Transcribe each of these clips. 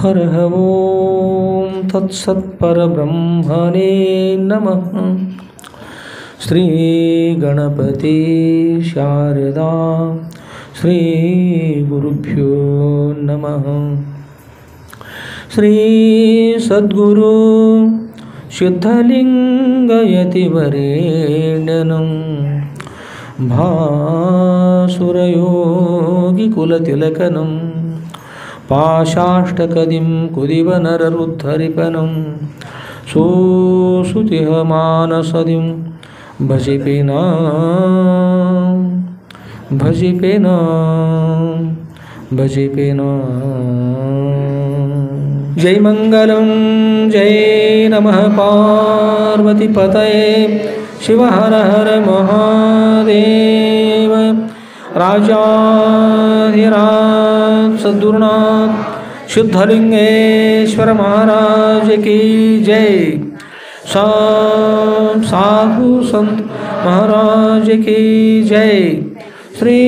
हरः ओं तत्सत्परब्रह्मणे नमः। श्रीगणपति शारदा श्रीगुरुभ्यो नमः। श्रीसद्गुरु सिद्धलिङ्गयतिवरेण्यं भासुरयोगिकुलतिलकनं पाशाष्टकदिं कुदिवनररुद्धरिपनं सोऽसुतिहमानसदिं भजिपेना जय मंगलम जय नमः पार्वतीपतये शिव हर हर महादेव। राजाधिराज सद्गुरुनाथ शुद्धलिंगेश्वर महाराज की जय। साधु संत महाराज की जय। श्री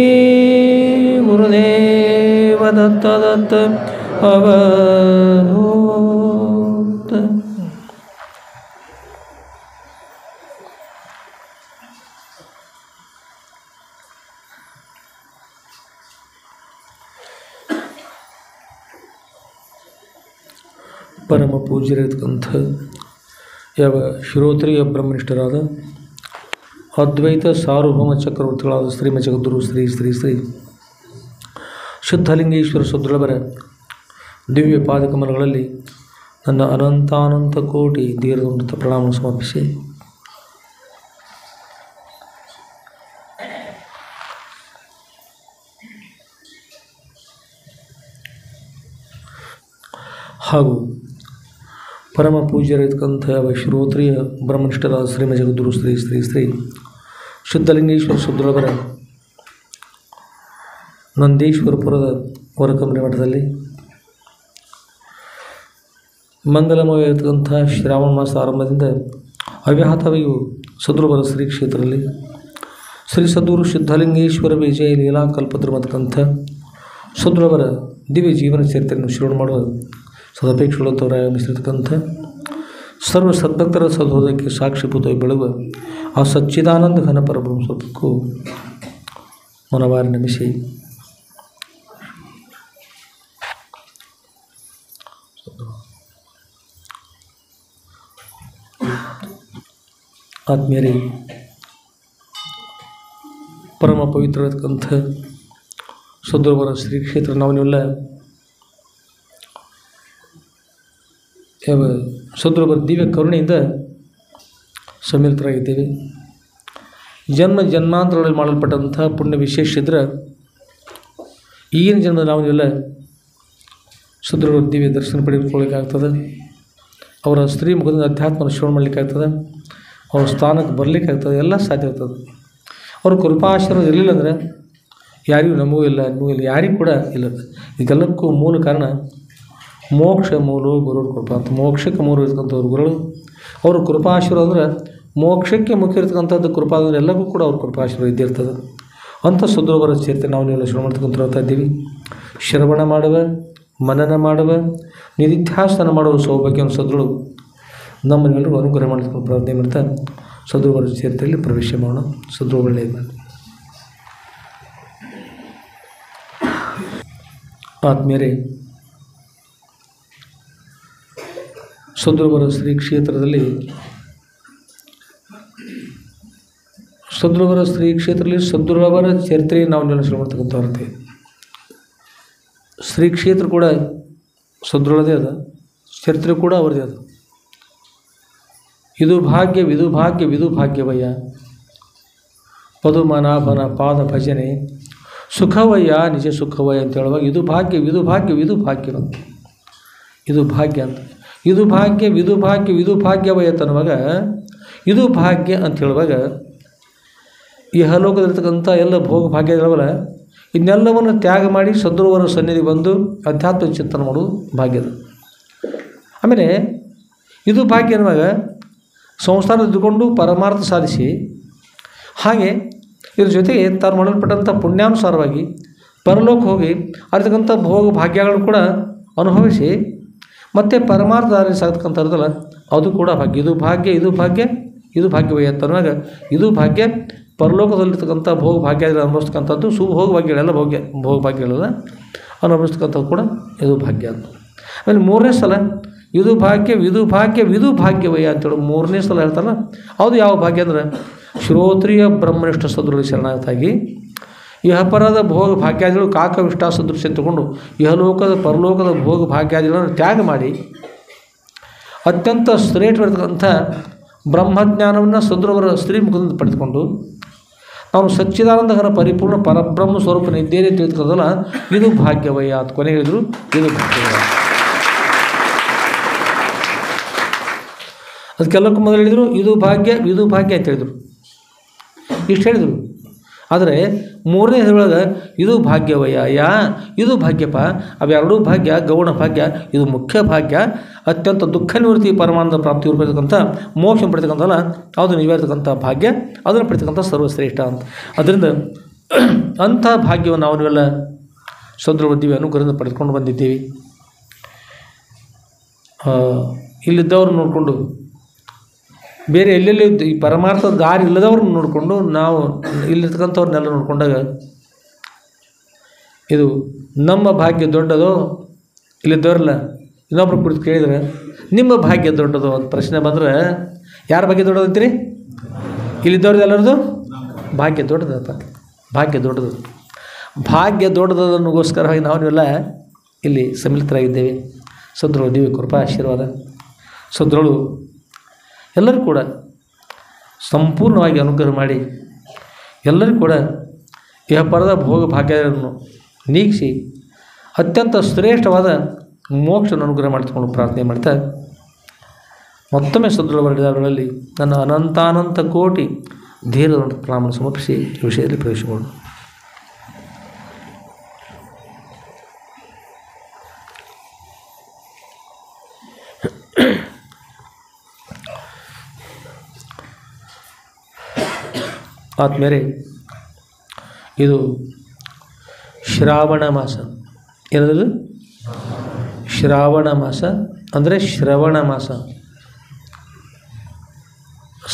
गुरुदेव दत्त दत्त अवधूत। ಪರಮ ಪೂಜ್ಯರಿರ್ತಕ್ಕಂಥ ಯಾವ ಶ್ರೋತ್ರಿಯ ಬ್ರಹ್ಮನಿಷ್ಠರಾದ ಅದ್ವೈತ ಸಾರ್ವಭೌಮ ಚಕ್ರವರ್ತಿಗಳಾದ ಶ್ರೀಮ ಜಗದ್ಗುರು ಶ್ರೀ ಶ್ರೀ ಶ್ರೀ ಶುದ್ಧಲಿಂಗೇಶ್ವರ ಸದ್ಗುರುವರ ದಿವ್ಯ ಪಾದಕಮಲಗಳಲ್ಲಿ ನನ್ನ ಅನಂತಾನಂತ ಕೋಟಿ ದೀರ್ಘ ಪ್ರಣಾಮ ಸಮರ್ಪಿಸಿ ಹಾಗೂ ಪರಮ ಪೂಜ್ಯರಿರ್ತಕ್ಕಂಥ ಶ್ರೋತ್ರಿಯ ಬ್ರಹ್ಮನಿಷ್ಠರಾದ ಶ್ರೀಮ ಜಗದ್ಗುರು ಶ್ರೀ ಶ್ರೀ ಶ್ರೀ ಸಿದ್ಧಲಿಂಗೇಶ್ವರ ಸುದ್ರವರ ನಂದೀಶ್ವರಪುರದ ವರಕಂಬರಿ ಮಠದಲ್ಲಿ ಮಂಗಲಮಯವಾಗಿರ್ತಕ್ಕಂಥ ಶ್ರಾವಣ ಮಾಸ ಆರಂಭದಿಂದ ಅವ್ಯಾಹತವಾಗಿಯೂ ಸದ್ಗುರುವರ ಶ್ರೀ ಕ್ಷೇತ್ರದಲ್ಲಿ ಶ್ರೀ ಸದ್ಗುರು ಸಿದ್ಧಲಿಂಗೇಶ್ವರ ವಿಜಯ ಲೀಲಾ ಕಲ್ಪತರುವಂತಕ್ಕಂಥ ಸದ್ಗುರುವರ ದಿವ್ಯ ಜೀವನ ಚರಿತ್ರೆಯನ್ನು ಶ್ರವಣ ಮಾಡುವ ಸದಪೇಕ್ಷೆಗಳಂತವರ ಮಿಶ್ರಿರ್ತಕ್ಕಂಥ ಸರ್ವ ಸದ್ಭಕ್ತರ ಸದ್ಹೃದಯಕ್ಕೆ ಸಾಕ್ಷಿಭೂತವಾಗಿ ಬೆಳೆಯುವ ಆ ಸಚ್ಚಿದಾನಂದ ಘನ ಪರಬ್ರಹ್ಮ ಸ್ವರೂಪಕ್ಕೂ ಮನವಾರಿ ನಮಿಸಿ ಆತ್ಮೀಯರೇ, ಪರಮ ಪವಿತ್ರವಾಗಿರ್ತಕ್ಕಂಥ ಸದ್ಗುರುವರ ಶ್ರೀ ಕ್ಷೇತ್ರ ನಾವೆಲ್ಲ ಸದ್ಗುರುವರ ದಿವ್ಯ ಕರುಣೆಯಿಂದ ಸಮ್ಮಿಲಿತರಾಗಿದ್ದೇವೆ. ಜನ್ಮ ಜನ್ಮಾಂತರಗಳಲ್ಲಿ ಮಾಡಲ್ಪಟ್ಟಂಥ ಪುಣ್ಯ ವಿಶೇಷ ಇದ್ದರೆ ಈಗಿನ ಜನ್ಮದ ನಾವೆಲ್ಲ ಸದ್ಗುರುವರ ದಿವ್ಯ ದರ್ಶನ ಪಡೆದುಕೊಳ್ಳಿಕ್ಕಾಗ್ತದೆ. ಅವರ ಸ್ತ್ರೀ ಮುಖದಿಂದ ಅಧ್ಯಾತ್ಮನ ಶ್ರವಣ ಮಾಡಲಿಕ್ಕಾಗ್ತದೆ. ಅವ್ರ ಸ್ಥಾನಕ್ಕೆ ಬರಲಿಕ್ಕಾಗ್ತದೆ. ಎಲ್ಲ ಸಾಧ್ಯ ಆಗ್ತದೆ. ಅವ್ರ ಕೃಪಾಶೀರ್ವಾದ ಇರಲಿಲ್ಲ ಅಂದರೆ ಯಾರಿಗೂ ನಮಗೂ ಇಲ್ಲ, ನಿಮಗೂ ಇಲ್ಲ, ಯಾರಿಗೂ ಕೂಡ ಇಲ್ಲ. ಇದೆಲ್ಲಕ್ಕೂ ಮೂಲ ಕಾರಣ ಮೋಕ್ಷ ಮೂಲ ಗುರುರ ಕೃಪಾ ಅಂತ. ಮೋಕ್ಷಕ್ಕೆ ಮೂಲ ಇರ್ತಕ್ಕಂಥವ್ರು ಗುರುಗಳು. ಅವ್ರ ಕೃಪಾಶೀರ್ವಾದ ಅಂದರೆ ಮೋಕ್ಷಕ್ಕೆ ಮುಖ್ಯ ಇರ್ತಕ್ಕಂಥದ್ದು ಕೃಪಾ ಅಂದರೆ ಎಲ್ಲರಿಗೂ ಕೂಡ ಅವ್ರ ಕೃಪಾಶೀರ್ವಾದ ಇದ್ದೇ ಇರ್ತದೆ. ಅಂಥ ಸದ್ಗುರುವರ ಚರಿತ್ರೆ ನಾವು ನೀವೆಲ್ಲ ಶ್ರವಣ ಮಾಡ್ತಕ್ಕಂಥ ಹೋಗ್ತಾ ಇದ್ದೀವಿ. ಶ್ರವಣ ಮಾಡುವ, ಮನನ ಮಾಡುವ, ನಿಧಿಧ್ಯಾಸನ ಮಾಡುವ ಸೌಭಾಗ್ಯವನ್ನು ಸದ್ಗುರು ನಮ್ಮನ್ನೆಲ್ಲರೂ ಅನುಗ್ರಹ ಮಾಡಲಿಕ್ಕೆ ಪ್ರಾರ್ಥನೆ ಮಾಡ್ತಾ ಸದ್ಗುರುವರ ಚರಿತ್ರೆಯಲ್ಲಿ ಪ್ರವೇಶ ಮಾಡೋಣ. ಸದ್ಗುರು ಒಳ್ಳೆಯದು. ಆತ್ಮೀಯರೇ, ಸದ್ಗುರುವರ ಶ್ರೀ ಕ್ಷೇತ್ರದಲ್ಲಿ ಸದ್ಗುರುವರ ಚರಿತ್ರೆ ನಾವು ಶ್ರವಣ ಮಾಡ್ತಕ್ಕಂಥ ಇರ್ತೀವಿ. ಶ್ರೀ ಕ್ಷೇತ್ರ ಕೂಡ ಸದ್ಗುರುಳದೇ ಅದ, ಚರಿತ್ರೆ ಕೂಡ ಅವರದೇ ಅದ. ಇದು ಭಾಗ್ಯ ವಿದು ಭಾಗ್ಯ ವಿದು ಭಾಗ್ಯವಯ್ಯ, ಪದುಮನಾಭನ ಪಾದ ಭಜನೆ ಸುಖವಯ್ಯ ನಿಜ ಸುಖವಯ್ಯ ಅಂತ ಹೇಳುವಾಗ ಇದು ಭಾಗ್ಯ ವಿದು ಭಾಗ್ಯ ವಿದು ಭಾಗ್ಯ ಅಂತ, ಇದು ಭಾಗ್ಯ ಅಂತ. ಇದು ಭಾಗ್ಯ ವಿದು ಭಾಗ್ಯ ವಿದು ಭಾಗ್ಯವಯ್ಯ ಅಂತನ್ನುವಾಗ ಇದು ಭಾಗ್ಯ ಅಂತ ಹೇಳುವಾಗ ಇಹಲೋಕದಲ್ಲಿರ್ತಕ್ಕಂಥ ಎಲ್ಲ ಭೋಗ ಭಾಗ್ಯ ಹೇಳವಲ್ಲ, ಇನ್ನೆಲ್ಲವನ್ನು ತ್ಯಾಗ ಮಾಡಿ ಸದ್ಗುರುವರ ಸನ್ನಿಧಿ ಬಂದು ಅಧ್ಯಾತ್ಮ ಚಿಂತನೆ ಮಾಡೋದು ಭಾಗ್ಯದ. ಆಮೇಲೆ ಇದು ಭಾಗ್ಯ ಅನ್ನುವಾಗ ಸಂಸಾರ ಇದ್ದುಕೊಂಡು ಪರಮಾರ್ಥ ಸಾಧಿಸಿ, ಹಾಗೆ ಇದ್ರ ಜೊತೆಗೆ ತಾನು ಮಾಡಲ್ಪಟ್ಟಂಥ ಪುಣ್ಯಾನುಸಾರವಾಗಿ ಪರಲೋಕ ಹೋಗಿ ಅಲ್ಲಿರ್ತಕ್ಕಂಥ ಭೋಗ ಭಾಗ್ಯಗಳನ್ನು ಕೂಡ ಅನುಭವಿಸಿ ಮತ್ತು ಪರಮಾರ್ಥ ದಾರಿ ಸಾಗತಕ್ಕಂಥ ಇರೋದಲ್ಲ, ಅದು ಕೂಡ ಭಾಗ್ಯ. ಇದು ಭಾಗ್ಯ ಇದು ಭಾಗ್ಯ ಇದು ಭಾಗ್ಯವಯ್ಯ ಅಂತನ್ನುವಾಗ ಇದು ಭಾಗ್ಯ ಪರಲೋಕದಲ್ಲಿರ್ತಕ್ಕಂಥ ಭೋಗ ಭಾಗ್ಯ ಅನುಭವಿಸ್ತಕ್ಕಂಥದ್ದು ಸುಭೋಗ ಭಾಗ್ಯಗಳೆಲ್ಲ ಭೋಗ ಭಾಗ್ಯಗಳೆಲ್ಲ ಅನುಭವಿಸ್ತಕ್ಕಂಥದ್ದು ಕೂಡ ಇದು ಭಾಗ್ಯ ಅಂತ. ಆಮೇಲೆ ಮೂರನೇ ಸಲ ಇದು ಭಾಗ್ಯ ವಿದು ಭಾಗ್ಯ ವಿದು ಭಾಗ್ಯವಯ್ಯ ಅಂತೇಳಿ ಮೂರನೇ ಸಲ ಹೇಳ್ತಾರಲ್ಲ, ಅದು ಯಾವ ಭಾಗ್ಯ ಅಂದರೆ ಶ್ರೋತ್ರಿಯ ಬ್ರಹ್ಮನಿಷ್ಠ ಸದ್ಗುರು ಶರಣಾಗತಾಗಿ ಇಹಪರದ ಭೋಗ ಭಾಗ್ಯಾದಿಗಳು ಕಾಕವಿಷ್ಟ ಸದೃಶ್ಯ ತಗೊಂಡು ಇಹಲೋಕದ ಪರಲೋಕದ ಭೋಗ ಭಾಗ್ಯಾದಿಗಳನ್ನು ತ್ಯಾಗ ಮಾಡಿ ಅತ್ಯಂತ ಶ್ರೇಷ್ಠವಾಗಿರ್ತಕ್ಕಂಥ ಬ್ರಹ್ಮಜ್ಞಾನವನ್ನು ಸದ್ಗುರುವರ ಸ್ತ್ರೀ ಮುಖದಿಂದ ಪಡೆದುಕೊಂಡು ನಾವು ಸಚ್ಚಿದಾನಂದ ಘನ ಪರಿಪೂರ್ಣ ಪರಬ್ರಹ್ಮ ಸ್ವರೂಪನಿದ್ದೇನೆ ಅಂತ ತಿಳಿದುಕೊಳ್ಳೋದಲ್ಲ, ಇದು ಭಾಗ್ಯವಯ್ಯ ಅಂತ ಕೊನೆಗೆ ಹೇಳಿದರು. ಇದು ಭಾಗ್ಯವಯ್ಯ. ಅದಕ್ಕೆಲ್ಲಕ್ಕೂ ಮೊದಲು ಹೇಳಿದರು ಇದು ಭಾಗ್ಯ ಇದು ಭಾಗ್ಯ ಅಂತ ಹೇಳಿದರು. ಇಷ್ಟು ಹೇಳಿದರು. ಆದರೆ ಮೂರನೇ ಇದರೊಳಗೆ ಇದು ಭಾಗ್ಯವಯ್ಯ, ಇದು ಭಾಗ್ಯಪ್ಪ, ಅವೆರಡೂ ಭಾಗ್ಯ ಗೌಣ ಭಾಗ್ಯ, ಇದು ಮುಖ್ಯ ಭಾಗ್ಯ, ಅತ್ಯಂತ ದುಃಖ ನಿವೃತ್ತಿ ಪರಮಾನಂದ ಪ್ರಾಪ್ತಿ ಪಡೆತಕ್ಕಂಥ ಮೋಕ್ಷ ಪಡೆತಕ್ಕಂಥಲ್ಲ, ಅದು ನಿಜವಾಗಿರ್ತಕ್ಕಂಥ ಭಾಗ್ಯ, ಅದನ್ನು ಪಡೆತಕ್ಕಂಥ ಸರ್ವಶ್ರೇಷ್ಠ ಅಂತ. ಅದರಿಂದ ಅಂಥ ಭಾಗ್ಯವನ್ನು ನಾವೆಲ್ಲ ಸದ್ಗುರು ದಿವ್ಯ ಅನುಗ್ರಹದಿಂದ ಪಡೆದುಕೊಂಡು ಬಂದಿದ್ದೀವಿ. ಇಲ್ಲಿದ್ದವ್ರು ನೋಡಿಕೊಂಡು ಬೇರೆ ಎಲ್ಲೆಲ್ಲಿ ಈ ಪರಮಾರ್ಥ ದಾರಿ ಇಲ್ಲದವ್ರನ್ನ ನೋಡಿಕೊಂಡು ನಾವು ಇಲ್ಲಿರ್ತಕ್ಕಂಥವ್ರನ್ನೆಲ್ಲ ನೋಡಿಕೊಂಡಾಗ ಇದು ನಮ್ಮ ಭಾಗ್ಯ ದೊಡ್ಡದೋ, ಇಲ್ಲಿದ್ದವ್ರಲ್ಲ ಇನ್ನೊಬ್ರು ಕುರಿತು ಕೇಳಿದರೆ ನಿಮ್ಮ ಭಾಗ್ಯ ದೊಡ್ಡದು ಅಂತ ಪ್ರಶ್ನೆ ಬಂದರೆ ಯಾರ ಭಾಗ್ಯ ದೊಡ್ಡದು ಅಂತೀರಿ? ಇಲ್ಲಿದ್ದವ್ರದ್ದು ಎಲ್ಲರದು ಭಾಗ್ಯ ದೊಡ್ಡದಪ್ಪ, ಭಾಗ್ಯ ದೊಡ್ಡದು. ಭಾಗ್ಯ ದೊಡ್ಡದನ್ನಗೋಸ್ಕರವಾಗಿ ನಾವೆಲ್ಲ ಇಲ್ಲಿ ಸಮ್ಮಿಲಿತರಾಗಿದ್ದೇವೆ. ಸದ್ಗುರು ದಿವ್ಯ ಕೃಪಾ ಆಶೀರ್ವಾದ. ಸದ್ಗುರು ಎಲ್ಲರೂ ಕೂಡ ಸಂಪೂರ್ಣವಾಗಿ ಅನುಗ್ರಹ ಮಾಡಿ ಎಲ್ಲರೂ ಕೂಡ ಇಹ ಪರದ ಭೋಗ ಭಾಗ್ಯವನ್ನು ನೀಗಿಸಿ ಅತ್ಯಂತ ಶ್ರೇಷ್ಠವಾದ ಮೋಕ್ಷವನ್ನು ಅನುಗ್ರಹ ಮಾಡಿಕೊಂಡು ಪ್ರಾರ್ಥನೆ ಮಾಡ್ತಾ ಮತ್ತೊಮ್ಮೆ ಸದೃಢ ನನ್ನ ಅನಂತಾನಂತ ಕೋಟಿ ಧೀರ ಪ್ರಣಾಮವನ್ನು ಸಮರ್ಪಿಸಿ ವಿಷಯದಲ್ಲಿ ಪ್ರವೇಶಗೊಂಡು ಆದ್ಮೇಲೆ ಇದು ಶ್ರಾವಣ ಮಾಸ. ಏನದು? ಶ್ರಾವಣ ಮಾಸ ಅಂದರೆ ಶ್ರವಣ ಮಾಸ.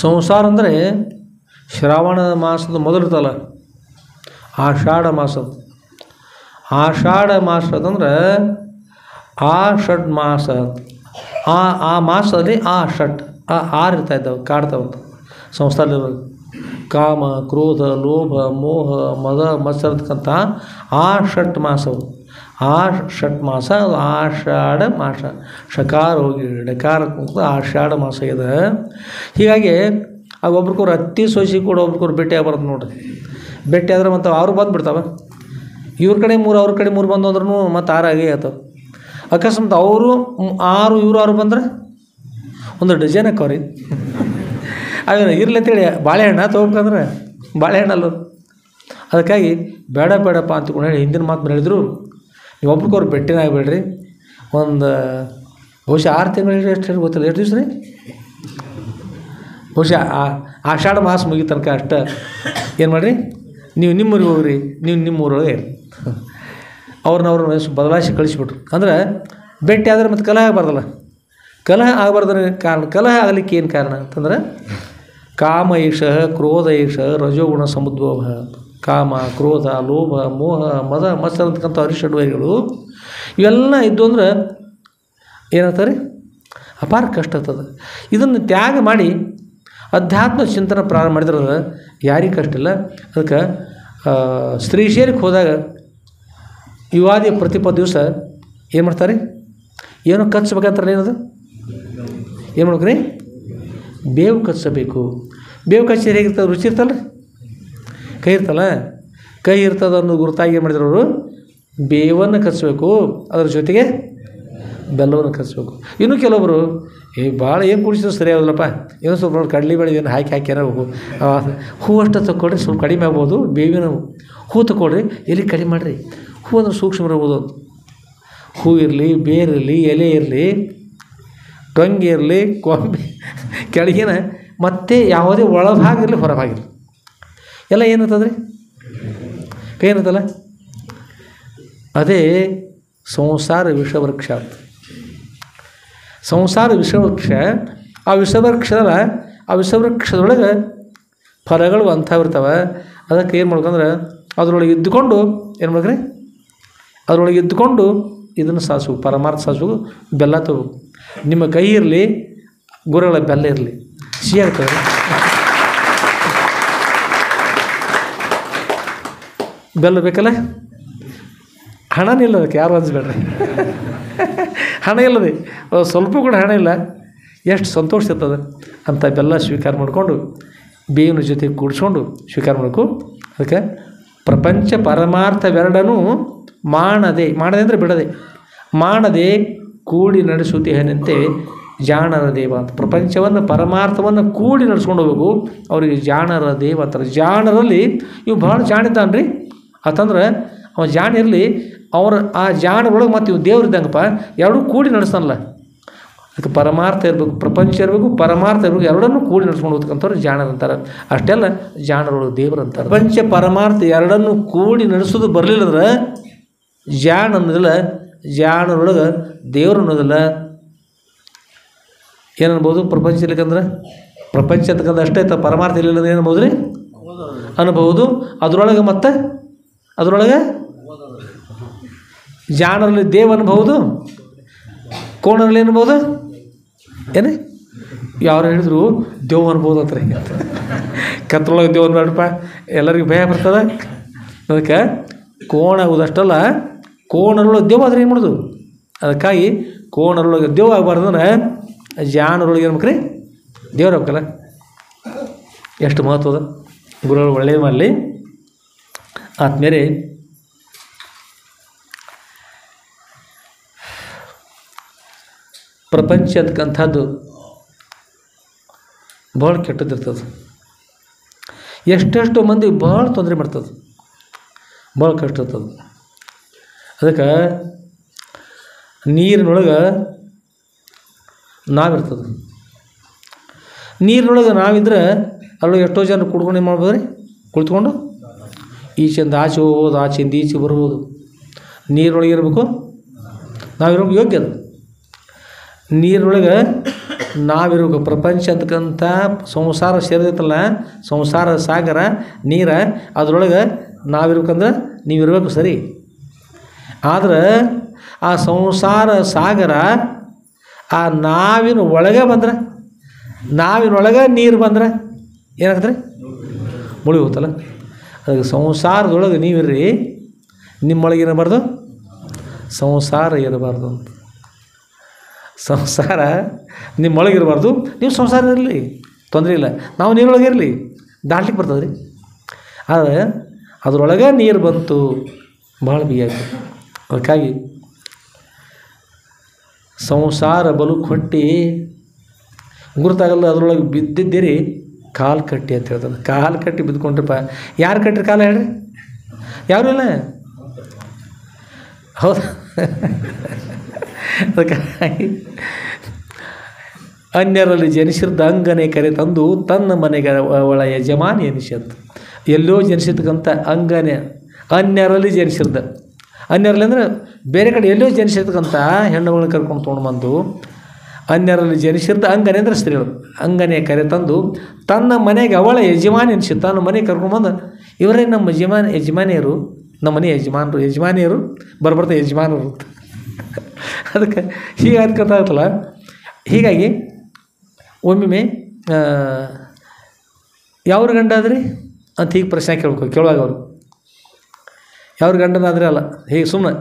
ಸಂಸಾರ ಅಂದರೆ ಶ್ರಾವಣ ಮಾಸದ ಮೊದಲಿರ್ತಲ್ಲ ಆಷಾಢ ಮಾಸ. ಆಷಾಢ ಮಾಸದಂದ್ರೆ ಆ ಷಡ್ ಮಾಸ. ಆ ಮಾಸದಲ್ಲಿ ಆ ಷಟ್ ಆರು ಇರ್ತಾಯಿದ್ದಾವೆ, ಕಾಡ್ತಾವಂತ ಸಂಸಾರದಲ್ಲಿರೋದು. ಕಾಮ, ಕ್ರೋಧ, ಲೋಭ, ಮೋಹ, ಮದ, ಮತ್ಸರ ಅಂತಕ್ಕಂಥ ಆ ಷಟ್ ಮಾಸವು. ಆ ಷಟ್ ಮಾಸ ಅದು ಆಷಾಢ ಮಾಸ. ಶಕಾರ ಹೋಗಿ ಡಕಾರ ಆಷಾಢ ಮಾಸ ಇದೆ. ಹೀಗಾಗಿ ಆಗ ಒಬ್ರಿಗೊಬ್ರು ಅತ್ತಿ ಸೊಸಿ ಕೂಡ ಒಬ್ರಿಗೊಬ್ರು ಭೇಟಿ ಆಗ್ಬಾರ್ದು ನೋಡ್ರಿ. ಭೇಟಿ ಆದ್ರೆ ಮತ್ತು ಅವರು ಬಂದುಬಿಡ್ತಾವೆ. ಇವ್ರ ಕಡೆ 3 ಅವ್ರ ಕಡೆ 3 ಬಂದು ಅಂದ್ರೂ ಮತ್ತು 6 ಆಗೇ ಆಯ್ತವೆ. ಅಕಸ್ಮಾತ್ ಅವರು 6 ಇವರು 6 ಬಂದ್ರೆ ಒಂದು ಡಜನ್ ಹಾಕವ್ರಿ. ಅವೇನು ಇರ್ಲಿ ಅಂತೇಳಿ ಬಾಳೆಹಣ್ಣು ತೊಗೊಬೇಕಂದ್ರೆ ಬಾಳೆಹಣ್ಣಲ್ಲ. ಅದಕ್ಕಾಗಿ ಬೇಡಪ್ಪ ಅಂತಕೊಂಡು ಹೇಳಿ ಹಿಂದಿನ ಮಾತು ಹೇಳಿದ್ರು, ನೀವು ಒಬ್ರಿಗೊಬ್ರು ಭೇಟಿನ ಆಗಬೇಡ್ರಿ. ಒಂದು ಬಹುಶಃ 6 ತಿಂಗಳು ಎಷ್ಟು ಗೊತ್ತಿಲ್ಲ, ಎಷ್ಟು ದಿವಸ ರೀ? ಬಹುಶಃ ಆಷಾಢ ಮಾಸ ಮುಗಿದ ತನಕ ಅಷ್ಟೇ ಏನು ಮಾಡಿರಿ, ನೀವು ನಿಮ್ಮೂರಿಗೆ ಹೋಗ್ರಿ, ನೀವು ನಿಮ್ಮೂರೊಳಗೆ ಇರಿ. ಅವ್ರನ್ನ ಬದಲಾಯಿಸಿ ಕಳಿಸಿಬಿಟ್ರು. ಅಂದ್ರೆ ಭೇಟಿ ಆದರೆ ಮತ್ತು ಕಲಹ ಆಗಬಾರ್ದಲ್ಲ. ಕಲಹ ಆಗಬಾರ್ದ್ರೆ ಕಾರಣ, ಕಲಹ ಆಗಲಿಕ್ಕೆ ಏನು ಕಾರಣ ಅಂತಂದ್ರೆ ಕಾಮ ಏಷ ಕ್ರೋಧ ಏಷ ರಜೋಗುಣ ಸಮುದ್ಭವ. ಕಾಮ, ಕ್ರೋಧ, ಲೋಭ, ಮೋಹ, ಮದ, ಮತ್ಸರ ಅಂತಕ್ಕಂಥ ಅರಿಷಡ್ವೈಗಳು ಇವೆಲ್ಲ ಇದ್ದು ಅಂದ್ರೆ ಏನಾಗ್ತಾರೆ, ಅಪಾರ ಕಷ್ಟ ಆಗ್ತದೆ. ಇದನ್ನು ತ್ಯಾಗ ಮಾಡಿ ಅಧ್ಯಾತ್ಮ ಚಿಂತನೆ ಪ್ರಾರಂಭ ಮಾಡಿದ್ರೆ ಯಾರಿಗೆ ಕಷ್ಟ ಇಲ್ಲ. ಅದಕ್ಕೆ ಶ್ರೀಶೈಲಕ್ಕೆ ಹೋದಾಗ ಯುಗಾದಿ ಪ್ರತಿಪದ ದಿವಸ ಏನು ಮಾಡ್ತಾರೆ, ಏನೋ ಕಚ್ಚಬೇಕಂತಾರೆ. ಏನದು ಏನು ಮಾಡ್ಬೇಕ್ರಿ? ಬೇವು ಕಚ್ಚಬೇಕು. ಬೇವು ಕಚ್ಚಿ ಹೇಗಿರ್ತದೆ, ರುಚಿ ಇರ್ತಲ್ಲ, ಕೈ ಇರ್ತಲ್ಲ, ಕೈ ಇರ್ತದೆ ಅನ್ನೋ ಗುರುತಾಗಿ ಏನು ಮಾಡಿದ್ರು ಅವರು, ಬೇವನ್ನು ಕಚ್ಚಬೇಕು, ಅದ್ರ ಜೊತೆಗೆ ಬೆಲ್ಲವನ್ನು ಕಚ್ಚಬೇಕು. ಇನ್ನೂ ಕೆಲವೊಬ್ಬರು ಭಾಳ ಏನು ಕುಡಿಸಿದ್ರು ಸರಿ ಆಗೋದಿಲ್ಲಪ್ಪ, ಏನೋ ಸ್ವಲ್ಪ ನೋಡಿ ಕಡಲೆ ಬೇಳೆ ಏನು ಹಾಕಿ ಏನೋ ಹೂ ಅಷ್ಟು ತಗೊಳ್ರಿ, ಸ್ವಲ್ಪ ಕಡಿಮೆ ಆಗ್ಬೋದು. ಬೇವಿನ ಹೂ ತಗೊಳ್ರಿ, ಎಲೆ ಕಡಿಮೆ ಮಾಡಿರಿ. ಹೂ ಅಂದ್ರೆ ಸೂಕ್ಷ್ಮ ಇರ್ಬೋದು. ಹೂ ಇರಲಿ, ಬೇರಿರಲಿ, ಎಲೆ ಇರಲಿ, ಟೊಂಗೆ ಇರಲಿ, ಕೊಂಬೆ ಕೆಳಗಿನ ಮತ್ತು ಯಾವುದೇ ಒಳಭಾಗಿರಲಿ ಹೊರಭಾಗಿರಲಿ ಎಲ್ಲ ಏನಿರ್ತದೆ ರೀ, ಕೈ ಏನಿರ್ತಲ್ಲ, ಅದೇ ಸಂಸಾರ ವಿಷವೃಕ್ಷ. ಸಂಸಾರ ವಿಷವೃಕ್ಷ. ಆ ವಿಷವೃಕ್ಷದೊಳಗೆ ಫಲಗಳು ಅಂಥವಿರ್ತವೆ. ಅದಕ್ಕೆ ಏನು ಮಾಡ್ಬೇಕಂದ್ರೆ ಅದರೊಳಗೆ ಇದ್ದುಕೊಂಡು ಏನು ಮಾಡ್ಬೇಕ್ರಿ, ಅದರೊಳಗೆ ಇದ್ದುಕೊಂಡು ಇದನ್ನು ಸಾಧಿಸ್ಬೇಕು, ಪರಮಾರ್ಥ ಸಾಧಿಸ್ಬೇಕು. ಬೆಲ್ಲ ತಗೋಬೇಕು. ನಿಮ್ಮ ಕೈ ಇರಲಿ, ಗುರುಗಳ ಬೆಲ್ಲ ಇರಲಿ, ಸಿಹಿ ಆಗ್ತದೆ. ಬೆಲ್ಲ ಬೇಕಲ್ಲ, ಹಣನೇ ಇಲ್ಲ ಅದಕ್ಕೆ, ಯಾರು ಅನ್ಸ್ಬೇಡ್ರಿ. ಹಣ ಇಲ್ಲದೆ ಸ್ವಲ್ಪ ಕೂಡ ಹಣ ಇಲ್ಲ, ಎಷ್ಟು ಸಂತೋಷ ಇರ್ತದೆ ಅಂತ ಬೆಲ್ಲ ಸ್ವೀಕಾರ ಮಾಡಿಕೊಂಡು ಬೇವಿನ ಜೊತೆ ಕೂಡಿಸ್ಕೊಂಡು ಸ್ವೀಕಾರ ಮಾಡಬೇಕು. ಅದಕ್ಕೆ ಪ್ರಪಂಚ ಪರಮಾರ್ಥವೆರಡನ್ನೂ ಮಾಡದೆ ಅಂದರೆ ಬಿಡದೆ, ಮಾಡದೆ ಕೂಡಿ ನಡೆಸುತ್ತೇನಂತೆ ಜಾಣರ ದೇವ ಅಂತ. ಪ್ರಪಂಚವನ್ನು ಪರಮಾರ್ಥವನ್ನು ಕೂಡಿ ನಡೆಸ್ಕೊಂಡು ಹೋಗ್ಬೇಕು. ಅವರಿಗೆ ಜಾಣರ ದೇವ ಅಂತಾರೆ. ಜಾಣರಲ್ಲಿ ಇವು ಭಾಳ ಜಾಣಿದ್ದಾನೆ ರೀ ಅಂತಂದ್ರೆ ಅವ ಜಾಣ ಇರಲಿ, ಅವ್ರ ಆ ಜಾಣಗಳೊಳಗೆ ಮತ್ತು ಇವು ದೇವ್ರು ಇದ್ದಂಗಪ್ಪ, ಎರಡೂ ಕೂಡಿ ನಡೆಸ್ತಾನಲ್ಲ. ಅದಕ್ಕೆ ಪರಮಾರ್ಥ ಇರಬೇಕು, ಪ್ರಪಂಚ ಇರಬೇಕು, ಪರಮಾರ್ಥ ಇರಬೇಕು, ಎರಡನ್ನೂ ಕೂಡಿ ನಡೆಸ್ಕೊಂಡು ಹೋಗ್ತಕ್ಕಂಥವ್ರು ಜಾಣರು ಅಂತಾರೆ. ಅಷ್ಟೆಲ್ಲ ಜಾಣರೊಳಗೆ ದೇವರು ಅಂತಾರೆ. ಪ್ರಪಂಚ ಪರಮಾರ್ಥ ಎರಡನ್ನೂ ಕೂಡಿ ನಡೆಸೋದು ಬರಲಿಲ್ಲ ಅಂದ್ರೆ ಜಾಣ ಅನ್ನೋದಿಲ್ಲ, ಜಾಣರೊಳಗೆ ದೇವರು ಅನ್ನೋದಿಲ್ಲ. ಏನನ್ಬೋದು ಪ್ರಪಂಚ ಇರ್ಲಿಕ್ಕಂದ್ರೆ, ಪ್ರಪಂಚ ಅಂತಕ್ಕಂದ್ರೆ ಅಷ್ಟೇ ಇತ್ತು, ಪರಮಾರ್ಥ ಇರಲಿಲ್ಲ ಅಂದ್ರೆ ಏನನ್ಬೋದು ರೀ ಅನ್ಬೋದು. ಅದರೊಳಗೆ ಮತ್ತು ಅದರೊಳಗೆ ಜಾಣರಲ್ಲಿ ದೇವ ಅನ್ಬೋದು, ಕೋಣರಲ್ಲಿ ಏನ್ಬೋದು, ಏನು ಯಾರು ಹೇಳಿದ್ರು ದೇವ್ ಅನ್ಬೋದು ಅಂತ. ಕತ್ರೊಳಗೆ ದೇವ್ ಅನ್ಬೇಡಪ್ಪ, ಎಲ್ಲರಿಗೂ ಭಯ ಬರ್ತದೆ. ಅದಕ್ಕೆ ಕೋಣ ಆಗೋದಷ್ಟಲ್ಲ, ಕೋಣರೊಳಗೆ ದೇವ್ ಆದರೆ ಏನು ಮಾಡೋದು. ಅದಕ್ಕಾಗಿ ಕೋಣರೊಳಗೆ ದೇವ್ ಆಗಬಾರ್ದಂದ್ರೆ ಜಾಣರೊಳಗೆ ಏನ್ಬೇಕ್ರಿ, ದೇವ್ರು ಆಗ್ಬೇಕಲ್ಲ. ಎಷ್ಟು ಮಹತ್ವದ ಗುರುಗಳು ಒಳ್ಳೆಯ ಮಾಡಲಿ. ಆದ್ಮೇಲೆ ಪ್ರಪಂಚ ಅಂತಕ್ಕಂಥದ್ದು ಭಾಳ ಕೆಟ್ಟದಿರ್ತದೆ. ಎಷ್ಟೆಷ್ಟು ಮಂದಿ ಭಾಳ ತೊಂದರೆ ಮಾಡ್ತದೆ, ಭಾಳ ಕಷ್ಟ ಇರ್ತದೆ. ಅದಕ್ಕೆ ನೀರಿನೊಳಗೆ ನಾವಿರ್ತದೆ. ನೀರಿನೊಳಗೆ ನಾವಿದ್ರೆ ಅಲ್ಲೊಳಗೆ ಎಷ್ಟೋ ಜನ ಕುಡ್ಕೊಂಡು ಏನು ಮಾಡ್ಬೋದು ರೀ, ಕುಳಿತುಕೊಂಡು ಈಚೆಯಿಂದ ಆಚೆ ಹೋಗ್ಬೋದು, ಆಚೆಯಿಂದ ಈಚೆ ಬರ್ಬೋದು. ನೀರೊಳಗೆ ಇರಬೇಕು, ನಾವಿರೋಕೆ ಯೋಗ್ಯ ಅದು. ನೀರೊಳಗೆ ನಾವಿರ್ಬೇಕು. ಪ್ರಪಂಚ ಅಂತಕ್ಕಂಥ ಸಂಸಾರ ಸೇರಿದೈತಲ್ಲ, ಸಂಸಾರ ಸಾಗರ ನೀರ, ಅದರೊಳಗೆ ನಾವಿರ್ಬೇಕಂದ್ರೆ ನೀವಿರಬೇಕು ಸರಿ. ಆದ್ರೆ ಆ ಸಂಸಾರ ಸಾಗರ ಆ ನಾವಿನ ಒಳಗೆ ಬಂದ್ರೆ, ನಾವಿನೊಳಗೆ ನೀರು ಬಂದ್ರೆ ಏನಾಗ್ತದೆ, ಮುಳುಗಿ ಹೋಗ್ತಲ್ಲ. ಅದಕ್ಕೆ ಸಂಸಾರದೊಳಗೆ ನೀವಿರ್ರಿ, ನಿಮ್ಮೊಳಗೆ ಇರಬಾರ್ದು, ಸಂಸಾರ ಇರಬಾರ್ದು ಅಂತ. ಸಂಸಾರ ನಿಮ್ಮೊಳಗಿರಬಾರ್ದು, ನೀವು ಸಂಸಾರ ಇರಲಿ, ತೊಂದರೆ ಇಲ್ಲ. ನಾವು ನೀರೊಳಗೆ ಇರಲಿ, ದಾಟ್ಲಿಕ್ಕೆ ಬರ್ತದೆ ರೀ. ಆದರೆ ಅದರೊಳಗೆ ನೀರು ಬಂತು, ಭಾಳ ಬಿಗಿಯಾಗಿ. ಅದಕ್ಕಾಗಿ ಸಂಸಾರ ಬಲು ಕೊಟ್ಟು ಗುರುತಾಗಲ್ಲ, ಅದರೊಳಗೆ ಬಿದ್ದಿದ್ದೀರಿ ಕಾಲು ಕಟ್ಟಿ ಅಂತ ಹೇಳ್ತಾರೆ. ಕಾಲು ಕಟ್ಟಿ ಬಿದ್ದುಕೊಂಡ್ರಪ್ಪ, ಯಾರು ಕಟ್ಟಿರಿ ಕಾಲ ಹೇಳ್ರಿ? ಯಾರೂ ಇಲ್ಲ. ಹೌದು. ಅದಕ್ಕಾಗಿ ಅನ್ಯರಲ್ಲಿ ಜನಿಸಿದ ಅಂಗನೆ ಕರೆ ತಂದು ತನ್ನ ಮನೆಗೆ ಒಳ ಯಜಮಾನಿ ಎನಿಸತ್ತು. ಎಲ್ಲೋ ಜನಿಸಿರ್ತಕ್ಕಂಥ ಅಂಗನೆ, ಅನ್ಯರಲ್ಲಿ ಜನಿಸಿರ್ದ, ಅನ್ಯರಲ್ಲಿ ಅಂದರೆ ಬೇರೆ ಕಡೆ ಎಲ್ಲೋ ಜನಿಸಿರ್ತಕ್ಕಂಥ ಹೆಣ್ಣುಗಳನ್ನ ಕರ್ಕೊಂಡು ತೊಗೊಂಡ್ಬಂದು, ಅನ್ಯರಲ್ಲಿ ಜನಿಸಿರ್ದ ಅಂಗನೆ ಅಂದರೆ ಸ್ತ್ರೀಗಳು, ಅಂಗನೆ ಕರೆ ತಂದು ತನ್ನ ಮನೆಗೆ ಅವಳ ಯಜಮಾನಿ ಎನಿಸಿ ತನ್ನ ಮನೆಗೆ ಕರ್ಕೊಂಡ್ಬಂದು, ಇವರೇ ನಮ್ಮ ಯಜಮಾನಿಯರು, ನಮ್ಮ ಮನೆ ಯಜಮಾನಿಯರು ಬರ್ಬರ್ತ ಯಜಮಾನರು. ಅದಕ್ಕೆ ಹೀಗೆ ಅನ್ಕೊತಾಗತ್ತಲ್ಲ. ಹೀಗಾಗಿ ಒಮ್ಮೊಮ್ಮೆ ಯಾವ್ರ ಗಂಡ ಆದ್ರಿ ಅಂತ ಹೀಗೆ ಪ್ರಶ್ನೆ ಕೇಳುವಾಗ ಅವರು ಯಾವ್ರ ಗಂಡನಾದ್ರೆ ಅಲ್ಲ, ಹೀಗೆ ಸುಮ್ಮನೆ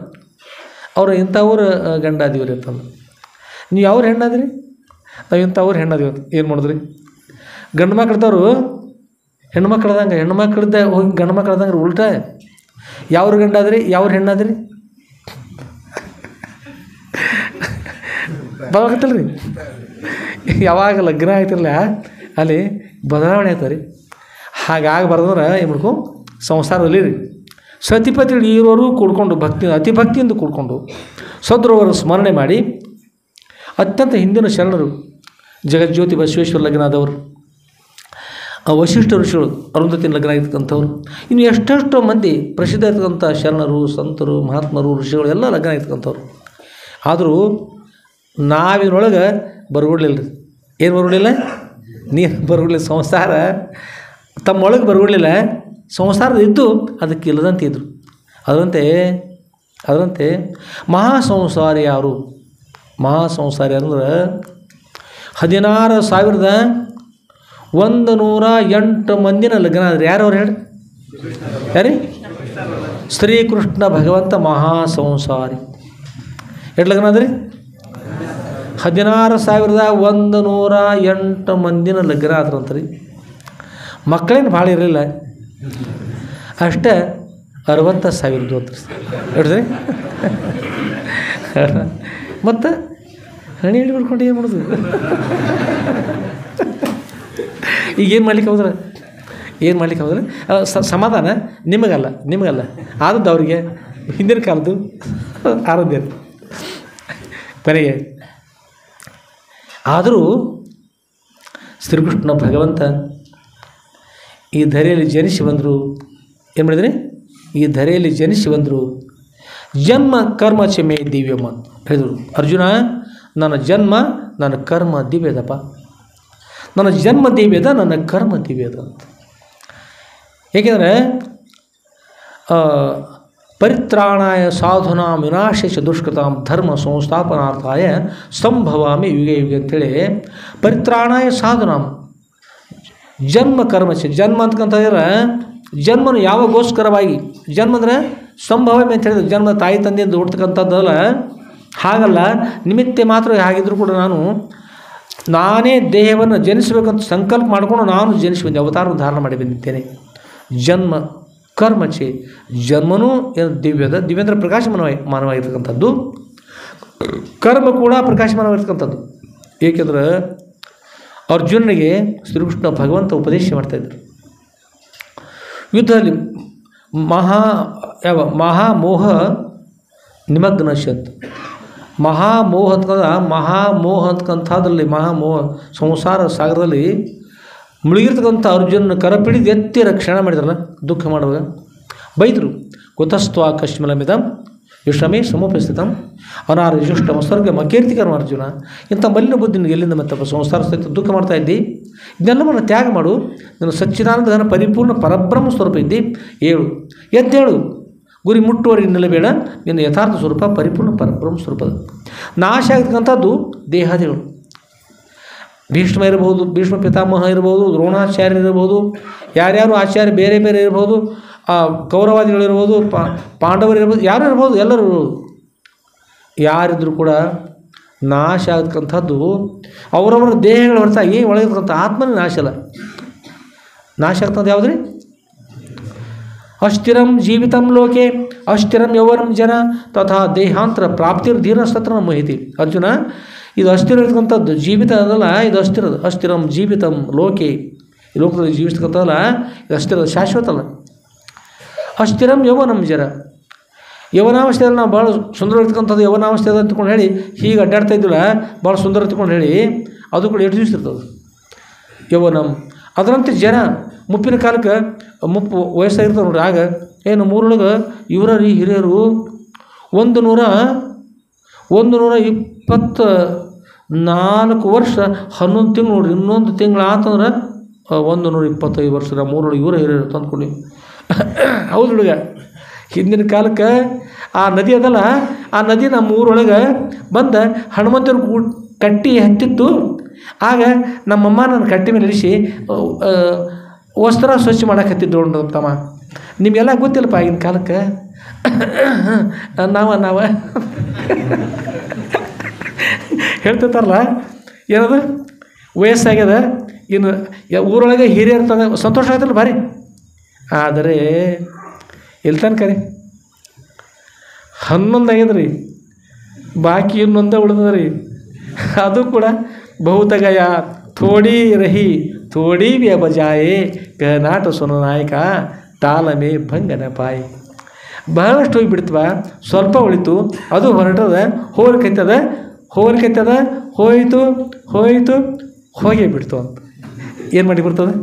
ಅವರು ಇಂಥವ್ರ ಗಂಡ ಅದೀವ್ರಿ ಅಂತಂದು. ನೀವು ಯಾವ್ರ ಹೆಣ್ಣಾದ್ರಿ? ನಾವು ಇಂಥವ್ರು ಹೆಣ್ಣಾದೀವಿ ಅಂತ. ಏನು ಮಾಡಿದ್ರಿ? ಗಂಡು ಮಕ್ಕಳದವರು ಹೆಣ್ಣು ಮಕ್ಕಳದಂಗೆ, ಹೆಣ್ಣು ಮಕ್ಕಳದ್ದೆ ಹೋಗಿ ಗಂಡು ಮಕ್ಕಳದಂಗೆ ಉಲ್ಟಾ. ಯಾವ್ರ ಗಂಡಾದ್ರಿ, ಯಾವ್ರ ಹೆಣ್ಣಾದ್ರಿ ಬರೋಕತ್ತಲ್ಲ ರೀ. ಯಾವಾಗ ಲಗ್ನ ಆಯ್ತಿರಲ್ಲ ಅಲ್ಲಿ ಬದಲಾವಣೆ ಆಯ್ತದೆ ರೀ. ಹಾಗಾಗಬಾರ್ದಂದ್ರೆ ಏನು ಮಾಡ್ಕೊ, ಸಂಸಾರದಲ್ಲಿ ರೀ ಸತಿಪತಿ ಇರೋರು ಕೂಡ್ಕೊಂಡು ಅತಿ ಭಕ್ತಿಯಿಂದ ಕೂಡ್ಕೊಂಡು ಸದ್ರವರು ಸ್ಮರಣೆ ಮಾಡಿ, ಅತ್ಯಂತ ಹಿಂದಿನ ಶರಣರು ಜಗಜ್ಯೋತಿ ಬಸವೇಶ್ವರ ಲಗ್ನ ಆದವರು, ವಶಿಷ್ಠ ಋಷಿಗಳು ಅರುಂಧತಿನ ಲಗ್ನ ಆಗಿರ್ತಕ್ಕಂಥವ್ರು, ಇನ್ನು ಎಷ್ಟೆಷ್ಟೋ ಮಂದಿ ಪ್ರಸಿದ್ಧ ಇರ್ತಕ್ಕಂಥ ಶರಣರು, ಸಂತರು, ಮಹಾತ್ಮರು, ಋಷಿಗಳು ಎಲ್ಲ ಲಗ್ನ ಆಗಿರ್ತಕ್ಕಂಥವ್ರು. ಆದರೂ ನಾವಿನೊಳಗೆ ಬರ್ಗೊಡ್ಲಿಲ್ಲ ರೀ. ಏನು ಬರ್ಗೊಡ್ಲಿಲ್ಲ? ನೀರು ಬರ್ಗೊಡ್ಲಿಲ್ಲ. ಸಂಸಾರ ತಮ್ಮೊಳಗೆ ಬರ್ಗೊಡ್ಲಿಲ್ಲ, ಸಂಸಾರದ ಇದ್ದು ಅದಕ್ಕೆ ಇಲ್ಲದಂತೆ ಇದ್ದರು. ಅದರಂತೆ ಮಹಾಸಂಸಾರಿ ಯಾರು? ಮಹಾಸಂಸಾರಿ ಅಂದ್ರೆ 16,108 ಮಂದಿನ ಲಗ್ನ ಆದ್ರೆ ಯಾರವ್ರು ಹೇಳಿ? ಯಾರಿ? ಶ್ರೀಕೃಷ್ಣ ಭಗವಂತ ಮಹಾಸಂಸಾರಿ. ಎಷ್ಟು ಲಗ್ನ ಅದ್ರಿ? 16,108 ಮಂದಿನ ಲಗ್ನ ಆದ್ರಂತ ರೀ. ಮಕ್ಕಳೇನು ಭಾಳ ಇರಲಿಲ್ಲ, ಅಷ್ಟೇ 60,000 ದೋತ್ರಿ. ಹೇಳ್ರಿ ಮತ್ತು ಹಣಿ ಹಿಡಿ ಬಿಡ್ಕೊಂಡು ಏನು ಮಾಡೋದು? ಈಗೇನು ಮಾಡ್ಲಿಕ್ಕೆ ಹೋದ್ರೆ ಸಮಾಧಾನ ನಿಮಗಲ್ಲ ಆದದ್ದು ಅವ್ರಿಗೆ ಹಿಂದಿನ ಕಾಲದ್ದು ಆರೋಗ್ಯ ಕೊನೆಗೆ. ಆದರೂ ಶ್ರೀಕೃಷ್ಣ ಭಗವಂತ ಈ ಧರೆಯಲ್ಲಿ ಜನಿಸಿ ಬಂದರು. ಏನು ಮಾಡಿದ್ರಿ? ಈ ಧರೆಯಲ್ಲಿ ಜನಿಸಿ ಬಂದರು. ಜನ್ಮ ಕರ್ಮ ಚೆಮ್ಮೆ ದಿವ್ಯಮ್ಮ ಹೇಳಿದರು. ಅರ್ಜುನ, ನನ್ನ ಜನ್ಮ ನನ್ನ ಕರ್ಮ ದಿವ್ಯದಪ್ಪ, ನನ್ನ ಜನ್ಮ ದಿವ್ಯದ, ನನ್ನ ಕರ್ಮ ದಿವ್ಯದ ಅಂತ. ಏಕೆಂದರೆ ಪರಿತ್ರಾಣಾಯ ಸಾಧುನಾಂ ವಿನಾಶೇಷ ದುಷ್ಕೃತಾಂ ಧರ್ಮ ಸಂಸ್ಥಾಪನಾರ್ಥಾಯ ಸಂಭವಾಮಿ ಯುಗೆ ಯುಗೆ ಅಂಥೇಳಿ, ಪರಿತ್ರಾಣಾಯ ಸಾಧುನಾಂ ಜನ್ಮ ಕರ್ಮಚ. ಜನ್ಮ ಅಂತಕ್ಕಂತಂದ್ರೆ ಜನ್ಮನು ಯಾವಾಗೋಸ್ಕರವಾಗಿ, ಜನ್ಮ ಅಂದರೆ ಸಂಭವಮಿ ಅಂತ ಹೇಳಿದ್ರು, ಜನ್ಮ ತಾಯಿ ತಂದೆಯಿಂದ ಹುಡ್ತಕ್ಕಂಥದ್ದಲ್ಲ. ಹಾಗಲ್ಲ, ನಿಮಿತ್ತ ಮಾತ್ರ ಹಾಗಿದ್ರೂ ಕೂಡ ನಾನೇ ದೇಹವನ್ನು ಜನಿಸಬೇಕಂತ ಸಂಕಲ್ಪ ಮಾಡಿಕೊಂಡು ನಾನು ಜನಿಸಿ ಬಂದೆ, ಅವತಾರವನ್ನು ಧಾರಣ ಮಾಡಿ ಬಂದಿದ್ದೇನೆ. ಜನ್ಮ ಕರ್ಮಚೆ, ಜನ್ಮನೂ ದಿವ್ಯದ, ದಿವ್ಯಂದ್ರ ಪ್ರಕಾಶಮಾನವಾಗಿರ್ತಕ್ಕಂಥದ್ದು, ಕರ್ಮ ಕೂಡ ಪ್ರಕಾಶಮಾನವಾಗಿರ್ತಕ್ಕಂಥದ್ದು. ಏಕೆಂದ್ರೆ ಅರ್ಜುನನಿಗೆ ಶ್ರೀಕೃಷ್ಣ ಭಗವಂತ ಉಪದೇಶ ಮಾಡ್ತಾಯಿದ್ರು. ಯುದ್ಧದಲ್ಲಿ ಮಹಾಮೋಹ ನಿಮಗ್ನಶ್ಯತ್. ಮಹಾಮೋಹ ಅಂತಕ್ಕಂಥದ್ರಲ್ಲಿ ಮಹಾಮೋಹ ಸಂಸಾರ ಸಾಗರದಲ್ಲಿ ಮುಳುಗಿರ್ತಕ್ಕಂಥ ಅರ್ಜುನನ ಕರಪಿಡಿದು ಎತ್ತಿ ರಕ್ಷಣೆ ಮಾಡಿದ್ರಲ್ಲ, ದುಃಖ ಮಾಡುವಾಗ ಬೈದರು. ಕುತಸ್ತ್ವ ಕಶ್ಮಲಮಿದಂ ವಿಶ್ರಮೇ ಸಮೋಪಸ್ಥಿತಂ ಅನಾರ ಯಶುಷ್ಟಮ ಸ್ವರ್ಗ ಮಕೀರ್ತಿಕರ್ಮ. ಅರ್ಜುನ, ಇಂಥ ಮಲಿನ ಬುದ್ಧಿ ನಿನಗೆ ಎಲ್ಲಿಂದ ಮತ್ತಪ್ಪ? ಸಂಸಾರ ಸಹಿತ ದುಃಖ ಮಾಡ್ತಾ ಇದ್ದಿ, ಇದನ್ನೆಲ್ಲವನ್ನು ತ್ಯಾಗ ಮಾಡು. ನೀನು ಸಚ್ಚಿದಾನಂದ ಘನ ಪರಿಪೂರ್ಣ ಪರಬ್ರಹ್ಮ ಸ್ವರೂಪ ಇದ್ದಿ. ಎದ್ದೇಳು, ಗುರಿ ಮುಟ್ಟುವವರೆಗೆ ನಿಲ್ಲಬೇಡ. ನಿನ್ನ ಯಥಾರ್ಥ ಸ್ವರೂಪ ಪರಿಪೂರ್ಣ ಪರಬ್ರಹ್ಮ ಸ್ವರೂಪದ ನಾಶ ಆಗ್ತಕ್ಕಂಥದ್ದು ದೇಹಾದಿಗಳು. ಭೀಷ್ಮ ಇರಬಹುದು, ಭೀಷ್ಮ ಪಿತಾಮಹ ಇರ್ಬೋದು, ದ್ರೋಣಾಚಾರ್ಯ ಇರ್ಬೋದು, ಯಾರ್ಯಾರು ಆಚಾರ್ಯ ಬೇರೆ ಬೇರೆ ಇರ್ಬೋದು, ಕೌರವಾದಿಗಳಿರ್ಬೋದು, ಪಾಂಡವರಿರ್ಬೋದು, ಯಾರು ಇರ್ಬೋದು, ಎಲ್ಲರೂ ಇರ್ಬೋದು. ಯಾರಿದ್ರೂ ಕೂಡ ನಾಶ ಆಗ್ತಕ್ಕಂಥದ್ದು ಅವರವರ ದೇಹಗಳ ಹೊರತಾಗಿ ಒಳಗಿರ್ತಕ್ಕಂಥ ಆತ್ಮನ ನಾಶ ಅಲ್ಲ. ನಾಶ ಆಗ್ತದೆ ಯಾವುದು ರೀ? ಅಸ್ಥಿರಂ ಜೀವಿತಂ ಲೋಕೆ ಅಸ್ಥಿರಂ ಯೌವನಂ ಜನ ತಥಾ ದೇಹಾಂತರ ಪ್ರಾಪ್ತಿರ್ ಧೀರಸ್ತತ್ರ ಮಾಹಿತಿ. ಅರ್ಜುನ, ಇದು ಅಸ್ಥಿರ ಇರ್ತಕ್ಕಂಥದ್ದು, ಜೀವಿತ ಅದಲ್ಲ, ಇದು ಅಸ್ಥಿರದ. ಅಸ್ಥಿರಂ ಜೀವಿತಂ ಲೋಕೆ, ಈ ಲೋಕದಲ್ಲಿ ಜೀವಿಸ್ತಕ್ಕಂಥದ್ದಲ್ಲ, ಇದು ಅಸ್ಥಿರದ, ಶಾಶ್ವತ ಅಲ್ಲ. ಅಸ್ಥಿರಂ ಯೌವನಂ ಜರ, ಯವನಾವಸ್ಥೆಯಲ್ಲಿ ನಾವು ಭಾಳ ಸುಂದರವಾಗಿರ್ತಕ್ಕಂಥದ್ದು ಯವನಾವಸ್ಥೆ ಅದ ಅಂತಕೊಂಡು ಹೇಳಿ ಹೀಗೆ ಅಡ್ಡಾಡ್ತಾ ಇದ್ದಿಲ್ಲ, ಭಾಳ ಸುಂದರ ಅಂತಕೊಂಡು ಹೇಳಿ ಅದು ಕೂಡ ಎಷ್ಟು ದಿವಸ ಇರ್ತದೆ ಯೌವನಂ. ಅದರಂತೆ ಜನ ಮುಪ್ಪಿನ ಕಾಲಕ್ಕೆ ಮುಪ್ಪು ವಯಸ್ಸಾಗಿರ್ತದೆ ನೋಡ್ರಿ. ಆಗ ಏನು ಮೂರೊಳಗೆ ಇವರ ಹಿರಿಯರು 124 ವರ್ಷ 11 ತಿಂಗಳು ನೋಡ್ರಿ. ಇನ್ನೊಂದು ತಿಂಗಳು ಆತಂದ್ರೆ 125 ವರ್ಷ ಮೂರೊಳಗೆ ಇವರ ಹಿರಿಯರು ತಂದ್ಕೊಂಡು. ಹೌದು ಹುಡುಗ, ಹಿಂದಿನ ಕಾಲಕ್ಕೆ ಆ ನದಿ ಅದಲ್ಲ, ಆ ನದಿ ನಮ್ಮ ಊರೊಳಗೆ ಬಂದು ಹನುಮಂತನ ಕಟ್ಟಿ ಹತ್ತಿತ್ತು. ಆಗ ನಮ್ಮಮ್ಮ ನನ್ನ ಕಟ್ಟಿ ಮೇಲೆ ಇಳಿಸಿ ವಸ್ತ್ರ ಸ್ವಚ್ಛ ಮಾಡಕ್ಕೆ ಹತ್ತಿದ್ದು ತಮ್ಮ. ನಿಮಗೆಲ್ಲ ಗೊತ್ತಿಲ್ಲಪ್ಪ ಆಗಿನ ಕಾಲಕ್ಕೆ. ನಾವು ಹೇಳ್ತಿರ್ತಾರಲ್ಲ, ಏನದು ವಯಸ್ಸಾಗ್ಯದ, ಇನ್ನು ಊರೊಳಗೆ ಹಿರಿಯರು ತಂದ ಸಂತೋಷ ಆಯ್ತಲ್ಲ ಭಾರಿ. ಆದರೆ ಎಲ್ಲಿ ತನಕ ರೀ 11 ಆಗ್ಯದ ರೀ, ಬಾಕಿ ಇನ್ನೊಂದೇ ಉಳಿದದ ರೀ. ಅದು ಕೂಡ ಬಹುತಗಯ ಥೋಡಿ ರಹಿ ಥೋಡಿ ವ್ಯ ಬಜಾಯೆ ಕನಾಟ ಸುನ ನಾಯಕ ತಾಲಮೆ ಭಂಗನ ಪಾಯಿ. ಬಹಳಷ್ಟು ಹೋಗಿಬಿಡ್ತವ, ಸ್ವಲ್ಪ ಉಳಿತು, ಅದು ಹೊರಟದ, ಹೋಗ್ಲಿಕ್ಕೈತದ, ಹೋಯಿತು ಹೋಗೇ ಬಿಡ್ತು ಅಂತ ಏನು ಮಾಡಿ ಬರ್ತದೆ.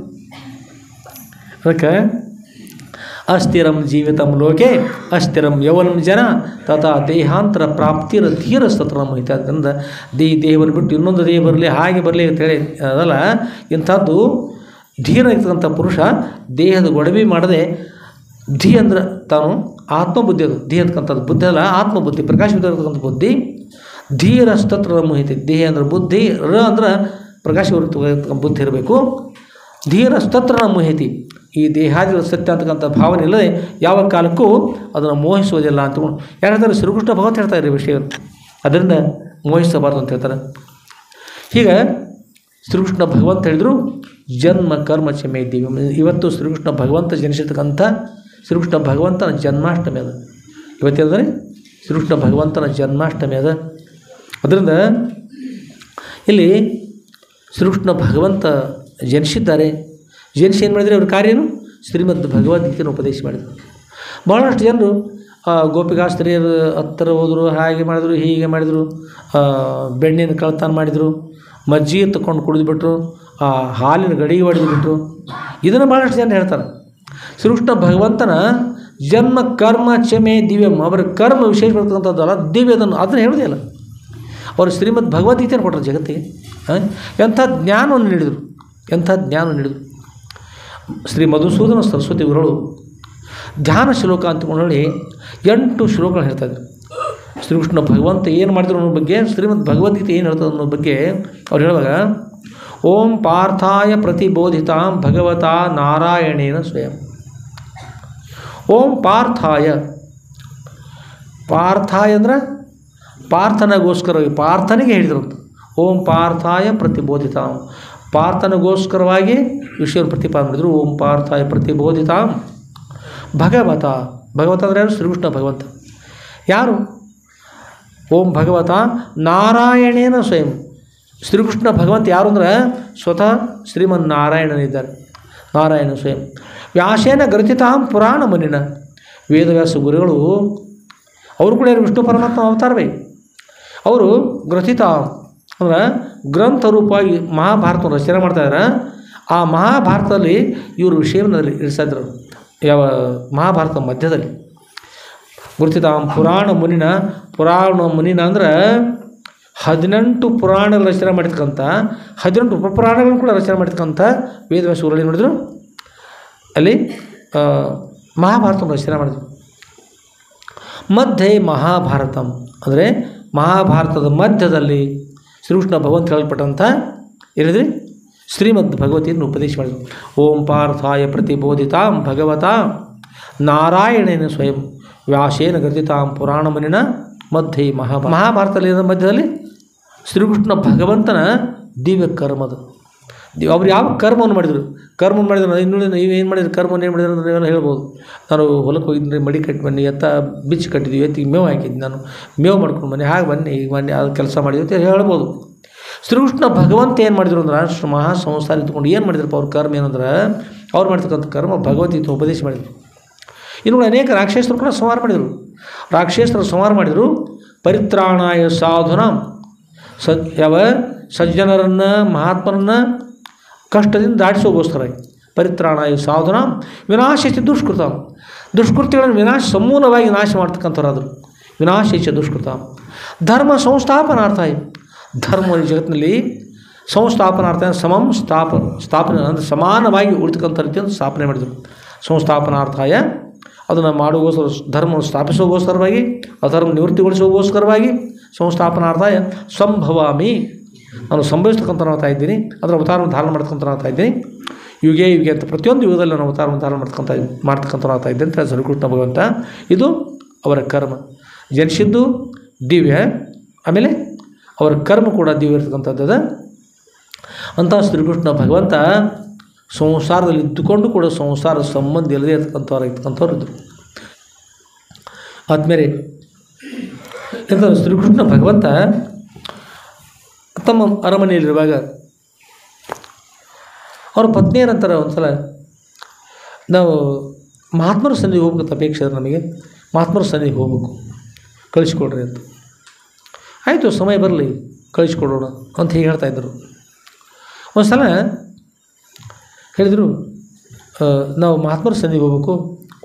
ಅದಕ್ಕೆ ಅಸ್ಥಿರಂ ಜೀವಿತಂ ಲೋಕೆ ಅಸ್ಥಿರಂ ಯೌವನಂ ಜನ ತಥಾ ದೇಹಾಂತರ ಪ್ರಾಪ್ತಿರ ಧೀರಸ್ತತ್ರ ನಮೈತೆ. ಅದರಿಂದ ದೇಹವನ್ನು ಬಿಟ್ಟು ಇನ್ನೊಂದು ದೇಹ ಬರಲಿ, ಹಾಗೆ ಬರಲಿ ಅಂತೇಳಿ ಅದಲ್ಲ. ಇಂಥದ್ದು ಧೀರ ಇರ್ತಕ್ಕಂಥ ಪುರುಷ ದೇಹದ ಗೊಡವೆ ಮಾಡದೆ, ಧೀ ಅಂದ್ರೆ ತಾನು ಆತ್ಮಬುದ್ಧಿ, ಅದು ಧೀ ಅಂತಕ್ಕಂಥದ್ದು ಬುದ್ಧಿ ಅಲ್ಲ, ಆತ್ಮಬುದ್ಧಿ, ಪ್ರಕಾಶವಿದ್ದ ಇರ್ತಕ್ಕಂಥ ಬುದ್ಧಿ. ಧೀರಸ್ತತ್ರ ಮೋಹಿತಿ, ದೇಹ ಅಂದ್ರೆ ಬುದ್ಧಿ, ರ ಅಂದ್ರೆ ಪ್ರಕಾಶವಿರ್ತಕ್ಕಂಥ ಬುದ್ಧಿ ಇರಬೇಕು. ಧೀರಸ್ತತ್ರ ಮೋಹಿತಿ, ಈ ದೇಹಾದಿಗಳ ಸತ್ಯ ಅಂತಕ್ಕಂಥ ಭಾವನೆ ಇಲ್ಲದೆ ಯಾವ ಕಾಲಕ್ಕೂ ಅದನ್ನು ಮೋಹಿಸುವುದಿಲ್ಲ ಅಂತಕೊಂಡು ಯಾರು ಹೇಳ್ತಾರೆ? ಶ್ರೀಕೃಷ್ಣ ಭಗವಂತ ಹೇಳ್ತಾರೆ ಈ ವಿಷಯ. ಅದರಿಂದ ಮೋಹಿಸಬಾರ್ದು ಅಂತ ಹೇಳ್ತಾರೆ. ಹೀಗೆ ಶ್ರೀಕೃಷ್ಣ ಭಗವಂತ ಹೇಳಿದರು, ಜನ್ಮ ಕರ್ಮ ಚಮೆ ಇದ್ದೀವಿ. ಇವತ್ತು ಶ್ರೀಕೃಷ್ಣ ಭಗವಂತ ಜನಿಸಿರ್ತಕ್ಕಂಥ ಶ್ರೀಕೃಷ್ಣ ಭಗವಂತನ ಜನ್ಮಾಷ್ಟಮಿ ಅದ. ಇವತ್ತೇಳಿದ್ರೆ ಶ್ರೀಕೃಷ್ಣ ಭಗವಂತನ ಜನ್ಮಾಷ್ಟಮಿ ಅದ. ಅದರಿಂದ ಇಲ್ಲಿ ಶ್ರೀಕೃಷ್ಣ ಭಗವಂತ ಜನಿಸಿದ್ದಾರೆ. ಜನಿಸಿ ಏನು ಮಾಡಿದರೆ ಅವ್ರ ಕಾರ್ಯನು ಶ್ರೀಮದ್ ಭಗವದ್ಗೀತೆಯನ್ನು ಉಪದೇಶ ಮಾಡಿದರು. ಭಾಳಷ್ಟು ಜನರು ಗೋಪಿಕಾಸ್ತ್ರೀಯರು ಹತ್ತಿರ ಹೋದರು, ಹಾಗೆ ಮಾಡಿದರು, ಹೀಗೆ ಮಾಡಿದರು, ಬೆಣ್ಣಿನ ಕಳ್ತನ ಮಾಡಿದರು, ಮಜ್ಜಿಗೆ ತಗೊಂಡು ಕುಡಿದುಬಿಟ್ರು, ಹಾಲಿನ ಗಡಿಗೆ ಹೊಡೆದುಬಿಟ್ರು. ಇದನ್ನು ಭಾಳಷ್ಟು ಜನ ಹೇಳ್ತಾರೆ. ಶ್ರೀಕೃಷ್ಣ ಭಗವಂತನ ಜನ್ಮ ಕರ್ಮ ಚಮೆ ದಿವ್ಯಂ, ಅವರ ಕರ್ಮ ವಿಶೇಷ ಬರ್ತಕ್ಕಂಥದ್ದಲ್ಲ, ದಿವ್ಯದನ್ನು ಅದನ್ನು ಹೇಳೋದೇ ಅಲ್ಲ. ಅವರು ಶ್ರೀಮದ್ ಭಗವದ್ಗೀತೆಯನ್ನು ಕೊಟ್ಟರು ಜಗತ್ತಿಗೆ. ಎಂಥ ಜ್ಞಾನವನ್ನು ನೀಡಿದರು, ಶ್ರೀ ಮಧುಸೂದನ ಸರಸ್ವತಿ ಗುರುಗಳು ಧ್ಯಾನ ಶ್ಲೋಕ ಅಂತಕೊಂಡು ಹೇಳಿ 8 ಶ್ಲೋಕಗಳು ಹೇಳ್ತಾಯಿದ್ರು. ಶ್ರೀಕೃಷ್ಣ ಭಗವಂತ ಏನು ಮಾಡಿದ್ರು ಅನ್ನೋ ಬಗ್ಗೆ, ಶ್ರೀಮದ್ ಭಗವದ್ಗೀತೆ ಏನು ಹೇಳ್ತದೆ ಅನ್ನೋ ಬಗ್ಗೆ ಅವ್ರು ಹೇಳುವಾಗ, ಓಂ ಪಾರ್ಥಾಯ ಪ್ರತಿಬೋಧಿತಾಂ ಭಗವತಾ ನಾರಾಯಣೇನ ಸ್ವಯಂ. ಓಂ ಪಾರ್ಥಾಯ ಅಂದ್ರೆ ಪಾರ್ಥನೆಗೋಸ್ಕರ, ಪಾರ್ಥನಿಗೆ ಹೇಳಿದ್ರಂತ. ಓಂ ಪಾರ್ಥಾಯ ಪ್ರತಿಬೋಧಿತಾಂ, ಪಾರ್ಥನಿಗೋಸ್ಕರವಾಗಿ ವಿಷಯವನ್ನು ಪ್ರತಿಪಾದನೆ ಮಾಡಿದರು. ಓಂ ಪಾರ್ಥಾಯ ಪ್ರತಿಬೋಧಿತಾಂ ಭಗವತ ಅಂದರೆ ಯಾರು? ಶ್ರೀಕೃಷ್ಣ ಭಗವಂತ. ಯಾರು ಓಂ ಭಗವತ ನಾರಾಯಣೇನ ಸ್ವಯಂ. ಶ್ರೀಕೃಷ್ಣ ಭಗವಂತ ಯಾರು ಅಂದ್ರೆ ಸ್ವತಃ ಶ್ರೀಮನ್ ನಾರಾಯಣನಿದ್ದಾರೆ. ನಾರಾಯಣ ಸ್ವಯಂ ವ್ಯಾಸೇನ ಗ್ರಥಿತಾಂ ಪುರಾಣ ಮನಿನ. ವೇದವ್ಯಾಸ ಗುರುಗಳು ಅವರು ಕೂಡ ವಿಷ್ಣು ಪರಮಾತ್ಮ ಅವತಾರವೇ. ಅವರು ಗ್ರಥಿತ ಅಂದ್ರೆ ಗ್ರಂಥ ರೂಪವಾಗಿ ಮಹಾಭಾರತ ರಚನೆ ಮಾಡ್ತಾಯಿದ್ದಾರೆ. ಆ ಮಹಾಭಾರತದಲ್ಲಿ ಇವರು ವಿಷಯವನ್ನು ಇರಿಸಿದ್ರು. ಯಾವ ಮಹಾಭಾರತ ಮಧ್ಯದಲ್ಲಿ ಗುರುತಿತಾಂ ಪುರಾಣ ಮುನಿನ. ಪುರಾಣ ಮುನಿನ ಅಂದ್ರೆ 18 ಪುರಾಣಗಳು ರಚನೆ ಮಾಡಿರ್ತಕ್ಕಂಥ 18 ಉಪಪುರಾಣಗಳನ್ನು ಕೂಡ ರಚನೆ ಮಾಡಿರ್ತಕ್ಕಂಥ ವೇದವ್ಯಾಸ ಗುರುಗಳು ಏನು ಮಾಡಿದ್ರು, ಅಲ್ಲಿ ಮಹಾಭಾರತ ರಚನೆ ಮಾಡಿದ್ರು. ಮಧ್ಯೆ ಮಹಾಭಾರತಂ ಅಂದರೆ ಮಹಾಭಾರತದ ಮಧ್ಯದಲ್ಲಿ ಶ್ರೀಕೃಷ್ಣ ಭಗವಂತ ಹೇಳಲ್ಪಟ್ಟಂಥ ಏನಿದ್ರಿ ಶ್ರೀಮದ್ ಭಗವತಿಯನ್ನು ಉಪದೇಶ ಮಾಡಿದ್ರು. ಓಂ ಪಾರ್ಥಾಯ ಪ್ರತಿಬೋಧಿತಾಂ ಭಗವತಾ ನಾರಾಯಣೇನ ಸ್ವಯಂ ವ್ಯಾಸೇನ ಗ್ರಥಿತಾಂ ಪುರಾಣಮನಿನ ಮಧ್ಯೆ ಮಹಾಭಾರತದಲ್ಲಿ ಮಧ್ಯದಲ್ಲಿ ಶ್ರೀಕೃಷ್ಣ ಭಗವಂತನ ದಿವ್ಯ ಕರ್ಮದ ಅವ್ರು ಯಾವ ಕರ್ಮವನ್ನು ಮಾಡಿದರು. ಕರ್ಮವನ್ನು ಮಾಡಿದ್ರು ಇನ್ನೂ ನೀವು ಏನು ಮಾಡಿದ್ರು, ಕರ್ಮವನ್ನು ಏನು ಮಾಡಿದ್ರು ಅಂದರೆ ಹೇಳ್ಬೋದು. ನಾನು ಹೊಲಕ್ಕೆ ಹೋಗಿದ್ದೀನಿ, ಮಡಿ ಕಟ್ಟಿ ಬನ್ನಿ, ಎತ್ತ ಬಿಚ್ಚಿ ಕಟ್ಟಿದ್ವಿ, ಎತ್ತಿಗೆ ಮೇವು ಹಾಕಿದ್ದು, ನಾನು ಮೇವು ಮಾಡ್ಕೊಂಡು ಬನ್ನಿ, ಹಾಗೆ ಬನ್ನಿ, ಈಗ ಬನ್ನಿ, ಅದು ಕೆಲಸ ಮಾಡಿದ್ವಿ ಅಂತ ಹೇಳ್ಬೋದು. ಶ್ರೀಕೃಷ್ಣ ಭಗವಂತ ಏನು ಮಾಡಿದ್ರು ಅಂದ್ರೆ ಮಹಾ ಸಂಸಾರ ಇದ್ದುಕೊಂಡು ಏನು ಮಾಡಿದ್ರಪ್ಪ ಅವ್ರ ಕರ್ಮ ಏನಂದ್ರೆ ಅವ್ರು ಮಾಡ್ತಕ್ಕಂಥ ಕರ್ಮ ಭಗವದ್ಗೀತೆ ಉಪದೇಶ ಮಾಡಿದರು. ಇನ್ನು ಅನೇಕ ರಾಕ್ಷಸರು ಕೂಡ ಸಂಹಾರ ಮಾಡಿದರು. ರಾಕ್ಷಸರು ಸಂಹಾರ ಮಾಡಿದರು. ಪರಿತ್ರಾಣಾಯ ಸಾಧುನ ಯಾವ ಸಜ್ಜನರನ್ನು ಮಹಾತ್ಮರನ್ನು ಕಷ್ಟದಿಂದ ದಾಟಿಸೋಗೋಸ್ಕರ ಪರಿತ್ರಾಣಾಯ ಸಾಧುನ ವಿನಾಶಿಸಿ ದುಷ್ಕೃತ. ದುಷ್ಕೃತಿಗಳನ್ನು ಸಮೂಲವಾಗಿ ನಾಶ ಮಾಡ್ತಕ್ಕಂಥವ್ರಾದರು. ವಿನಾಶಿಸಿ ದುಷ್ಕೃತ ಧರ್ಮ ಸಂಸ್ಥಾಪನಾರ್ಥಾಯ. ಧರ್ಮ ಜಗತ್ತಿನಲ್ಲಿ ಸಂಸ್ಥಾಪನಾರ್ಥ ಸ್ಥಾಪನೆ ಅಂದರೆ ಸಮಾನವಾಗಿ ಉಳಿತಕ್ಕಂಥ ರೀತಿಯನ್ನು ಸ್ಥಾಪನೆ ಮಾಡಿದರು. ಸಂಸ್ಥಾಪನಾರ್ಥಾಯ ಅದನ್ನು ಮಾಡುವಗೋಸ್ಕರ, ಧರ್ಮವನ್ನು ಸ್ಥಾಪಿಸೋಗೋಸ್ಕರವಾಗಿ, ಅಧರ್ಮ ನಿವೃತ್ತಿಗೊಳಿಸೋಗೋಸ್ಕರವಾಗಿ ಸಂಸ್ಥಾಪನಾರ್ಥಾಯ ಸಂಭವಾಮಿ, ನಾನು ಸಂಭವಿಸ್ತಕ್ಕಂಥನಾಗ್ತಾ ಇದ್ದೀನಿ, ಅದರ ಅವತಾರವನ್ನು ಧಾರಣ ಮಾಡ್ತಕ್ಕಂಥನಾಗ್ತಾ ಇದ್ದೀನಿ. ಯುಗೆ ಯುಗೆ ಅಂತ ಪ್ರತಿಯೊಂದು ಯುಗದಲ್ಲಿ ನಾನು ಅವತಾರವನ್ನು ಧಾರಣ ಮಾಡ್ತಕ್ಕಂಥನಾಗ್ತಾ ಇದ್ದೆ ಅಂತ ಶ್ರೀಕೃಷ್ಣ ಭಗವಂತ. ಇದು ಅವರ ಕರ್ಮ. ಜನಿಸಿದ್ದು ದಿವ್ಯ, ಆಮೇಲೆ ಅವರ ಕರ್ಮ ಕೂಡ ದಿವ್ಯ ಇರ್ತಕ್ಕಂಥದ್ದು. ಅಂತಹ ಶ್ರೀಕೃಷ್ಣ ಭಗವಂತ ಸಂಸಾರದಲ್ಲಿ ಇದ್ದುಕೊಂಡು ಕೂಡ ಸಂಸಾರ ಸಂಬಂಧ ಇಲ್ಲದೆ ಇರ್ತಕ್ಕಂಥವ್ರು ಇದ್ದರು. ಆದಮೇಲೆ ಎಂಥ ಶ್ರೀಕೃಷ್ಣ ಭಗವಂತ ತಮ್ಮ ಅರಮನೆಯಲ್ಲಿರುವಾಗ ಅವ್ರ ಪತ್ನಿಯರಂತಾರೆ ಒಂದು ಸಲ, ನಾವು ಮಹಾತ್ಮರ ಸನ್ನಿಧಿಗೆ ಹೋಗ್ಬೇಕಂತ ಅಪೇಕ್ಷೆ ಇದೆ ನಮಗೆ, ಮಹಾತ್ಮರ ಸನ್ನಿಧಿಗೆ ಹೋಗ್ಬೇಕು, ಕಳಿಸ್ಕೊಡ್ರಿ ಅಂತ. ಆಯಿತು, ಸಮಯ ಬರಲಿ, ಕಳಿಸ್ಕೊಡೋಣ ಅಂತ ಹೀಗೆ ಹೇಳ್ತಾಯಿದ್ರು. ಒಂದು ಸಲ ಹೇಳಿದರು, ನಾವು ಮಹಾತ್ಮರ ಸನ್ನಿಧಿಗೆ ಹೋಗ್ಬೇಕು,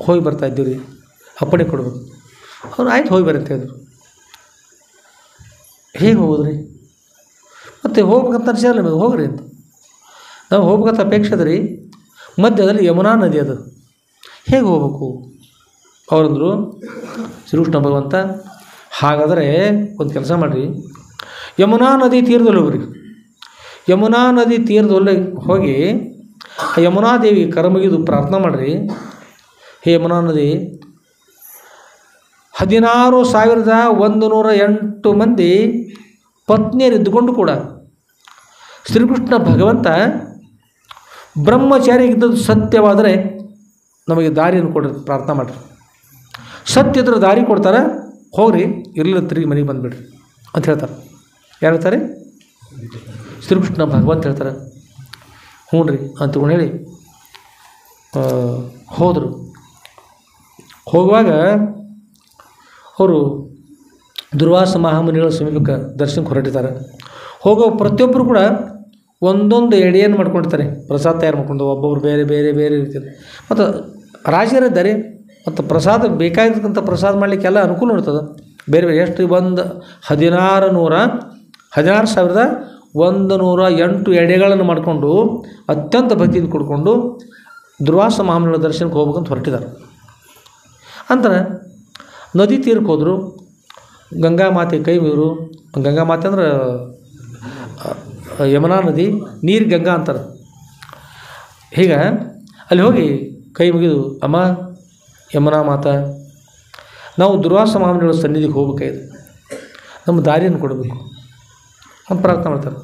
ಹೋಗಿ ಬರ್ತಾಯಿದ್ದೀವಿ ರೀ, ಅಪ್ಪಣೆ ಕೊಡ್ಬೇಕು. ಅವ್ರು ಆಯ್ತು ಹೋಗಿ ಬರ್ರಿ ಅಂತ ಹೇಳಿದ್ರು. ಹೇಗೆ ಹೋಗೋದ್ರಿ? ಮತ್ತು ಹೋಗ್ಬೇಕಂತ ಅನ್ಸಿಲ್ಲ ನಿಮಗೆ, ಹೋಗ್ರಿ ಅಂತ. ನಾವು ಹೋಗ್ಬೇಕಂತ ಅಪೇಕ್ಷೆ ಅದ ರೀ, ಮಧ್ಯದಲ್ಲಿ ಯಮುನಾ ನದಿ ಅದು, ಹೇಗೆ ಹೋಗ್ಬೇಕು? ಅವರಂದರು ಶ್ರೀಕೃಷ್ಣ ಭಗವಂತ, ಹಾಗಾದರೆ ಒಂದು ಕೆಲಸ ಮಾಡಿರಿ, ಯಮುನಾ ನದಿ ತೀರದಲ್ಲಿ ಹೋಗ್ರಿ. ಯಮುನಾ ನದಿ ತೀರದಲ್ಲಿ ಹೋಗಿ ಯಮುನಾದೇವಿ ಕರಮುಗಿದು ಪ್ರಾರ್ಥನೆ ಮಾಡಿರಿ. ಹೇ ಯಮುನಾ ನದಿ, 16,108 ಮಂದಿ ಪತ್ನಿಯರಿದ್ದುಕೊಂಡು ಕೂಡ ಶ್ರೀಕೃಷ್ಣ ಭಗವಂತ ಬ್ರಹ್ಮಚಾರಿಗಿದ್ದದ್ದು ಸತ್ಯವಾದರೆ ನಮಗೆ ದಾರಿಯನ್ನು ಕೊಡ್ರಿ, ಪ್ರಾರ್ಥನೆ ಮಾಡಿರಿ. ಸತ್ಯ ಇದ್ರೆ ದಾರಿ ಕೊಡ್ತಾರೆ, ಹೋಗ್ರಿ, ಇರಲಿಲ್ಲ ತಿರುಗಿ ಮನೆಗೆ ಬಂದುಬಿಡ್ರಿ ಅಂತ ಹೇಳ್ತಾರೆ. ಯಾರು ಹೇಳ್ತಾರೆ? ಶ್ರೀಕೃಷ್ಣ ಭಗವಂತ ಹೇಳ್ತಾರೆ. ಹ್ಞೂ ರೀ ಅಂತಕೊಂಡು ಹೇಳಿ ಹೋದರು. ಹೋಗುವಾಗ ಅವರು ದುರ್ವಾಸ ಮಹಾಮುನಿಗಳ ಸಮೀಪಕ್ಕೆ ದರ್ಶನಕ್ಕೆ ಹೊರಟಿದ್ದಾರೆ. ಹೋಗೋ ಪ್ರತಿಯೊಬ್ಬರು ಕೂಡ ಒಂದೊಂದು ಎಡೆಯನ್ನು ಮಾಡ್ಕೊಂಡಿರ್ತಾರೆ, ಪ್ರಸಾದ ತಯಾರು ಮಾಡ್ಕೊಂಡು, ಒಬ್ಬೊಬ್ರು ಬೇರೆ ಬೇರೆ ಬೇರೆ ರೀತಿಯಲ್ಲಿ. ಮತ್ತು ರಾಜರಿದ್ದಾರೆ, ಮತ್ತು ಪ್ರಸಾದ ಬೇಕಾಗಿರ್ತಕ್ಕಂಥ ಪ್ರಸಾದ ಮಾಡಲಿಕ್ಕೆಲ್ಲ ಅನುಕೂಲ ಇರ್ತದೆ. ಬೇರೆ ಬೇರೆ ಎಷ್ಟು ಒಂದು 16,108 ಎಡೆಗಳನ್ನು ಮಾಡಿಕೊಂಡು ಅತ್ಯಂತ ಭಕ್ತಿಯಿಂದ ಕೊಡ್ಕೊಂಡು ದುರ್ವಾಸ ಮಹಾಮುನಿಗಳ ದರ್ಶನಕ್ಕೆ ಹೋಗ್ಬೇಕಂತ ಹೊರಟಿದ್ದಾರೆ. ಅಂತಾರೆ ನದಿ ತೀರಕ್ಕೆ ಹೋದರು. ಗಂಗಾ ಮಾತೆ ಕೈ ಮುಗಿದ್ರು. ಗಂಗಾ ಮಾತೆ ಅಂದ್ರೆ ಯಮುನಾ ನದಿ, ನೀರು ಗಂಗಾ ಅಂತಾರೆ. ಹೀಗೆ ಅಲ್ಲಿ ಹೋಗಿ ಕೈ ಮುಗಿದು, ಅಮ್ಮ ಯಮುನಾ ಮಾತಾ, ನಾವು ದುರ್ವಾಸ ಮಹಾಮುನಿಗಳ ಸನ್ನಿಧಿಗೆ ಹೋಗ್ಬೇಕಾಗಿದೆ, ನಮ್ಮ ದಾರಿಯನ್ನು ಕೊಡಬೇಕು ಅಂತ ಪ್ರಾರ್ಥನೆ ಮಾಡ್ತಾರೆ.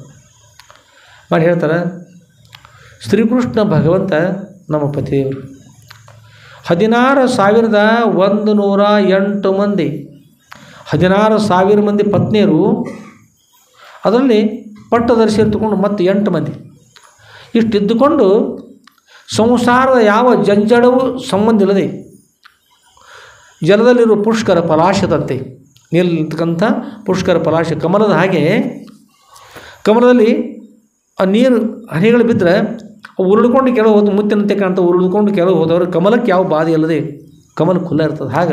ಮಾಡಿ ಹೇಳ್ತಾರೆ, ಶ್ರೀಕೃಷ್ಣ ಭಗವಂತ ನಮ್ಮ ಪತಿಯವರು 16,108 ಮಂದಿ 16,000 ಮಂದಿ ಪತ್ನಿಯರು, ಅದರಲ್ಲಿ ಪಟ್ಟದರ್ಶಿ ಇರ್ತುಕೊಂಡು ಮತ್ತು 8 ಮಂದಿ ಇಷ್ಟಿದ್ದುಕೊಂಡು ಸಂಸಾರದ ಯಾವ ಜಂಜಡವೂ ಸಂಬಂಧ ಇಲ್ಲದೆ ಜಲದಲ್ಲಿರುವ ಪುಷ್ಕರ ಪಲಾಶದಂತೆ ನೀರಲ್ಲಿರ್ತಕ್ಕಂಥ ಪುಷ್ಕರ ಪಲಾಶ ಕಮಲದ ಹಾಗೆ, ಕಮಲದಲ್ಲಿ ಆ ನೀರು ಹನಿಗಳು ಬಿದ್ದರೆ ಉರುಳ್ಕೊಂಡು ಕೆಳಗೆ ಹೋದ ಮುತ್ತಿನಂತೆ ಕಾಣ್ತಾ ಉರುಳ್ಕೊಂಡು ಕೆಳಗೆ ಹೋದವರು ಕಮಲಕ್ಕೆ ಯಾವ ಬಾಧೆ ಇಲ್ಲದೆ ಕಮಲ ಖುಲ್ಲ ಇರ್ತದೆ. ಆಗ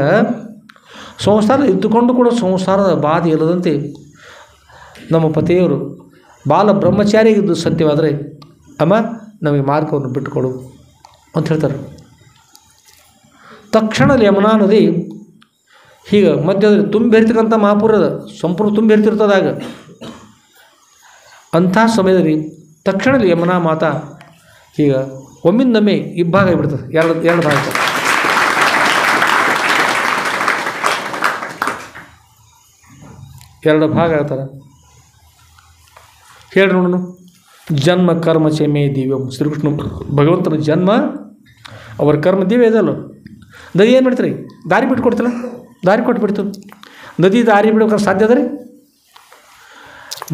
ಸಂಸಾರ ಇದ್ದುಕೊಂಡು ಕೂಡ ಸಂಸಾರದ ಬಾಧೆ ಇಲ್ಲದಂತೆ ನಮ್ಮ ಪತಿಯವರು ಬಾಲ ಬ್ರಹ್ಮಚಾರಿಗಿದ್ದು ಸತ್ಯವಾದರೆ ಅಮ್ಮ ನಮಗೆ ಮಾರ್ಗವನ್ನು ಬಿಟ್ಟುಕೊಡು ಅಂತ ಹೇಳ್ತಾರೆ. ತಕ್ಷಣದಲ್ಲಿ ಯಮುನಾ ನದಿ ಹೀಗೆ ಮಧ್ಯದಲ್ಲಿ ತುಂಬಿರ್ತಕ್ಕಂಥ ಮಹಾಪುರದ ಸಂಪೂರ್ಣ ತುಂಬಿರ್ತಿರ್ತದಾಗ ಅಂಥ ಸಮಯದಲ್ಲಿ ತಕ್ಷಣದಲ್ಲಿ ಯಮುನಾ ಮಾತಾ ಈಗ ಒಮ್ಮಿಂದೊಮ್ಮೆ ಇಬ್ಬಾಗ ಆಗಿಬಿಡ್ತದೆ, ಎರಡು ಭಾಗ. ಎರಡು ಭಾಗ ಆಗ್ತಾರೆ. ಹೇಳಿ ನೋಡೋಣ. ಜನ್ಮ ಕರ್ಮ ಚಮೆ ದಿವ್ಯಂ. ಶ್ರೀಕೃಷ್ಣ ಭಗವಂತನ ಜನ್ಮ, ಅವರ ಕರ್ಮ ದಿವ್ಯ ಇದಲ್ಲ. ನದಿ ಏನು ಮಾಡ್ತೀರಿ? ದಾರಿ ಬಿಟ್ಟು ಕೊಡ್ತಿಲ್ಲ, ದಾರಿ ಕೊಟ್ಬಿಡ್ತು. ನದಿ ದಾರಿ ಬಿಡ್ಬೇಕಾದ್ರೆ ಸಾಧ್ಯ ಅದ ರೀ?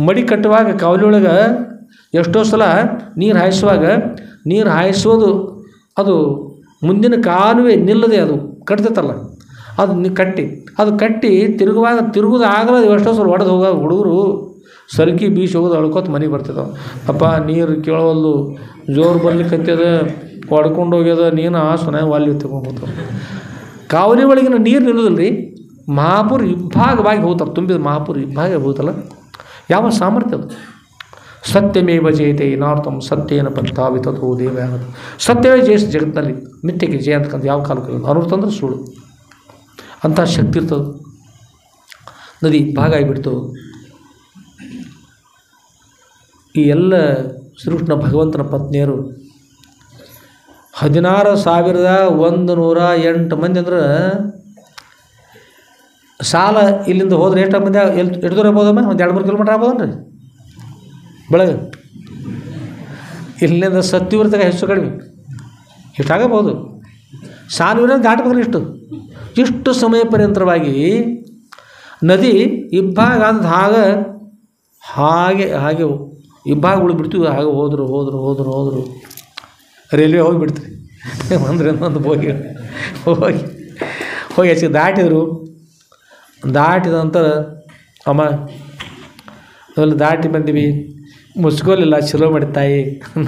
ಮಡಿ ಕಟ್ಟುವಾಗ ಕಾವಲಿಯೊಳಗೆ ಎಷ್ಟೋ ಸಲ ನೀರು ಹಾಯಿಸೋದು ಅದು ಮುಂದಿನ ಕಾಲುವೆ ನಿಲ್ಲದೆ ಅದು ಕಟ್ತೈತಲ್ಲ, ಅದು ಕಟ್ಟಿ ತಿರುಗೋದಾಗಲ್ಲ. ಎಷ್ಟೋ ಸಲ ಹೊಡೆದು ಹೋಗ ಹುಡುಗರು ಸಲ್ಕಿ ಬೀಸಿ ಹೋಗೋದು ಅಳ್ಕೋತ ಮನೆಗೆ ಬರ್ತಿದ್ದಾವೆ. ಅಪ್ಪ ನೀರು ಕೇಳೋದು ಜೋರು ಬರ್ಲಿಕ್ಕತ್ತದ, ಹೊಡ್ಕೊಂಡು ಹೋಗ್ಯದ, ನೀನು ಆಸನ ವಾಲಿ ತಗೊಂಡ್ಬೋದು. ಕಾವಲಿ ಒಳಗಿನ ನೀರು ನಿಲ್ಲೋದಿಲ್ಲ ರೀ, ಮಹಾಪುರ ಇಬ್ಬಾಗವಾಗಿ ಹೋಗ್ತಾರೆ, ತುಂಬಿದ ಮಹಾಪುರ ಇಬ್ಬಾಗ ಹೋಗ್ತಲ್ಲ. ಯಾವ ಸಾಮರ್ಥ್ಯ ಅದು? ಸತ್ಯಮೇವ ಜಯತೆ ನಾರ್ಥಂ ಸತ್ಯೇನ ಪಂಥಾವಿತೋ ದೇವ ಆಗೋದು. ಸತ್ಯವೇ ಜಯಿಸ ಜಗತ್ತಿನಲ್ಲಿ, ಮಿಥ್ಯಕ್ಕೆ ಜಯ ಅಂತಕ್ಕಂಥ ಯಾವ ಕಾಲಕ್ಕೆ ಅನೃತಂದ್ರೆ ಸುಳ್ಳು. ಅಂಥ ಶಕ್ತಿ ಇರ್ತದೆ. ನದಿ ಭಾಗ ಆಗಿಬಿಡ್ತು. ಈ ಎಲ್ಲ ಶ್ರೀಕೃಷ್ಣ ಭಗವಂತನ ಪತ್ನಿಯರು 16,108 ಮಂದಿ ಅಂದ್ರೆ ಸಾಲ ಇಲ್ಲಿಂದ ಹೋದ್ರೆ ಎಷ್ಟು ಮಂದಿ ಎಷ್ಟು ದೂರ ಆಗ್ಬೋದಮ್ಮ? ಒಂದು 2-3 ಕಿಲೋಮೀಟ್ರ್ ಆಗ್ಬೋದನ್ರಿ ಬೆಳಗ್ಗೆ. ಇಲ್ಲಿಂದ ಸತ್ಯವರ್ತಾಗ ಹೆಚ್ಚು ಕಡಿಮೆ ಇಷ್ಟಾಗಬಹುದು. ಸಾಲುವಿನ ದಾಟಬೇಕಲ್ಲ ಇಷ್ಟು ಸಮಯ ಪರ್ಯಂತರವಾಗಿ ನದಿ ಇಬ್ಬಾಗ ಅಂದ ಹಾಗೆ ಇಬ್ಬಾಗ ಉಳಿಬಿಡ್ತೀವಿ. ಹಾಗೆ ಹೋದರು ರೈಲ್ವೆ ಹೋಗಿಬಿಡ್ತೀರಿ ಅಂದ್ರೆ ಒಂದು ಹೋಗಿ ಹೆಚ್ಚಿಗೆ ದಾಟಿದ ನಂತರ ಅಮ್ಮ ಅವೆಲ್ಲ ದಾಟಿ ಬಂದೀವಿ, ಮುಚ್ಕೋಲಿಲ್ಲ, ಚಲೋ ಮಾಡಿ ತಾಯಿ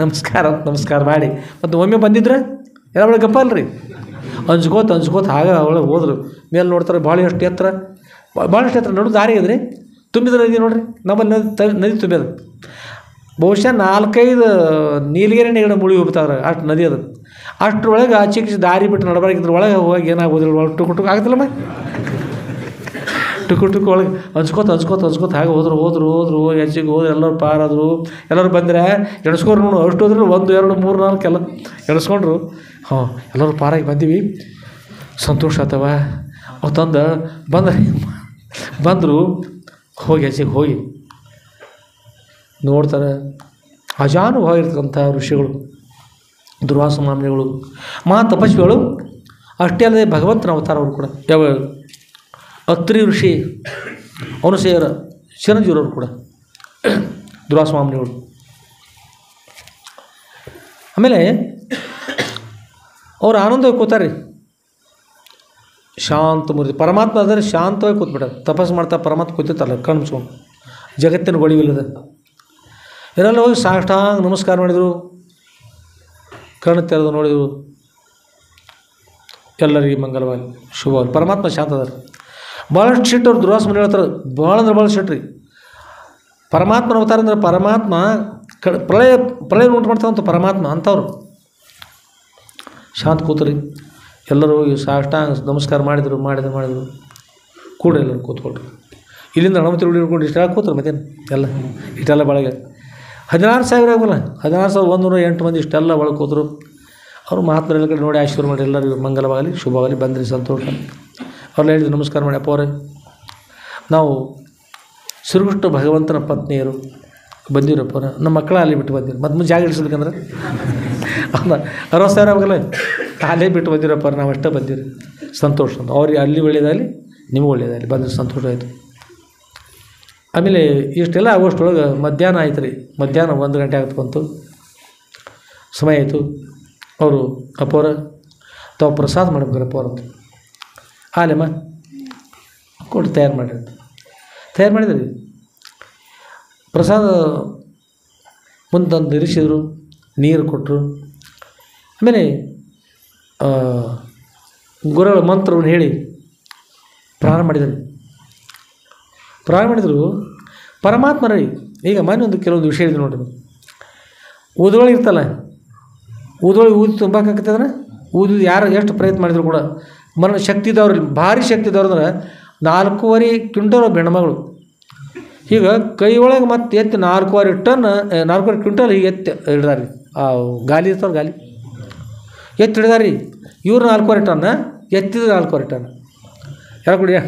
ನಮಸ್ಕಾರ ಮಾಡಿ ಮತ್ತು ಒಮ್ಮೆ ಬಂದಿದ್ರೆ ಎಲ್ಲ ಒಳಗೆ ಗಪ್ಪ ಅಲ್ರಿ, ಅಂಜ್ಕೋತ ಆಗ ಅವಳು ಹೋದ್ರು. ಮೇಲೆ ನೋಡ್ತಾರೆ ಭಾಳಷ್ಟು ಎತ್ತರ ನಡು ದಾರಿ ಅದ್ರಿ, ತುಂಬಿದ ನದಿ ನೋಡ್ರಿ. ನಮ್ಮಲ್ಲಿ ನದಿ ತುಂಬ್ಯದ ಬಹುಶಃ 4-5 ನೀಲಗಿರಿ ನೀರಿನ ಮುಳಿ ಹೋಗ್ತಾರೆ, ಅಷ್ಟು ನದಿ ಅದು. ಅಷ್ಟರೊಳಗೆ ಆಚೆ ದಾರಿ ಬಿಟ್ಟು ನಡಬಾರ್ಗಿದ್ರ ಒಳಗೆ ಹೋಗಿ ಏನಾಗೋದಿಲ್ಲ, ಒಳಗೆ ಟುಕು ಆಗ್ತಿಲ್ಲಮ್ಮ, ಟುಕು ಒಳಗೆ ಅಂಜ್ಕೋತ ಹಾಗೆ ಹೋದ್ರು ಹೆಚ್ಚಿಗೆ ಹೋದ್ರು. ಎಲ್ಲರೂ ಪಾರಾದರು, ಎಲ್ಲರೂ ಬಂದರೆ ಎಣಿಸ್ಕೊಂಡ್ರು ನೋಡು. ಅಷ್ಟು ಹೋದ್ರು 1, 2, 3, 4 ಎಲ್ಲ ಎಣಿಸ್ಕೊಂಡ್ರು. ಎಲ್ಲರೂ ಪಾರಾಗಿ ಬಂದೀವಿ, ಸಂತೋಷ ಆತವ ಅವತ್ತಂದು ಬಂದರು. ಹೆಚ್ಚಿಗೆ ಹೋಗಿ ನೋಡ್ತಾರೆ. ಅಜಾನುಭಾವಿರ್ತಕ್ಕಂಥ ಋಷಿಗಳು, ದುರ್ವಾಸ ಮಾಮನಿಗಳು, ಮಹಾ ತಪಸ್ವಿಗಳು, ಅಷ್ಟೇ ಅಲ್ಲದೆ ಭಗವಂತನ ಅವತಾರ ಅವರು ಕೂಡ. ಯಾವ ಅತ್ರಿ ಋಷಿ ಅವನು ಚಿರಂಜೀವರವರು ಕೂಡ ದುರ್ವಾಸ ಮಾಮನಿಗಳು. ಆಮೇಲೆ ಅವ್ರು ಆನಂದವಾಗಿ ಕೂತಾರೆ. ಶಾಂತ ಮೂರ್ತಿ ಪರಮಾತ್ಮ ಆದರೆ ಶಾಂತವಾಗಿ ಕೂತ್ಬಿಟ್ಟ. ತಪಸ್ಸು ಮಾಡ್ತಾ ಪರಮಾತ್ಮ ಕೂತಿತ್ತಲ್ಲ ಕಣ್ಣು ಮುಚ್ಕೊಂಡು, ಜಗತ್ತಿನ ಗೊಳಿವಿಲ್ಲದ. ಇವರೆಲ್ಲ ಹೋಗಿ ಸಾಷ್ಟಾಂಗ ನಮಸ್ಕಾರ ಮಾಡಿದರು, ಕಣ್ಣು ತೆರೆದು ನೋಡಿದರು. ಎಲ್ಲರಿಗೆ ಮಂಗಲವಾಗಿ ಶುಭವಾಗಿ. ಪರಮಾತ್ಮ ಶಾಂತ ಅದಾರ. ಭಾಳಷ್ಟು ಸಿಟ್ಟವ್ರು ದುರ್ವಾಸ ಮನೆ ಹೇಳ್ತಾರೆ, ಭಾಳ ಅಂದ್ರೆ ಭಾಳ ಸಿಟ್ರಿ. ಪರಮಾತ್ಮನ ಅವತಾರ ಅಂದ್ರೆ ಪರಮಾತ್ಮ ಪ್ರಳಯ ಉಂಟು ಮಾಡ್ತಾವಂತ ಪರಮಾತ್ಮ ಅಂಥವ್ರು. ಶಾಂತ ಕೂತ್ರಿ. ಎಲ್ಲರೂ ಹೋಗಿ ಸಾಷ್ಟಾಂಗ ನಮಸ್ಕಾರ ಮಾಡಿದರು ಕೂಡ ಎಲ್ಲರೂ ಕೂತ್ಕೊಳ್ರಿ. ಇಲ್ಲಿಂದ ಹಣಮತಿ ಹುಡುಗಿ ಹಿಡ್ಕೊಂಡು ಇಷ್ಟೆಲ್ಲ ಕೂತ್ರು. ಮತ್ತೇನು ಎಲ್ಲ ಇಷ್ಟೆಲ್ಲ ಬಳಗೆ 16,000 ಆಗಲ್ಲ, 16,108 ಮಂದಿ ಇಷ್ಟೆಲ್ಲ ಒಳಗೆ ಕೂತರು. ಅವರು ಮಹಾತ್ಮರೆಲ್ಲ ಕಡೆ ನೋಡಿ ಆಶೀರ್ವಾದ ಮಾಡಿ ಎಲ್ಲರಿಗೂ ಮಂಗಲವಾಗಲಿ ಶುಭವಾಗಲಿ ಬಂದ್ರಿ ಸಂತೋಷ. ಅವ್ರೆಲ್ಲ ಹೇಳಿದ್ರು ನಮಸ್ಕಾರ ಮಾಡಿ. ಅಪ್ಪ ಅವರೇ, ನಾವು ಶ್ರೀಕೃಷ್ಣ ಭಗವಂತನ ಪತ್ನಿಯರು ಬಂದಿರಪ್ಪ, ನಮ್ಮ ಮಕ್ಕಳ ಅಲ್ಲಿ ಬಿಟ್ಟು ಬಂದಿರು. ಮತ್ತು ಜಾಗ ಇಳಿಸ್ಬೇಕಂದ್ರೆ 60,000 ಆಗಲ್ಲ, ಅಲ್ಲೇ ಬಿಟ್ಟು ಬಂದಿರಪ್ಪ, ನಾವು ಅಷ್ಟೇ ಬಂದಿರಿ ಸಂತೋಷ. ಅವ್ರಿಗೆ ಅಲ್ಲಿ ಒಳ್ಳೆಯದಾಗಲಿ, ನಿಮಗೂ ಒಳ್ಳೆಯದಾಗಲಿ, ಬಂದರೆ ಸಂತೋಷ ಆಯಿತು. ಆಮೇಲೆ ಇಷ್ಟೆಲ್ಲ ಆಗೋಷ್ಟೊಳಗೆ ಮಧ್ಯಾಹ್ನ ಆಯ್ತು ರೀ. ಮಧ್ಯಾಹ್ನ 1 ಗಂಟೆ ಆಗತ್ತೆ ಬಂತು, ಸಮಯ ಆಯಿತು. ಅವರು ಅಪ್ಪವ್ರ ತಾವು ಪ್ರಸಾದ ಮಾಡ್ಬೇಕಾರೆ ಅಪ್ಪವ್ರ ಅಂತ ಆಲೆಮ್ಮ ಕೊಟ್ಟು ತಯಾರು ಮಾಡಿದ್ರಿ. ಪ್ರಸಾದ ಮುಂದೆ ತಂದು ಇರಿಸಿದ್ರು, ನೀರು ಕೊಟ್ಟರು. ಆಮೇಲೆ ಗುರುಗಳ ಮಂತ್ರವನ್ನು ಹೇಳಿ ಪ್ರಾರಂಭ ಮಾಡಿದರು. ಪರಮಾತ್ಮ ರೀ. ಈಗ ಮನೆ ಒಂದು ಕೆಲವೊಂದು ವಿಷಯ ಇದೆ ನೋಡಿರಿ. ಊದೊಳಗೆ ಇರ್ತಲ್ಲ, ಊದೊಳಗೆ ಊದಿ ತುಂಬಾಕತ್ತಂದ್ರೆ ಊದಿ ಯಾರು ಎಷ್ಟು ಪ್ರಯತ್ನ ಮಾಡಿದ್ರು ಕೂಡ ಶಕ್ತಿ ಇದ್ದವ್ರು, ಭಾರಿ ಶಕ್ತಿ ಇದ್ದವ್ರು ಅಂದ್ರೆ 4.5 ಕ್ವಿಂಟಲ್ ಹೆಣ್ಮಗಳು. ಈಗ ಕೈ ಒಳಗೆ ಮತ್ತೆ ಎತ್ತಿ 4.5 ಟನ್ 4.5 ಕ್ವಿಂಟಲ್ ಈಗ ಎತ್ತಿ ಹಿಡ್ದಾರಿ. ಆ ಗಾಲಿ ಇರ್ತಾವೆ, ಗಾಲಿ ಎತ್ತಿ ಹಿಡ್ದಾರಿ. ಇವ್ರು 4.5 ಟನ್, ಎತ್ತಿದ್ರು 4.5 ಟನ್. ಯಾರು ಕುಡಿಯ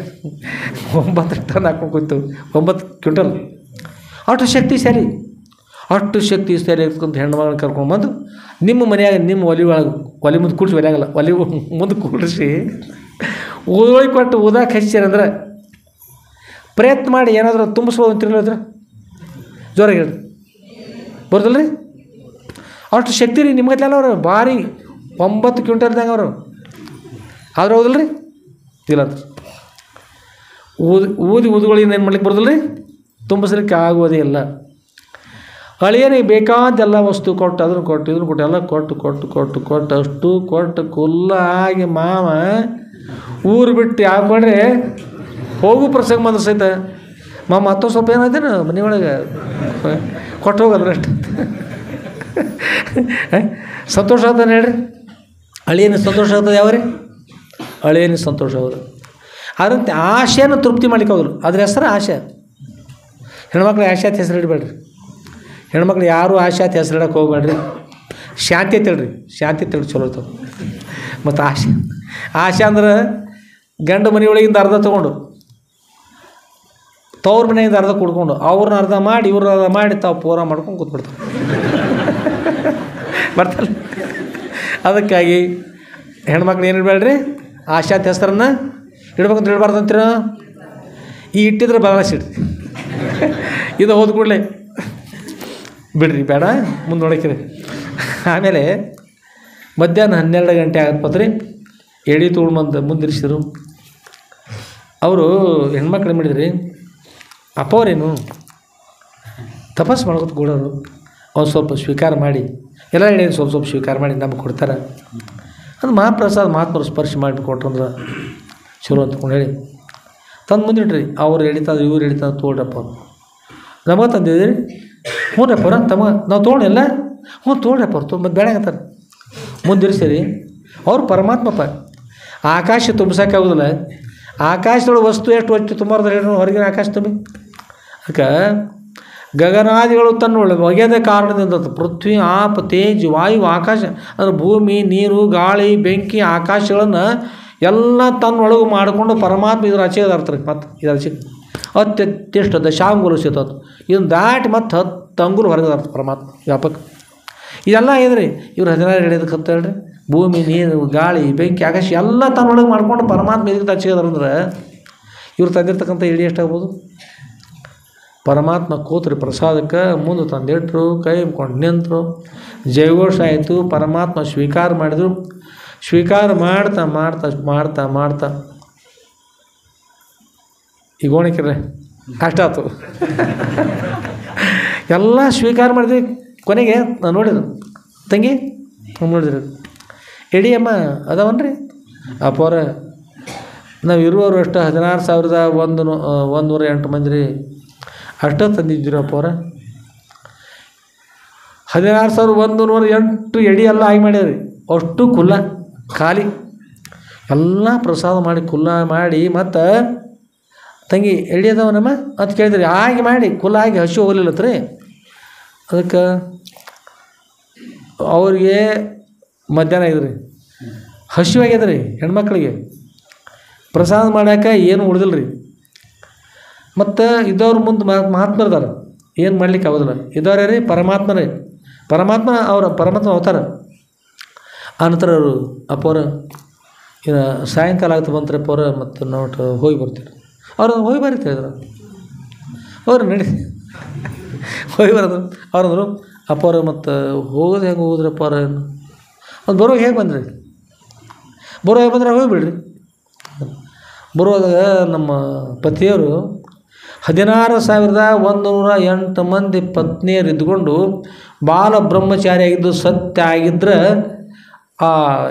9 ಟನ್ ಹಾಕೊಂಡು ಕೂತು 9 ಕ್ವಿಂಟಲ್. ಅಷ್ಟು ಶಕ್ತಿ ಸೇರಿ ಇಟ್ಕೊಂಡು ಹೆಣ್ಮಗಳನ್ನ ಕರ್ಕೊಂಡ್ಬಂದು ನಿಮ್ಮ ಮನೆಯಾಗ ನಿಮ್ಮ ಒಲೆ ಮುಂದೆ ಕೂಡಿಸಿ, ಒಲೆಯಾಗಲ್ಲ ಒಲೆ ಮುಂದೆ ಕೂಡಿಸಿ ಊದೊಳಗೆ ಕೊಟ್ಟು ಊದಾಕೆ ಹಚ್ಚಾರಂದ್ರೆ ಪ್ರಯತ್ನ ಮಾಡಿ ಏನಾದರೂ ತುಂಬಿಸ್ಬೋದು ಅಂತ ಹೇಳಿದ್ರೆ ಜೋರಾಗಿ ಹೇಳಿ ಬರೋದಲ್ಲ ರೀ. ಅಷ್ಟು ಶಕ್ತಿ ರೀ ನಿಮ್ಗೆ ಅವ್ರು ಭಾರಿ 9 ಕ್ವಿಂಟಲ್ದಂಗೆ ಅವರು ಆದ್ರೆ ಹೌದಲ್ಲ ರೀ. ಇಲ್ಲ ಊದುಗಳಿಗೆ ಏನು ಮಾಡ್ಲಿಕ್ಕೆ ಬರೋದಿಲ್ಲ ರೀ, ತುಂಬಿಸ್ಲಿಕ್ಕೆ ಆಗೋದೇ ಇಲ್ಲ. ಹಳೆಯನಿಗೆ ಬೇಕಾದೆಲ್ಲ ವಸ್ತು ಕೊಟ್ಟು ಅದನ್ನು ಕೊಟ್ಟು ಇದನ್ನು ಕೊಟ್ಟು ಎಲ್ಲ ಕೊಟ್ಟು ಅಷ್ಟು ಕೊಟ್ಟು ಕುಲ್ಲಾಗಿ ಮಾವ ಊರು ಬಿಟ್ಟು ಹಾಕೊಂಡ್ರೆ ಹೋಗು ಪ್ರಸಂಗ ಬಂದ್ರೆ ಸಹಿತ ಮಾಮ ಮತ್ತೊಂದು ಸ್ವಲ್ಪ ಏನಾಯ್ತೇನು ಮನೆಯೊಳಗೆ ಕೊಟ್ಟು ಹೋಗೋದ್ರಷ್ಟು ಸಂತೋಷ ಆಗ್ತಾನೆ ಹೇಳ್ರಿ. ಹಳೆಯನಿಗೆ ಸಂತೋಷ ಆಗ್ತದೆ ಯಾವ ರೀ? ಹಳೆಯನಿಗೆ ಸಂತೋಷ ಅವರು. ಅದರಂತೆ ಆಶೆಯನ್ನು ತೃಪ್ತಿ ಮಾಡ್ಲಿಕ್ಕೆ ಹೋಗಲ್ಲ. ಅದ್ರ ಹೆಸರು ಆಶೆ. ಹೆಣ್ಮಕ್ಳು ಆಶೆ ಅಂತ ಹೆಸರು ಇಡಬೇಡ್ರಿ. ಹೆಣ್ಮಕ್ಳು ಯಾರೂ ಆಶೆ ಅಂತ ಹೆಸರು ಇಡಕ್ಕೆ ಹೋಗ್ಬೇಡ್ರಿ. ಶಾಂತಿ ಅಂತೇಳ್ರಿ, ಶಾಂತಿ ಅಂತೇಳಿ ಚಲೋ ಇರ್ತದೆ. ಮತ್ತು ಆಶೆ ಅಂದ್ರೆ ಗಂಡು ಮನೆಯೊಳಗಿಂದ ಅರ್ಧ ತೊಗೊಂಡು ತವ್ರ ಮನೆಯಿಂದ ಅರ್ಧ ಕುಡ್ಕೊಂಡು ಅವ್ರನ್ನ ಅರ್ಧ ಮಾಡಿ ಇವ್ರನ್ನ ಅರ್ಧ ಮಾಡಿ ತಾವು ಪೂರ ಮಾಡ್ಕೊಂಡು ಕೂತ್ಬಿಡ್ತಾರೆ ಬರ್ತಲ್ಲ. ಅದಕ್ಕಾಗಿ ಹೆಣ್ಮಕ್ಳು ಏನು ಇಡಬೇಡ್ರಿ, ಆಶೆ ಅಂತ ಹೆಸರನ್ನು ಇಡ್ಬೇಕಂತ ಹೇಳ್ಬಾರ್ದು ಅಂತೀರ. ಈ ಇಟ್ಟಿದ್ರೆ ಬದಲಾಯಿಸಿಡ್ರಿ, ಇದು ಹೋದ ಕೂಡಲೇ ಬಿಡ್ರಿ, ಬೇಡ ಮುಂದೆ ನೋಡಕ್ಕಿರಿ. ಆಮೇಲೆ ಮಧ್ಯಾಹ್ನ 12 ಗಂಟೆ ಆಗತ್ಪತ್ರಿ ಎಡಿ ತೊಗೊಂಡು ಮುಂದಿರಿಸಿದ್ರು. ಅವರು ಹೆಣ್ಮಕ್ಳು ಏನು ಮಾಡಿದ್ರಿ, ಅಪ್ಪವ್ರೇನು ತಪಸ್ಸು ಮಾಡ್ಕೊತ ಕೂಡೋರು. ಅವ್ರು ಸ್ವಲ್ಪ ಸ್ವೀಕಾರ ಮಾಡಿ, ಎಲ್ಲ ಎಡೆ ಸ್ವಲ್ಪ ಸ್ವೀಕಾರ ಮಾಡಿ ನಮಗೆ ಕೊಡ್ತಾರೆ. ಅದು ಮಹಾಪ್ರಸಾದ ಮಹಾತ್ಮರು ಸ್ಪರ್ಶ ಮಾಡಿ ಕೊಟ್ರಂದ್ರೆ ಚಲೋ ಅಂತ್ಕೊಂಡು ಹೇಳಿ ತಂದು ಮುಂದಿಟ್ರಿ. ಅವ್ರು ಎಡಿತಾದ್ರು ಇವ್ರು ಎಡಿತಾದ್ರು ತೊಗೊಳ್ರಪ್ಪ ನಮಗೆ ತಂದಿದ್ದೀರಿ. ಹ್ಞೂ ರೀ ಅಪ್ಪರ ತಮ್ಮ ನಾವು ತೊಗೊಂಡಿಲ್ಲ, ಹ್ಞೂ ತೊಗೊಳ್ರಪ್ಪ ಅವ್ರು ತುಂಬ ಬೇಡ ಅಂತಾರೆ. ಮುಂದಿರಿಸಿರಿ. ಅವ್ರು ಪರಮಾತ್ಮಪ್ಪ. ಆಕಾಶ ತುಂಬಿಸೋಕ್ಕಾಗೋದಿಲ್ಲ. ಆಕಾಶದೊಳಗೆ ವಸ್ತು ಎಷ್ಟು ವಸ್ತು ತುಂಬಾರ್ದ್ರೆ ಹೇಳಿ ಹೊರಗಿನ ಆಕಾಶ ತುಂಬಿ. ಅದಕ್ಕೆ ಗಗನಾದಿಗಳು ತನ್ನ ಒಗೆದ ಕಾರಣದಿಂದ ಪೃಥ್ವಿ ಆಪ ತೇಜ್ ವಾಯು ಆಕಾಶ ಅಂದರೆ ಭೂಮಿ ನೀರು ಗಾಳಿ ಬೆಂಕಿ ಆಕಾಶಗಳನ್ನು ಎಲ್ಲ ತನ್ನೊಳಗೆ ಮಾಡಿಕೊಂಡು ಪರಮಾತ್ಮ ಇದ್ರ ಆಚೆ ಅದಾರ್ತಾರೆ. ಮತ್ತು ಇದರ ಆಚೆ ಅತ್ಯತ್ಯಷ್ಟು ದಶಾಂಗುಲು ಸಿಗ್ತದೆ. ಇದನ್ನು ದಾಟಿ ಮತ್ತು 10 ಅಂಗುಲು ಹೊರಗದಾರ್ಥ ಪರಮಾತ್ಮ ವ್ಯಾಪಕ. ಇದೆಲ್ಲ ಇದ್ರಿ ಇವ್ರು 16 ಹಿಡಿಯೋದಕ್ಕೆ ಅಂತ ಹೇಳ್ರಿ. ಭೂಮಿ ನೀರು ಗಾಳಿ ಬೆಂಕಿ ಆಕಾಶ ಎಲ್ಲ ತನ್ನೊಳಗೆ ಮಾಡ್ಕೊಂಡು ಪರಮಾತ್ಮ ಇದಕ್ಕೆ ಹಚ್ಚಿದಾರಂದ್ರೆ ಇವ್ರು ತಂದಿರ್ತಕ್ಕಂಥ ಇಡೀ ಎಷ್ಟಾಗ್ಬೋದು? ಪರಮಾತ್ಮ ಕೂತ್ರಿ ಪ್ರಸಾದಕ್ಕೆ ಮುಂದೆ ತಂದಿಟ್ರು, ಕೈ ಮುಕೊಂಡು ನಿಂತರು, ಜಯಘೋಷ ಆಯಿತು. ಪರಮಾತ್ಮ ಸ್ವೀಕಾರ ಮಾಡಿದರು. ಸ್ವೀಕಾರ ಮಾಡ್ತಾ ಮಾಡ್ತಾ ಮಾಡ್ತಾ ಮಾಡ್ತಾ ಈಗ ಓಣಿಕ್ರೆ ಅಷ್ಟಾಯ್ತು. ಎಲ್ಲ ಸ್ವೀಕಾರ ಮಾಡಿದ್ವಿ. ಕೊನೆಗೆ ನಾನು ನೋಡಿದ್ರು ತಂಗಿ ನೋಡಿದ್ರು ಎಡಿ ಅಮ್ಮ ಅದಾವನ್ರಿ ಅಪ್ಪವ್ರ ನಾವು ಇರುವವರು ಅಷ್ಟು 16,108 ಮಂದಿ ರೀ ಅಷ್ಟೇ ತಂದಿದ್ದೀರಿ ಅಪ್ಪವ್ರ. 16,108 ಎಡಿ ಎಲ್ಲ ಆಗಿ ಮಾಡ್ಯಾವ್ರಿ. ಅಷ್ಟು ಕುಲ್ಲ ಖಾಲಿ ಎಲ್ಲ ಪ್ರಸಾದ ಮಾಡಿ ಕುಲ್ಲ ಮಾಡಿ ಮತ್ತು ತಂಗಿ ಎಡಿ ಅದಾವನಮ್ಮ ಅಂತ ಕೇಳಿದ್ರಿ. ಆಗಿ ಮಾಡಿ ಕುಲ್ಲ ಆಗಿ ಹಸಿ ಹೋಗ್ಲಿಲ್ಲತ್ರಿ. ಅದಕ್ಕೆ ಅವ್ರಿಗೆ ಮಧ್ಯಾಹ್ನ ಆಗಿದ್ರಿ, ಹಸಿವಾಗ್ಯದ ರೀ ಹೆಣ್ಮಕ್ಳಿಗೆ. ಪ್ರಸಾದ ಮಾಡೋಕೆ ಏನು ಉಳಿದಿಲ್ಲ ರೀ. ಮತ್ತು ಇದ್ದವ್ರ ಮುಂದೆ ಮಹಾತ್ಮರ್ದಾರ, ಏನು ಮಾಡ್ಲಿಕ್ಕೆ ಆಗೋದಿಲ್ಲ. ಇದ್ದವ್ರೇ ರೀ ಪರಮಾತ್ಮನೇ. ಪರಮಾತ್ಮ ಅವತಾರ. ಆನಂತರ ಅವರು ಅಪ್ಪವ್ರ ಇನ್ನು ಸಾಯಂಕಾಲ ಆಗ್ತಾ ಬಂತ್ರಪ್ಪ ಅವ್ರ ಮತ್ತು ನಾವು ಹೋಗಿ ಬರ್ತೀವಿ. ಅವ್ರು ಹೋಗಿ ಬರೀತಾ ಇದ್ರು. ಅವ್ರು ನಡಿ ಹೋಗಿ ಬರೋದು. ಅವ್ರಂದ್ರು ಅಪ್ಪ ಅವ್ರ ಮತ್ತು ಹೋಗೋದು ಹೆಂಗೆ ಹೋದ್ರಪ್ಪ ಅವ್ರ ಒಂದು ಬರುವಾಗ ಹೇಗೆ ಬಂದ್ರಿ? ಬರುವಾಗ ಬಂದ್ರೆ ಹೋಗಿಬಿಡ್ರಿ. ಬರುವಾಗ ನಮ್ಮ ಪತಿಯವರು 16,108 ಮಂದಿ ಪತ್ನಿಯರು ಇದ್ದುಕೊಂಡು ಬಾಲ ಬ್ರಹ್ಮಚಾರಿಯಾಗಿದ್ದು ಸತ್ಯ ಆಗಿದ್ದರೆ ಆ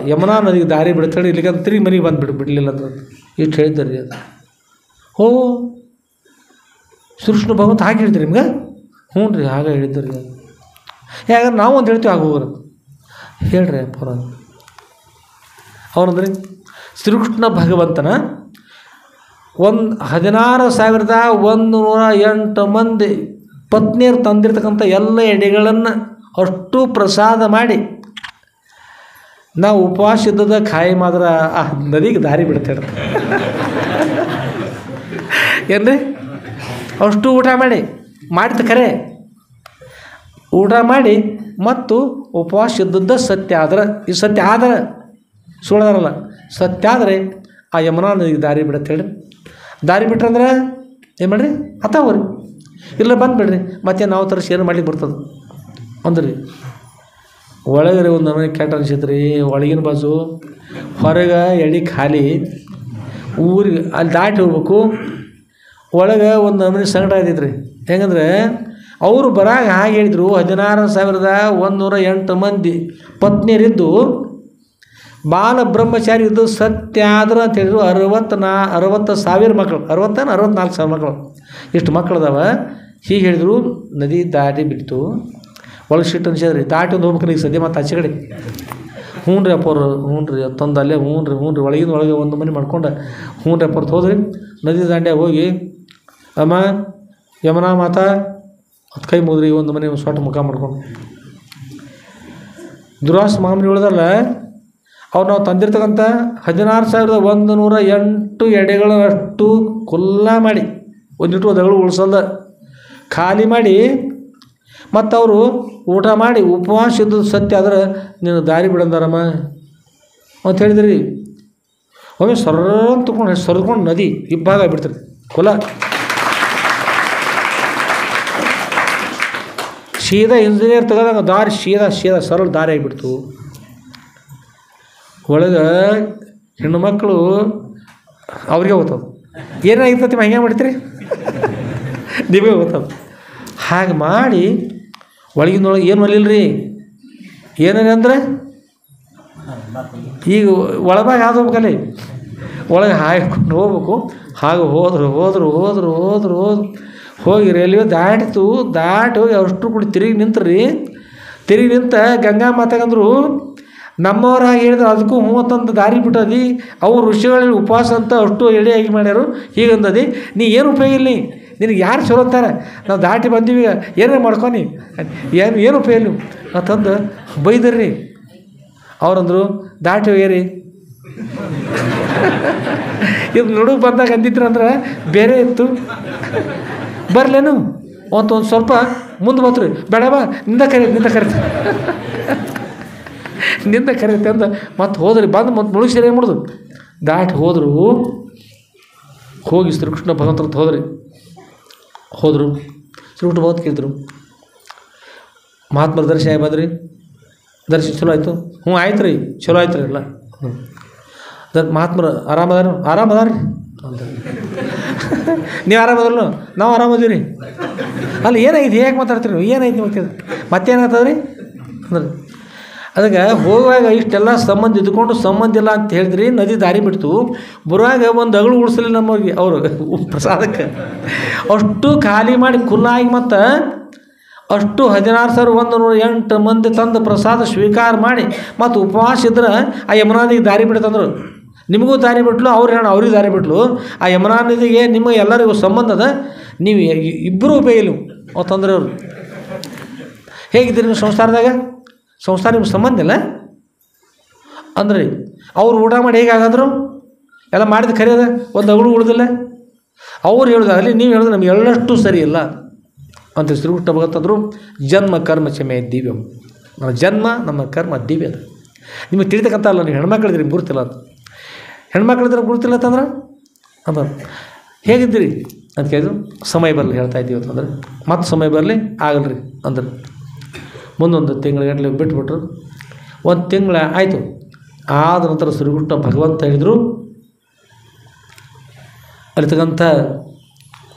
ಯಮುನಾ ನದಿಗೆ ದಾರಿ ಬಿಡ್ತಾಳೆ, ಇಲ್ಲಿಗೆ ತಿರುಗಿ ಮನೆಗೆ ಬಿಡಲಿಲ್ಲ ಅಂತ ಇಷ್ಟು ಹೇಳಿದ್ದಾರೆ ರೀ. ಅದು ಹೋ ಶ್ರೀಕೃಷ್ಣ ಭಗವಂತ ಹಾಗೆ ಹೇಳ್ತೀರಿ ನಿಮ್ಗೆ? ಹ್ಞೂ ರೀ ಹಾಗೆ ಹೇಳಿದ್ದಾರೆ ರೀ. ಯಾಕಂದ್ರೆ ನಾವು ಒಂದು ಹೇಳ್ತೀವಿ ಆಗ ಹೋಗೋರು ಹೇಳ್ರಿ ಅಪ್ಪ ಅವರಂದ್ರಿ ಶ್ರೀಕೃಷ್ಣ ಭಗವಂತನ 16,108 ಮಂದಿ ಪತ್ನಿಯರು ತಂದಿರ್ತಕ್ಕಂಥ ಎಲ್ಲ ಎಡೆಗಳನ್ನು ಅಷ್ಟು ಪ್ರಸಾದ ಮಾಡಿ ನಾವು ಉಪವಾಸ ಇದ್ದದ ಖಾಯಿ ಮಾತ್ರ ಆ ನದಿಗೆ ದಾರಿ ಬಿಡ್ತೇವೆ ಏನ್ರಿ? ಅಷ್ಟು ಊಟ ಮಾಡಿದ ಖರೆ ಊಟ ಮಾಡಿ ಮತ್ತು ಉಪವಾಸ ಇದ್ದದ್ದು ಸತ್ಯ ಆದ್ರೆ, ಈ ಸತ್ಯ ಆದ್ರೆ ಸುಳ್ದಾರಲ್ಲ, ಸತ್ಯ ಆದರೆ ಆ ಯಮುನಾ ನದಿಗೆ ದಾರಿ ಬಿಡತ್ತೇಳಿ. ದಾರಿ ಬಿಟ್ರಂದ್ರೆ ಏನು ಮಾಡಿರಿ ಅತ್ತಾವ್ರಿ, ಇಲ್ಲ ಬಂದುಬಿಡ್ರಿ ಮತ್ತೆ ನಾವು ಥರ ಶೇರ್ ಮಾಡ್ಲಿಕ್ಕೆ ಬರ್ತದೆ ಅಂದ್ರಿ. ಒಳಗಡೆ ಒಂದು ನಮಗೆ ಕೆಟ್ಟ ಅನ್ಸಿತ್ತು ರೀ. ಒಳಗಿನ ಬಾಜು ಹೊರಗೆ ಎಡೆ ಖಾಲಿ, ಊರಿಗೆ ಅಲ್ಲಿ ದಾಟಿ ಹೋಗ್ಬೇಕು. ಒಳಗೆ ಒಂದು ನಮೂನಿ ಸಂಕಟ ಆಯ್ತೈತೆ ರೀ. ಹೆಂಗಂದ್ರೆ ಅವರು ಬರಾಗ ಹಾಗೆ ಹೇಳಿದರು, 16,108 ಮಂದಿ ಪತ್ನಿಯರಿದ್ದು ಬಾಲ ಬ್ರಹ್ಮಚಾರಿ ಇದ್ದು ಸತ್ಯ ಆದ್ರೆ ಅಂತ ಹೇಳಿದ್ರು. 60,000 ಮಕ್ಕಳು, 64,000 ಮಕ್ಕಳು, ಇಷ್ಟು ಮಕ್ಕಳು ಅದಾವ. ಹೀಗೆ ಹೇಳಿದರು. ನದಿ ದಾಟಿ ಬಿಡ್ತು. ಒಳಗೆ ಸಿಟ್ಟು ಅನ್ಸಿದ್ರಿ, ದಾಟಿ ಒಂದು ಹೋಗ್ಬೇಕು ಈಗ ಸದ್ಯ ಮತ್ತು ಆಚೆ ಕಡೆ. ಹ್ಞೂ ರೀ ಅಪ್ಪ ಅವ್ರು, ಹ್ಞೂ ರೀ ತಂದು ಅಲ್ಲೇ ಹ್ಞೂ ರೀ ಒಳಗಿನ ಒಳಗೆ ಒಂದು ಮನೆ ಮಾಡ್ಕೊಂಡು ಹ್ಞೂ ರೀ ಅಪ್ಪ ಅವ್ರು ಹೋದ್ರಿ. ನದಿ ದಾಂಡ್ಯಾಗ ಹೋಗಿ ಅಮ್ಮ ಯಮುನಾ ಮಾತಾ ಅದು ಕೈ ಮುದ್ರಿ ಒಂದು ಮನೆ ಸೊಟ್ಟ ಮುಖ ಮಾಡ್ಕೊಂಡು. ದುರಾಸ್ ಮಾಮೂಲಿ ಉಳಿದಲ್ಲ ಅವ್ರು ನಾವು ತಂದಿರ್ತಕ್ಕಂಥ 16,108 ಎಡೆಗಳಷ್ಟು ಕುಲ್ಲ ಮಾಡಿ ಒಂದಿಟ್ಟು ಅದಗಳು ಉಳಿಸಲ್ದ ಖಾಲಿ ಮಾಡಿ ಮತ್ತು ಅವರು ಊಟ ಮಾಡಿ ಉಪವಾಸ ಇದ್ದದ್ದು ಸತ್ಯ ಆದ್ರೆ ನೀನು ದಾರಿ ಬಿಡಂದಾರಮ್ಮ ಅಂತ ಹೇಳಿದ್ರಿ. ಒಮ್ಮೆ ಸರಿದ್ಕೊಂಡು ನದಿ ಇಬ್ಬಾಗ ಬಿಡ್ತಾರೆ ಕುಲ. ಸೀದಾ ಇಂಜಿನಿಯರ್ ತೆಗೆದಾಗ ದಾರಿ ಸೀದಾ ಸರಳ ದಾರಿ ಆಗಿಬಿಡ್ತು. ಒಳಗೆ ಹೆಣ್ಣುಮಕ್ಕಳು ಅವ್ರಿಗೆ ಹೋಗ್ತದೆ. ಏನಾಗಿರ್ತತಿ ಹಂಗೆ ಮಾಡ್ತೀರಿ ನಿಮಗೆ ಹೋಗ್ತದೆ. ಹಾಗೆ ಮಾಡಿ ಒಳಗಿನೊಳಗೆ ಏನು ಒಲಿಲ್ರಿ. ಏನೇನು ಅಂದ್ರೆ ಈಗ ಒಳಬಾಗ ಹಾದು ಹೋಗ್ಬೇಕಲ್ಲಿ, ಒಳಗೆ ಹಾಯ್ಕೊಂಡು ಹೋಗ್ಬೇಕು. ಹಾಗೆ ಹೋದ್ರು ಹೋಗಿ ರೈಲ್ವೆ ದಾಟಿ ಹೋಗಿ ಅಷ್ಟು ಕೂಡ ತಿರುಗಿ ನಿಂತ ಗಂಗಾ ಮಾತಾಗಂದ್ರು ನಮ್ಮವ್ರು ಹಾಗೆ ಹೇಳಿದ್ರು ಅದಕ್ಕೂ 30 ದಾರಿ ಬಿಟ್ಟದಿ. ಅವ್ರು ಋಷಿಗಳಲ್ಲಿ ಉಪವಾಸ ಅಂತ ಅಷ್ಟು ಎಡೆಯಾಗಿ ಮಾಡ್ಯಾರು. ಹೀಗಂದದಿ ನೀ ಏನು ಉಪಯೋಗ ಇಲ್ಲ, ನಿನಗೆ ಯಾರು ಚಲೋ ಅಂತಾರೆ, ನಾವು ದಾಟಿ ಬಂದೀವಿ ಏನೇ ಮಾಡ್ಕೊನಿ ಏನು ಉಪಯೋಗ ಇಲ್ಲ ಅಂತಂದು ಬೈದರ್ರಿ. ಅವ್ರಂದ್ರು ದಾಟಿ ಹೋಗ್ಯಾರಿ. ಇದು ನಡುವೆ ಬಂದಾಗ ಅಂದಿದ್ರು ಅಂದ್ರೆ ಬೇರೆ ಇತ್ತು. ಬರಲೇನು ಒಂದು ಸ್ವಲ್ಪ ಮುಂದೆ ಬತ್ರಿ, ಬೇಡ ಬಾ ನಿಂದ ಕರೀತೆ ಅಂದ ಮತ್ತೆ ಹೋದ್ರಿ. ಬಂದು ಮತ್ತೆ ಮುಳುಗಿಸಿರಿ ಏನು ಮಾಡೋದು, ದಾಟಿ ಹೋಗಿ ಶ್ರೀಕೃಷ್ಣ ಭಗವಂತ ಅಂತ ಹೋದರು. ಶ್ರೀಕೃಷ್ಣ ಭಗವಂತ ಕೇಳಿದ್ರು, ಮಹಾತ್ಮರ ದರ್ಶನ ಬಂದ್ರಿ, ದರ್ಶನ ಚಲೋ ಆಯಿತು? ಹ್ಞೂ ಆಯ್ತು ರೀ, ಚಲೋ ಆಯ್ತು ರೀ ಎಲ್ಲ. ಮಹಾತ್ಮರು ಆರಾಮದಾರ ರೀ ಅಂತ. ನೀವು ಆರಾಮದಲ್ಲ, ನಾವು ಆರಾಮದೀವಿ ರೀ. ಅಲ್ಲಿ ಏನಾಯ್ತು ಹೇಗೆ ಮಾತಾಡ್ತೀರಿ ನೀವು, ಏನಾಯ್ತು ಮತ್ತೇನಾಗ್ತದೆ ರೀ ಅಂದ್ರೆ ಅದಕ್ಕೆ ಹೋಗುವಾಗ ಇಷ್ಟೆಲ್ಲ ಸಂಬಂಧ ಇದ್ಕೊಂಡು ಸಂಬಂಧ ಇಲ್ಲ ಅಂತ ಹೇಳಿದ್ರಿ. ನದಿ ದಾರಿ ಬಿಡ್ತು. ಬರುವಾಗ ಒಂದು ಅಗಳು ಉಳಿಸಲಿಲ್ಲ ನಮಗೆ ಅವರು ಪ್ರಸಾದಕ್ಕೆ. ಅಷ್ಟು ಖಾಲಿ ಮಾಡಿ ಖುಲ್ಲಾಗಿ ಮತ್ತು ಅಷ್ಟು 16,108 ಮಂದಿ ತಂದು ಪ್ರಸಾದ ಸ್ವೀಕಾರ ಮಾಡಿ ಮತ್ತು ಉಪವಾಸ ಇದ್ರೆ ಆ ಯಮುನಾ ನದಿಗೆ ದಾರಿ ಬಿಡ್ತಂದ್ರು. ನಿಮಗೂ ದಾರಿ ಬಿಟ್ಲು, ಅವ್ರಿಗೆ ದಾರಿ ಬಿಟ್ಲು. ಆ ಯಮುನಾ ನದಿಗೆ ನಿಮಗೆ ಎಲ್ಲರಿಗೂ ಸಂಬಂಧ ಅದ, ನೀವು ಇಬ್ಬರು ಉಪಯೋಗ ಇಲ್ಲ ಅಂತಂದ್ರೆ ಅವರು. ಹೇಗಿದ್ದೀರಿ ನೀವು ಸಂಸಾರದಾಗ? ಸಂಸಾರ ನಿಮ್ಗೆ ಸಂಬಂಧ ಇಲ್ಲ ಅಂದ್ರೆ ಅವ್ರು ಊಟ ಮಾಡಿ ಹೇಗಾಗಾದ್ರು ಎಲ್ಲ ಮಾಡಿದ ಖರೀದ ಒಂದು ಅಗಳು ಉಳಿದಿಲ್ಲ. ಅವ್ರು ಹೇಳೋದಾಗಲಿ ನೀವು ಹೇಳಿದ್ರೆ ನಮ್ಗೆ ಎಳ್ಳಷ್ಟು ಸರಿ ಇಲ್ಲ ಅಂತ ಶ್ರೀಕೃಷ್ಣ ಭಗವಂತಂದ್ರು. ಜನ್ಮ ಕರ್ಮ ಚಮೆ ದಿವ್ಯಂ, ನಮ್ಮ ಜನ್ಮ ನಮ್ಮ ಕರ್ಮ ದಿವ್ಯ ಅದು. ನಿಮಗೆ ತಿಳಿತಕ್ಕಂಥ ಅಲ್ಲ, ನೀವು ಹೆಣ್ಮಕ್ಳಿದ್ರಿ ನಿಮ್ಗೆ ಗುರುತಿಲ್ಲ ಅಂತ. ಹೆಣ್ಮಕ್ಳಿದ್ರೆ ಗುರುತಿಲ್ಲ ಅಂತಂದ್ರೆ ಅದು ಹೇಗಿದ್ದೀರಿ ಅಂತ ಕೇಳಿದ್ರು. ಸಮಯ ಬರಲಿ ಹೇಳ್ತಾ ಇದ್ದೀವಿ ಅಂತಂದ್ರೆ ಮತ್ತೆ ಸಮಯ ಬರಲಿ ಆಗಲ್ರಿ ಅಂದ್ರೆ ಮುಂದೊಂದು ತಿಂಗಳ ಬಿಟ್ಬಿಟ್ರು. ಒಂದು ತಿಂಗಳ ಆಯಿತು. ಆದ ನಂತರ ಶ್ರೀಕೃಷ್ಣ ಭಗವಂತ ಹೇಳಿದರು, ಅಲ್ಲಿರ್ತಕ್ಕಂಥ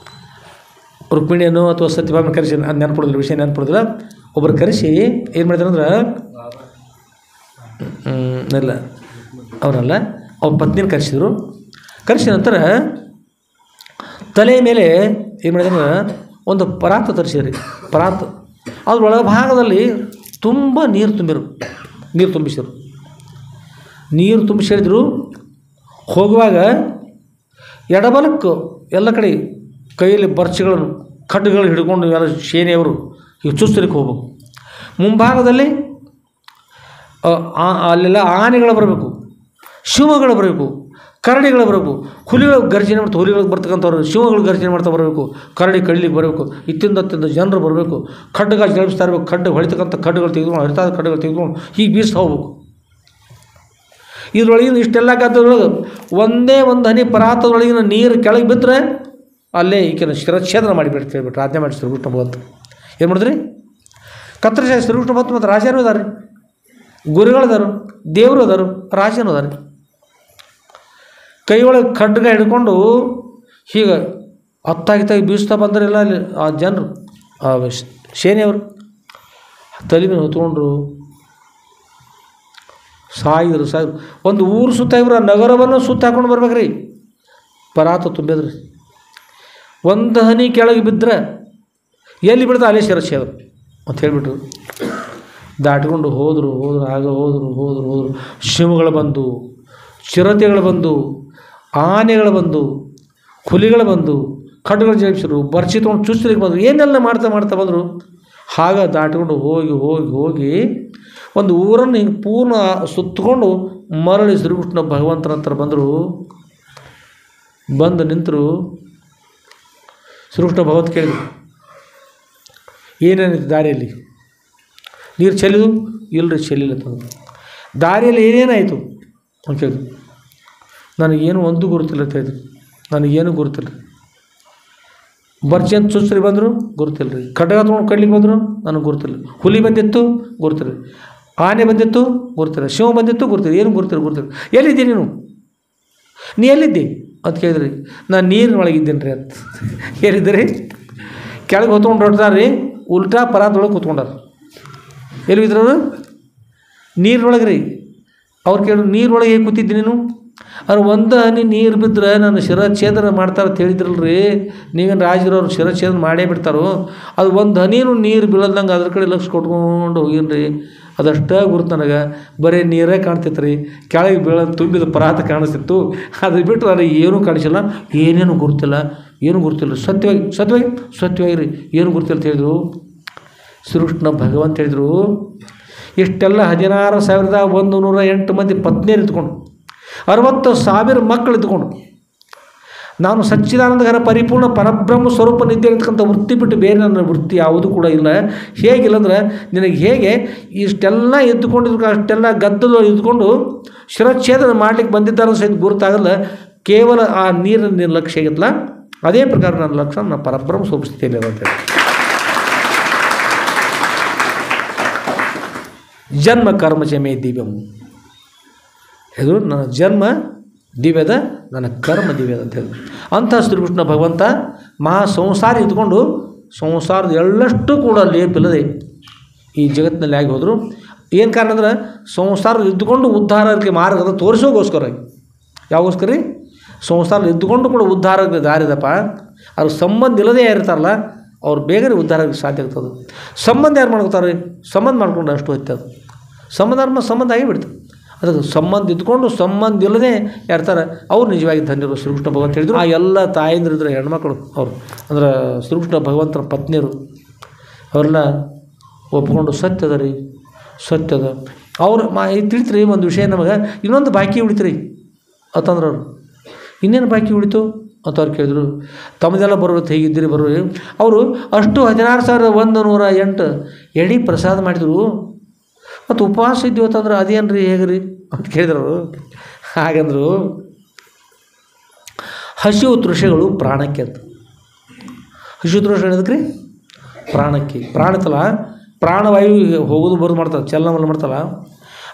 ರುಕ್ಮಿಣಿಯನ್ನು ಅಥವಾ ಸತ್ಯಭಾಮನ ಕರೆಸಿ, ಅದು ನೆನ್ಪಡೋದಿಲ್ಲ, ವಿಷಯ ನೆನ್ಪಡೋದಿಲ್ಲ. ಒಬ್ಬರು ಕರೆಸಿ ಏನು ಮಾಡಿದ್ರು ಅಂದ್ರೆ ಇಲ್ಲ ಅವರಲ್ಲ ಅವ್ರ ಪತ್ನಿನ ಕರೆಸಿದ್ರು. ಕರೆಸಿದ ನಂತರ ತಲೆಯ ಮೇಲೆ ಏನು ಮಾಡಿದ್ರೆ ಒಂದು ಪರಾತ ತರಿಸಿದ್ರಿ. ಪರಾತ ಅದ್ರ ಒಳಭಾಗದಲ್ಲಿ ತುಂಬ ನೀರು ತುಂಬಿಸಿರು. ನೀರು ತುಂಬಿಸಿ ಹೇಳಿದ್ರು, ಹೋಗುವಾಗ ಎಡಬಲಕ್ಕೆ ಎಲ್ಲ ಕಡೆ ಕೈಯಲ್ಲಿ ಬರ್ಚಿಗಳನ್ನು ಖಡ್ಗಗಳು ಹಿಡ್ಕೊಂಡು ಎಲ್ಲ ಸೇನೆಯವರು ಈಗ ಚುಸ್ತರಿಕೆ ಹೋಗ್ಬೇಕು. ಮುಂಭಾಗದಲ್ಲಿ ಅಲ್ಲೆಲ್ಲ ಆನೆಗಳು ಬರಬೇಕು, ಸಿಂಹಗಳು ಬರಬೇಕು, ಕರಡಿಗಳು ಬರಬೇಕು, ಹುಲಿಗಳು ಗರ್ಜನೆ ಮಾಡ್ತಾ, ಹುಲಿಗಳಿಗೆ ಬರ್ತಕ್ಕಂಥವ್ರು ಸಿಂಹಗಳು ಗರ್ಜನೆ ಮಾಡ್ತಾ ಬರಬೇಕು, ಕರಡಿ ಕಳ್ಳಿಗೆ ಬರಬೇಕು, ಇತ್ತಿಂದ ಜನರು ಬರಬೇಕು, ಖಡ್ಗ ಜಳಿಸ್ತಾ ಇರಬೇಕು, ಹೊಳಿತಕ್ಕಂಥ ಖಡ್ಗಳು ತೆಗೆದುಕೊಂಡು ಹರಿತಾದ ಖಡ್ಗಳು ತೆಗೆದುಕೊಂಡು ಹೀಗೆ ಬೀಸ್ತಾ ಹೋಗ್ಬೇಕು. ಇದ್ರೊಳಗಿನ ಇಷ್ಟೆಲ್ಲ ಗದ್ದೊಳಗೆ ಒಂದೇ ಒಂದು ಹನಿ ಪರಾತದೊಳಗಿನ ನೀರು ಕೆಳಗೆ ಬಿದ್ದರೆ ಅಲ್ಲೇ ಈಕೆನ ಶಿರಚ್ಛೇದನ ಮಾಡಿಬಿಟ್ಟು ಹೇಳ್ಬಿಟ್ರು. ಆಜ್ಞೆ ಮಾಡಿ ಶ್ರೀಕೃಷ್ಣ ಭಗವಂತ ಏನು ಮಾಡಿದ್ರಿ, ಕತ್ತರಿಸ ಶ್ರೀಕೃಷ್ಣ ಭಗವಂತ ಮತ್ತು ರಾಜನೂ ಅದಾರೆ, ಗುರುಗಳದಾರು, ದೇವರು ಅದಾರು, ರಾಜನೂ ಅದಾರೆ. ಕೈ ಒಳಗೆ ಖಡ್ಗ ಹಿಡ್ಕೊಂಡು ಹೀಗೆ ಹತ್ತಾಗಿ ಬೀಸ್ತಾ ಬಂದರೆಲ್ಲ ಅಲ್ಲಿ ಆ ಜನರು ಆ ಸೇನೆಯವರು ತಲೆ ಮೇಲೆ ಹೊತ್ಕೊಂಡ್ರು, ಸಾಯಿದ್ರು. ಒಂದು ಊರು ಸುತ್ತ ಇವರು ನಗರವನ್ನು ಸುತ್ತ ಹಾಕೊಂಡು ಬರ್ಬೇಕ್ರಿ. ಪರಾತ ತುಂಬಿದ್ರಿ. ಒಂದು ಹನಿ ಕೆಳಗೆ ಬಿದ್ದರೆ ಎಲ್ಲಿ ಬಿಡ್ತಾ ಅಲ್ಲೇ ಶಿರಚ್ಛೇದ ಅಂತ ಹೇಳಿಬಿಟ್ರು. ದಾಟ್ಕೊಂಡು ಹೋದರು. ಸಿಂಹಗಳು ಬಂದು, ಚಿರತೆಗಳು ಬಂದು, ಆನೆಗಳು ಬಂದು, ಹುಲಿಗಳು ಬಂದು, ಖಡ್ಗಳು ಜಯಿಸಿರು, ಬರ್ಚಿ ತೊಗೊಂಡು ಚುಚ್ಚಲಿಕ್ಕೆ ಬಂದರು. ಏನೆಲ್ಲ ಮಾಡ್ತಾ ಬಂದರು. ಆಗ ದಾಟ್ಕೊಂಡು ಹೋಗಿ ಒಂದು ಊರನ್ನು ಹಿಂಗೆ ಪೂರ್ಣ ಸುತ್ತಕೊಂಡು ಮರಳಿ ಶ್ರೀಕೃಷ್ಣ ಭಗವಂತನ ಹತ್ರ ಬಂದರು. ಬಂದು ನಿಂತರು. ಶ್ರೀಕೃಷ್ಣ ಭಗವಂತ ಕೇಳಿದರು, ಏನೇನಿತ್ತು ದಾರಿಯಲ್ಲಿ? ನೀರು ಚೆಲ್ಲಿದು? ಇಲ್ಲರಿ ಚೆಲ್ಲಿಲ್ಲ ತಂದು. ದಾರಿಯಲ್ಲಿ ಏನೇನಾಯಿತು ಅಂತ ಕೇಳಿದ್ರು. ನನಗೇನು ಒಂದು ಗುರುತಿಲ್ಲ ಅಂತ ಹೇಳಿದ್ರು. ನನಗೇನು ಗುರುತಿಲ್ಲ. ಬರ್ಚಿ ಅಂತ ಚುಚ್ಚರಿ ಬಂದರು, ಗುರುತಿಲ್ಲ ರೀ. ಖಡ್ಗ ತೊಗೊಂಡು ಕಡ್ಲಿಕ್ಕೆ ಬಂದರು, ನನಗೆ ಗುರುತಿಲ್ಲ. ಹುಲಿ ಬಂದಿತ್ತು, ಗುರುತಿಲ್ಲ. ಆನೆ ಬಂದಿತ್ತು, ಗುರುತಿಲ್ಲ. ಸಿಂಹ ಬಂದಿತ್ತು, ಗುರುತಿಲ್ಲ. ಏನು ಗುರುತಿಲ್ಲ. ಎಲ್ಲಿದ್ದೆ ನೀ ಎಲ್ಲಿದ್ದೆ ಅಂತ ಕೇಳಿದ್ರಿ. ನಾನು ನೀರಿನೊಳಗಿದ್ದೇನೆ ರೀ ಅಂತ. ಏನಿದ್ದೆ ರೀ? ಕೆಳಗೆ ಹೊತ್ಕೊಂಡು ಹೊಡ್ದಾರ ರೀ, ಉಲ್ಟಾ ಪರಾತೊಳಗೆ ಕೂತ್ಕೊಂಡಾರ. ಎಲ್ಲಿ ಬಿದ್ರು? ನೀರಿನೊಳಗೆ ರೀ. ಅವ್ರು ಕೇಳಿದ್ರು, ನೀರೊಳಗೆ ಹೇಗೆ ಕೂತಿದ್ದೆ ನೀನು? ಅವ್ರು ಒಂದು ಹನಿ ನೀರು ಬಿದ್ದರೆ ನಾನು ಶಿರಚ್ಛೇದನ ಮಾಡ್ತಾರೆ ಅಂತ ಹೇಳಿದ್ರಲ್ರಿ. ನೀವೇನು ರಾಜರವ್ರು ಶಿರಚ್ಛೇದನ ಮಾಡೇ ಬಿಡ್ತಾರೋ? ಅದು ಒಂದು ಹನಿನೂ ನೀರು ಬೀಳದಂಗೆ ಅದ್ರ ಕಡೆ ಲಕ್ಷ ಕೊಟ್ಕೊಂಡು ಹೋಗಿನ್ರಿ. ಅದಷ್ಟೇ ಗುರುತು ನನಗೆ. ಬರೀ ನೀರೇ ಕಾಣ್ತಿತ್ತು ರೀ. ಕೆಳಗೆ ತುಂಬಿದ ಪರಾತ ಕಾಣಿಸ್ತಿತ್ತು. ಅದು ಬಿಟ್ಟು ನನಗೆ ಏನೂ ಕಾಣಿಸಿಲ್ಲ, ಏನೇನು ಗುರುತಿಲ್ಲ. ಸತ್ಯವಾಗಿ ರೀ, ಏನು ಗುರುತಿಲ್ಲ ಅಂತ ಹೇಳಿದರು. ಶ್ರೀಕೃಷ್ಣ ಭಗವಂತ ಹೇಳಿದರು, ಇಷ್ಟೆಲ್ಲ 16,108 ಮಂದಿ ಪತ್ನಿಯರು ಇದ್ಕೊಂಡು, 60,000 ಮಕ್ಕಳು ಇದ್ಕೊಂಡು, ನಾನು ಸಚ್ಚಿದಾನಂದಘನ ಪರಿಪೂರ್ಣ ಪರಬ್ರಹ್ಮ ಸ್ವರೂಪ ನಿದ್ದೆ ಅಂತಕ್ಕಂಥ ವೃತ್ತಿ ಬಿಟ್ಟು ಬೇರೆ ನನ್ನ ವೃತ್ತಿ ಯಾವುದೂ ಕೂಡ ಇಲ್ಲ. ಹೇಗಿಲ್ಲ ಅಂದ್ರೆ ನಿನಗೆ ಹೇಗೆ ಇಷ್ಟೆಲ್ಲ ಎದ್ದುಕೊಂಡಿದ್ರು, ಅಷ್ಟೆಲ್ಲ ಗದ್ದಲು ಇದ್ಕೊಂಡು ಶಿರಚ್ಛೇದನ ಮಾಡಲಿಕ್ಕೆ ಬಂದಿದ್ದಾರೋ ಸಹಿತ ಗುರುತಾಗಲ್ಲ. ಕೇವಲ ಆ ನೀರಿನ ಲಕ್ಷ್ಯ ಆಗಿತ್ತಲ್ಲ, ಅದೇ ಪ್ರಕಾರ ನನ್ನ ಲಕ್ಷ್ಯ ನನ್ನ ಪರಬ್ರಹ್ಮ ಸ್ವರೂಪ ಸ್ಥಿತಿಯಲ್ಲಿ ಅಂತೇಳಿ. ಜನ್ಮ ಕರ್ಮ ಚಮೆ ದಿವ್ಯಂ. ಇದು ನನ್ನ ಜನ್ಮ ದಿವ್ಯದ, ನನ್ನ ಕರ್ಮ ದಿವ್ಯದ ಅಂತ ಹೇಳಿದ್ರು. ಅಂಥ ಶ್ರೀಕೃಷ್ಣ ಭಗವಂತ ಮಹಾ ಸಂಸಾರ ಇದ್ಕೊಂಡು ಸಂಸಾರದ ಎಳ್ಳಷ್ಟು ಕೂಡ ಲೇಪಿಲ್ಲದೆ ಈ ಜಗತ್ತಿನಲ್ಲಿ ಆಗಿ ಹೋದರು. ಏನು ಕಾರಣ ಅಂದ್ರೆ ಸಂಸಾರದ ಇದ್ದುಕೊಂಡು ಉದ್ಧಾರಕ್ಕೆ ಮಾರ್ಗದ ತೋರಿಸೋಗೋಸ್ಕರ. ಯಾವಾಗೋಸ್ಕರ ರೀ? ಸಂಸಾರ ಇದ್ದುಕೊಂಡು ಕೂಡ ಉದ್ಧಾರಕ್ಕೆ ದಾರಿದಪ್ಪ. ಅವ್ರ ಸಂಬಂಧ ಇಲ್ಲದೆ ಇರ್ತಾರಲ್ಲ, ಅವ್ರು ಬೇಗನೆ ಉದ್ಧಾರಕ್ಕೆ ಸಾಧ್ಯ ಆಗ್ತದೆ. ಸಂಬಂಧ ಯಾರು ಮಾಡ್ಕೋತಾರೆ? ಸಂಬಂಧ ಮಾಡ್ಕೊಂಡು ಅಷ್ಟು ಹೋಗ್ತದೆ. ಸಂಬಂಧ ಆಗಿಬಿಡ್ತದೆ. ಅದಕ್ಕೆ ಸಂಬಂಧ ಇದ್ಕೊಂಡು ಸಂಬಂಧ ಇಲ್ಲದೆ ಇರ್ತಾರೆ, ಅವ್ರು ನಿಜವಾಗಿ ಧನ್ಯರು. ಶ್ರೀಕೃಷ್ಣ ಭಗವಂತ ಹೇಳಿದ್ರು. ಆ ಎಲ್ಲ ತಾಯಂದಿರಿದ್ರೆ ಹೆಣ್ಮಕ್ಳು ಅವರು ಅಂದ್ರೆ ಶ್ರೀಕೃಷ್ಣ ಭಗವಂತನ ಪತ್ನಿಯರು ಅವರೆಲ್ಲ ಒಪ್ಕೊಂಡು ಸತ್ಯದ ರೀ, ಸತ್ಯದ ಅವ್ರು ತಿಳಿತ್ರಿ. ಒಂದು ವಿಷಯ ನಮಗೆ ಇನ್ನೊಂದು ಬಾಕಿ ಉಳಿತ್ರಿ ಅಂತಂದ್ರೆ ಅವರು ಇನ್ನೇನು ಬಾಕಿ ಉಳಿತು ಅಂತ ಅವ್ರು ಕೇಳಿದ್ರು. ತಮ್ಮದೆಲ್ಲ ಬರೋದು ಹೇಗಿದ್ದೀರಿ ಬರೋರು. ಅವರು ಅಷ್ಟು 16,108 ಎಡೆ ಪ್ರಸಾದ ಮಾಡಿದರು. ಮತ್ತು ಉಪವಾಸ ಇದ್ದೀವಿ ಅಂತಂದ್ರೆ ಅದೇನು ರೀ ಹೇಗೆ ರೀ ಅಂತ ಕೇಳಿದ್ರು. ಹಾಗಂದ್ರು ಹಸಿವು ತೃಷೆಗಳು ಪ್ರಾಣಕ್ಕೆ ಅಂತ. ಹಸಿವು ತೃಷೆ ಎದಕ್ಕೆ ರೀ? ಪ್ರಾಣಕ್ಕೆ. ಪ್ರಾಣತ್ತಲ್ಲ, ಪ್ರಾಣವಾಯು ಹೋಗೋದು ಬರೋದು ಮಾಡ್ತದೆ, ಚಲನವಲನ ಮಾಡ್ತಲ್ಲ,